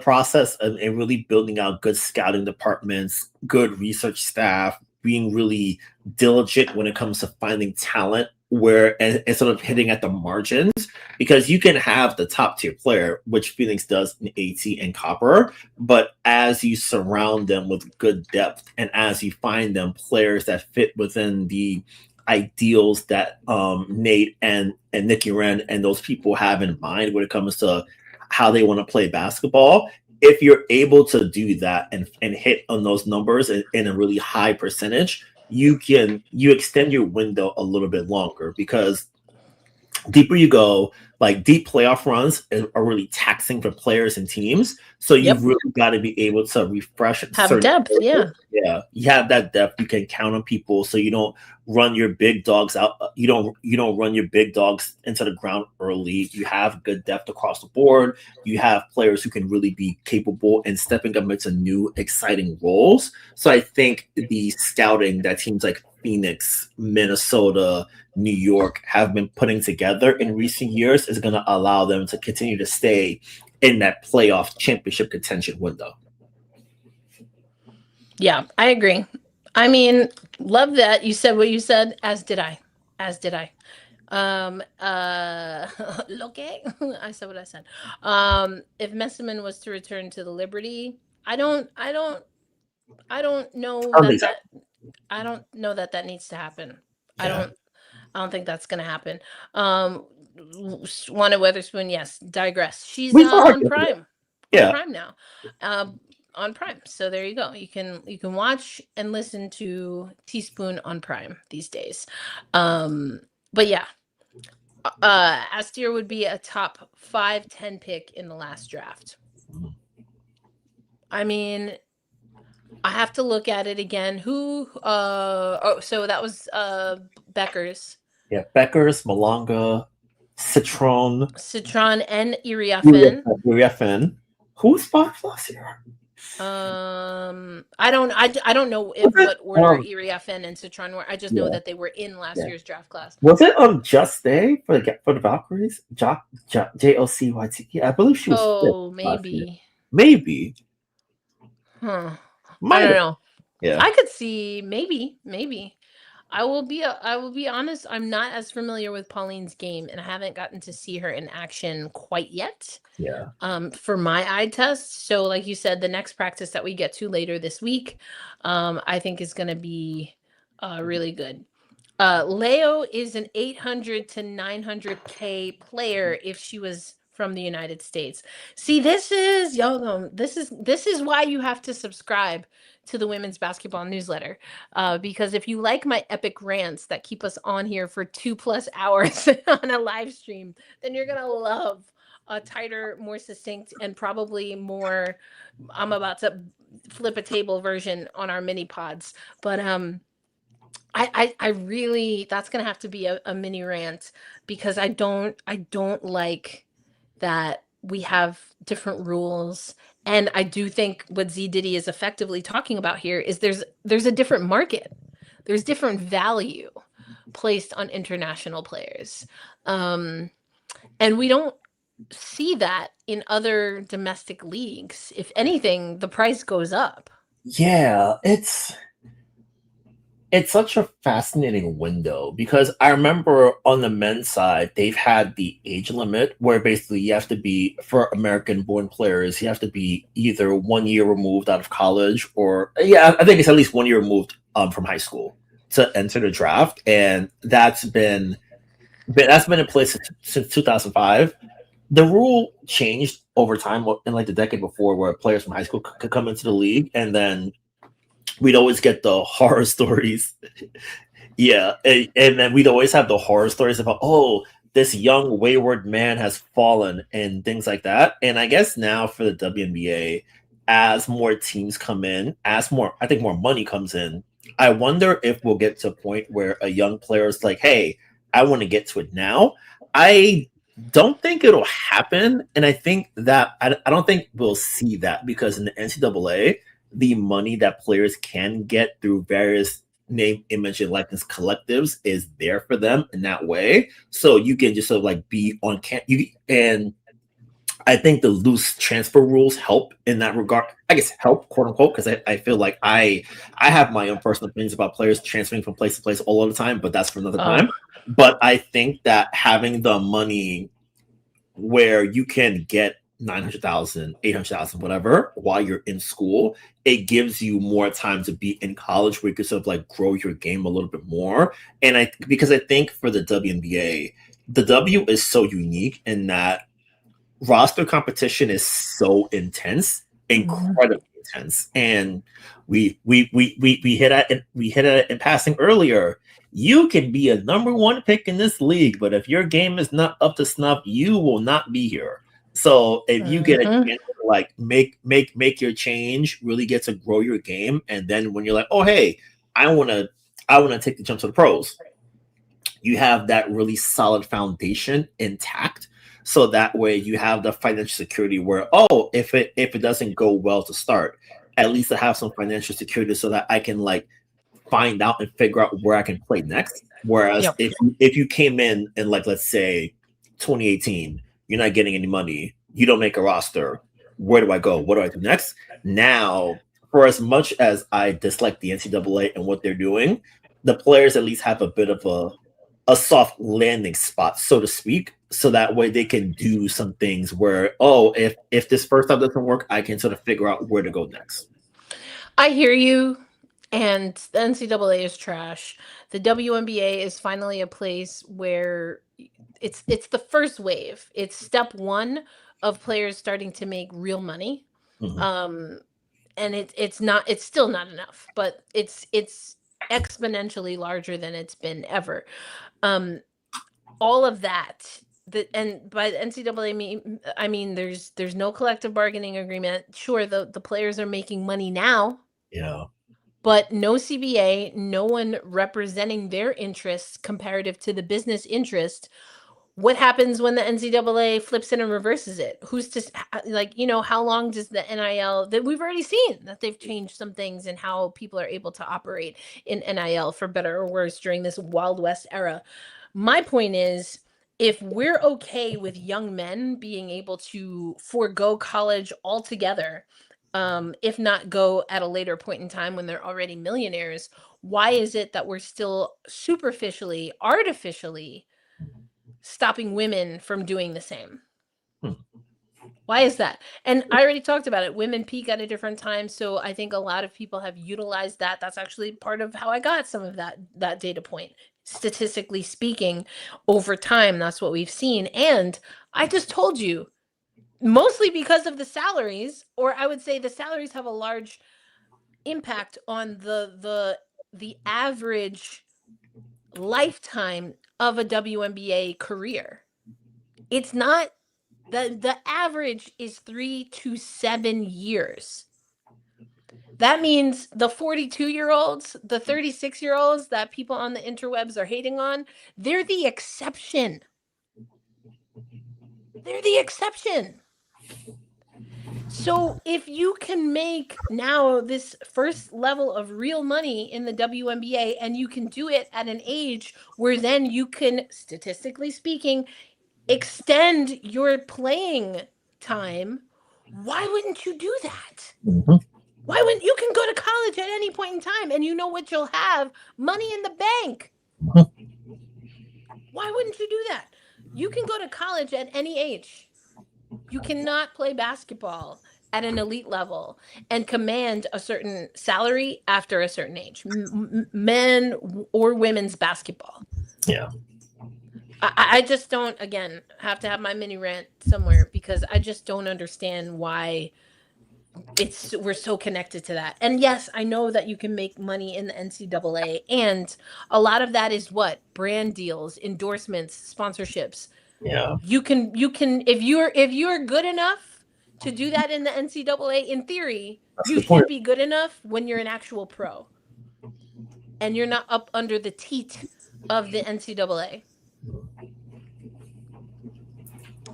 process of really building out good scouting departments, good research staff, being really diligent when it comes to finding talent and sort of hitting at the margins, because you can have the top tier player, which Phoenix does in AT and Copper, but as you surround them with good depth and as you find them players that fit within the ideals that Nate and Nikki Wren and those people have in mind when it comes to how they want to play basketball, if you're able to do that and hit on those numbers in a really high percentage, you extend your window a little bit longer, because deeper you go, like deep playoff runs are really taxing for players and teams. So you've really got to be able to refresh. Have depth, yeah. You have that depth. You can count on people, so you don't run your big dogs out. You don't run your big dogs into the ground early. You have good depth across the board. You have players who can really be capable and stepping up into new, exciting roles. So I think the scouting that teams like Phoenix, Minnesota, New York have been putting together in recent years is going to allow them to continue to stay in that playoff championship contention window. Yeah, I agree. I mean, love that you said what you said, as did I. Okay. I said what I said. If Messiman was to return to the Liberty, I don't know that I don't know that needs to happen. Yeah. I don't think that's going to happen. Wanda Weatherspoon, yes, digress. She's We saw her on yesterday. Prime. Yeah. On Prime now. On Prime. So there you go. You can watch and listen to Teaspoon on Prime these days. But yeah. Astier would be a top 5-10 pick in the last draft. I mean, I have to look at it again. Who so that was Beckers. Yeah, Beckers, Malonga, Citron and Iriafen. Who's Fox last year? I don't know what order Iriafen and Citron were. I just know that they were in last year's draft class. Was it Just Day for the Valkyries? JOCYT. I believe she was. Oh, maybe. Maybe. I don't know. Yeah. I could see maybe. I will be honest, I'm not as familiar with Pauline's game, and I haven't gotten to see her in action quite yet. Yeah. For my eye test. So like you said, the next practice that we get to later this week, I think is going to be really good. Leo is an 800 to 900K player if she was from the United States. See, this is why you have to subscribe to the Women's Basketball Newsletter, because if you like my epic rants that keep us on here for 2+ hours on a live stream, then you're gonna love a tighter, more succinct, and probably more, I'm about to flip a table version on our mini pods. But I really, that's gonna have to be a mini rant, because I don't like that we have different rules. And I do think what Z Diddy is effectively talking about here is there's a different market. There's different value placed on international players. And we don't see that in other domestic leagues. If anything, the price goes up. Yeah, it's such a fascinating window, because I remember on the men's side, they've had the age limit where basically you have to be, for American-born players, you have to be either 1 year removed out of college or, I think it's at least 1 year removed from high school to enter the draft. And that's been in place since 2005. The rule changed over time in like the decade before, where players from high school could come into the league, and then we'd always get the horror stories. And then we'd always have the horror stories about, oh, this young wayward man has fallen and things like that. And I guess now for the WNBA, as more teams come in, I think more money comes in, I wonder if we'll get to a point where a young player is like, hey, I want to get to it now. I don't think it'll happen. And I think that I don't think we'll see that, because in the NCAA, the money that players can get through various name, image, and likeness collectives is there for them in that way. So you can just sort of like be on and I think the loose transfer rules help in that regard. I guess help, quote unquote, because I feel like I have my own personal opinions about players transferring from place to place all of the time, but that's for another time. But I think that having the money where you can get 900,000, 800,000, whatever, while you're in school, it gives you more time to be in college where you can sort of like grow your game a little bit more. And because I think for the WNBA, the W is so unique in that roster competition is so intense, incredibly intense. And we hit at it in passing earlier. You can be a number one pick in this league, but if your game is not up to snuff, you will not be here. So if you get a chance to like make your change, really get to grow your game, and then when you're like, oh hey, I wanna take the jump to the pros, you have that really solid foundation intact. So that way you have the financial security where, oh, if it doesn't go well to start, at least I have some financial security so that I can like find out and figure out where I can play next. Whereas if you came in and like, let's say 2018, you're not getting any money, you don't make a roster, where do I go? What do I do next? Now, for as much as I dislike the NCAA and what they're doing, the players at least have a bit of a soft landing spot, so to speak, so that way they can do some things where, oh, if this first time doesn't work, I can sort of figure out where to go next. I hear you. And the NCAA is trash. The WNBA is finally a place where it's the first wave. It's step one of players starting to make real money. And it's still not enough, but it's exponentially larger than it's been ever. All of that. And by the NCAA, I mean there's no collective bargaining agreement. Sure, the players are making money now. Yeah. But no CBA, no one representing their interests comparative to the business interest. What happens when the NCAA flips it and reverses it? Who's to, like, how long does the NIL, that we've already seen that they've changed some things and how people are able to operate in NIL for better or worse during this Wild West era. My point is, if we're okay with young men being able to forego college altogether, if not go at a later point in time when they're already millionaires, why is it that we're still superficially, artificially stopping women from doing the same? Why is that? And I already talked about it. Women peak at a different time. So I think a lot of people have utilized that. That's actually part of how I got some of that data point. Statistically speaking, over time, that's what we've seen. And I just told you, mostly because of the salaries, or I would say the salaries have a large impact on the average lifetime of a WNBA career. It's not the average is 3 to 7 years. That means the 42-year-olds, the 36-year-olds that people on the interwebs are hating on, they're the exception. They're the exception. So if you can make now this first level of real money in the WNBA, and you can do it at an age where then you can, statistically speaking, extend your playing time, why wouldn't you do that? Why wouldn't you can go to college at any point in time and you know what you'll have? Money in the bank. Why wouldn't you do that? You can go to college at any age. You cannot play basketball at an elite level and command a certain salary after a certain age, men or women's basketball. Yeah. I just don't, again, have to have my mini rant somewhere because I just don't understand why we're so connected to that. And yes, I know that you can make money in the NCAA, and a lot of that is what? Brand deals, endorsements, sponsorships. Yeah. You can if you're good enough to do that in the NCAA, in theory, you should be good enough when you're an actual pro. And you're not up under the teat of the NCAA.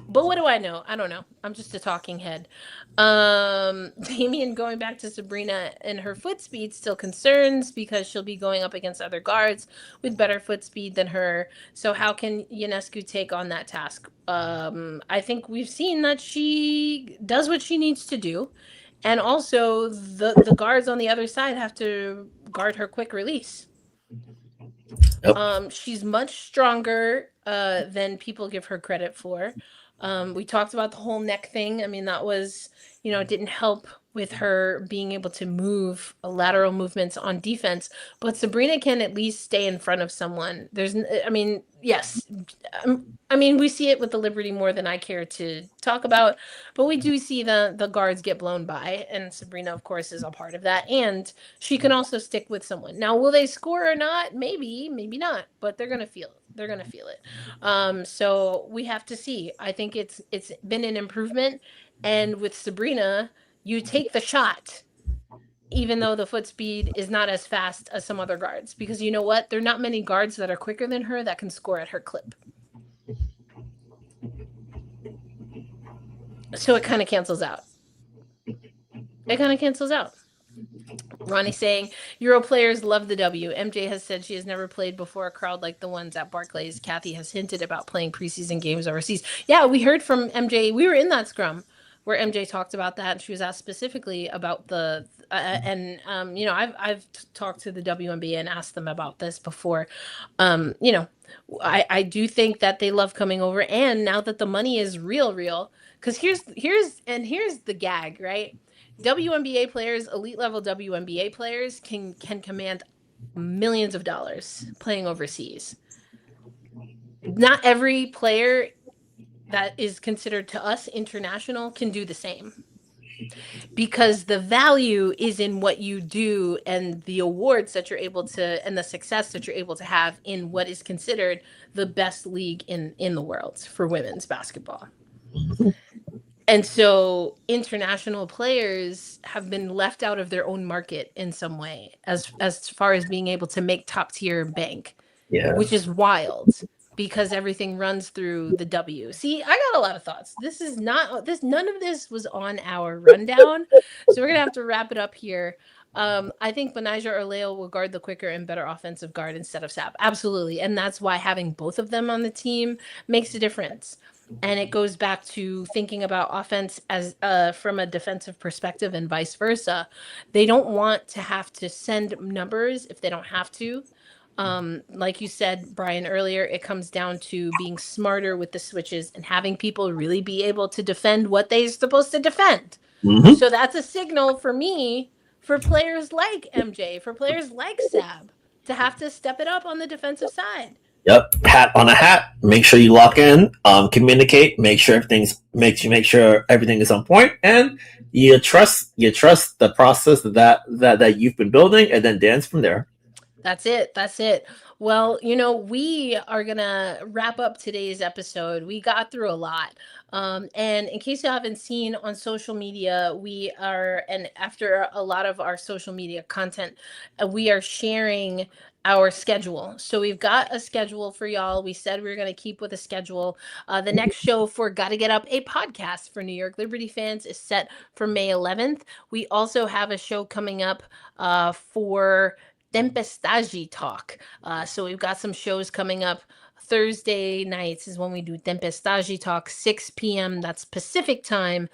But what do I know? I don't know. I'm just a talking head. Damien, going back to Sabrina and her foot speed, still concerns because she'll be going up against other guards with better foot speed than her. So how can Ionescu take on that task? I think we've seen that she does what she needs to do. And also the guards on the other side have to guard her quick release. Yep. She's much stronger than people give her credit for. We talked about the whole neck thing. I mean, that was, it didn't help with her being able to move lateral movements on defense, but Sabrina can at least stay in front of someone. Yes. We see it with the Liberty more than I care to talk about, but we do see the guards get blown by, and Sabrina, of course, is a part of that, and she can also stick with someone. Now, will they score or not? Maybe not, but they're going to feel it. They're going to feel it. So we have to see. I think it's been an improvement, and with Sabrina, you take the shot, even though the foot speed is not as fast as some other guards, because you know what? There are not many guards that are quicker than her that can score at her clip. So it kind of cancels out. Ronnie saying, Euro players love the W. MJ has said she has never played before a crowd like the ones at Barclays. Kathy has hinted about playing preseason games overseas. Yeah, we heard from MJ. We were in that scrum where MJ talked about that. And she was asked specifically about I've talked to the WNBA and asked them about this before. I do think that they love coming over. And now that the money is real, because here's the gag, right? WNBA players, elite level WNBA players can command millions of dollars playing overseas. Not every player that is considered to us international can do the same, because the value is in what you do and the awards that you're able to, and the success that you're able to have in what is considered the best league in the world for women's basketball. And so international players have been left out of their own market in some way, as far as being able to make top tier bank, which is wild, because everything runs through the W. See, I got a lot of thoughts. None of this was on our rundown, so we're gonna have to wrap it up here. I think Benijah Arleo will guard the quicker and better offensive guard instead of Sab. Absolutely, and that's why having both of them on the team makes a difference. And it goes back to thinking about offense as from a defensive perspective and vice versa. They don't want to have to send numbers if they don't have to. Like you said, Brian, earlier, it comes down to being smarter with the switches and having people really be able to defend what they're supposed to defend. Mm-hmm. So that's a signal for me, for players like MJ, for players like Sab, to have to step it up on the defensive side. Yep, hat on a hat. Make sure you lock in, communicate, make sure everything is on point, and you trust the process that you've been building, and then dance from there. That's it. Well, we are gonna wrap up today's episode. We got through a lot. And in case you haven't seen on social media, and after a lot of our social media content, we are sharing our schedule. So we've got a schedule for y'all. We said we were going to keep with a schedule. The next show for Gotta Get Up, a podcast for New York Liberty fans, is set for May 11th. We also have a show coming up for Tempestagi Talk. So we've got some shows coming up. Thursday nights is when we do Tempestagi Talk, 6 p.m. That's Pacific time.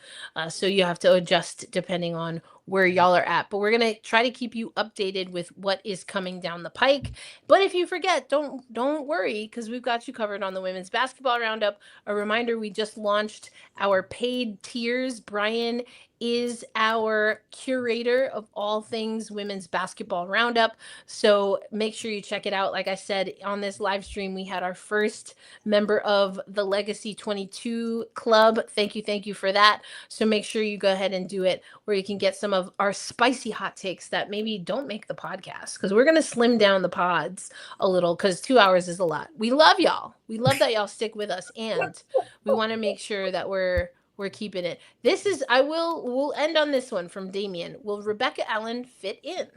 So you have to adjust depending on where y'all are at. But we're going to try to keep you updated with what is coming down the pike. But if you forget, don't worry, because we've got you covered on the Women's Basketball Roundup. A reminder, we just launched our paid tiers. Brian is our curator of all things Women's Basketball Roundup. So make sure you check it out. Like I said, on this live stream, we had our first member of the Legacy 22 Club. Thank you for that. So make sure you go ahead and do it, where you can get some of our spicy hot takes that maybe don't make the podcast, because we're going to slim down the pods a little, because 2 hours is a lot. We love y'all. We love that y'all stick with us, and we want to make sure that we're keeping it. We'll end on this one from Damien. Will Rebecca Allen fit in?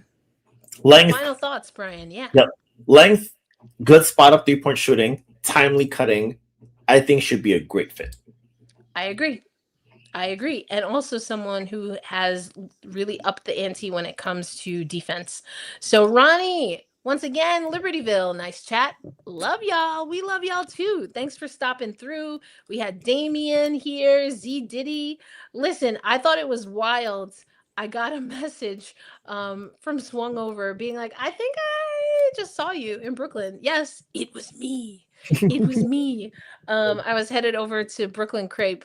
Length. Final thoughts, Brian. Yeah. Yep. Length, good spot up 3-point shooting, timely cutting, I think should be a great fit. I agree. And also someone who has really upped the ante when it comes to defense. So Ronnie, once again, Libertyville, nice chat. Love y'all. We love y'all too. Thanks for stopping through. We had Damien here, Z Diddy. Listen, I thought it was wild. I got a message from Swung Over being like, I think I just saw you in Brooklyn. Yes, it was me. It was me. I was headed over to Brooklyn Crepe.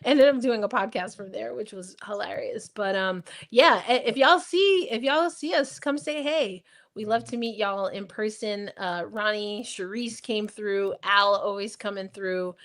Ended up doing a podcast from there, which was hilarious. But yeah, if y'all see us, come say hey. We love to meet y'all in person. Ronnie, Charisse came through. Al always coming through.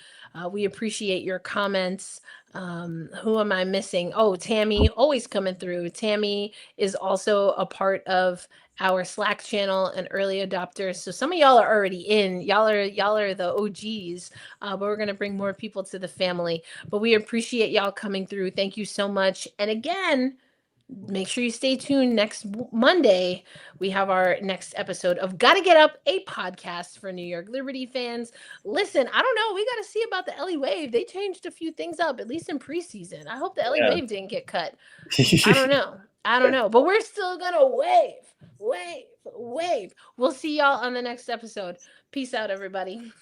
We appreciate your comments. Who am I missing? Oh, Tammy, always coming through. Tammy is also a part of our Slack channel and early adopters. So some of y'all are already in. Y'all are the OGs. But we're gonna bring more people to the family. But we appreciate y'all coming through. Thank you so much. And again, make sure you stay tuned. Next Monday, we have our next episode of Gotta Get Up, a podcast for New York Liberty fans. Listen, I don't know. We got to see about the LA Wave. They changed a few things up, at least in preseason. I hope the LA Wave didn't get cut. I don't know. But we're still going to wave. We'll see y'all on the next episode. Peace out, everybody.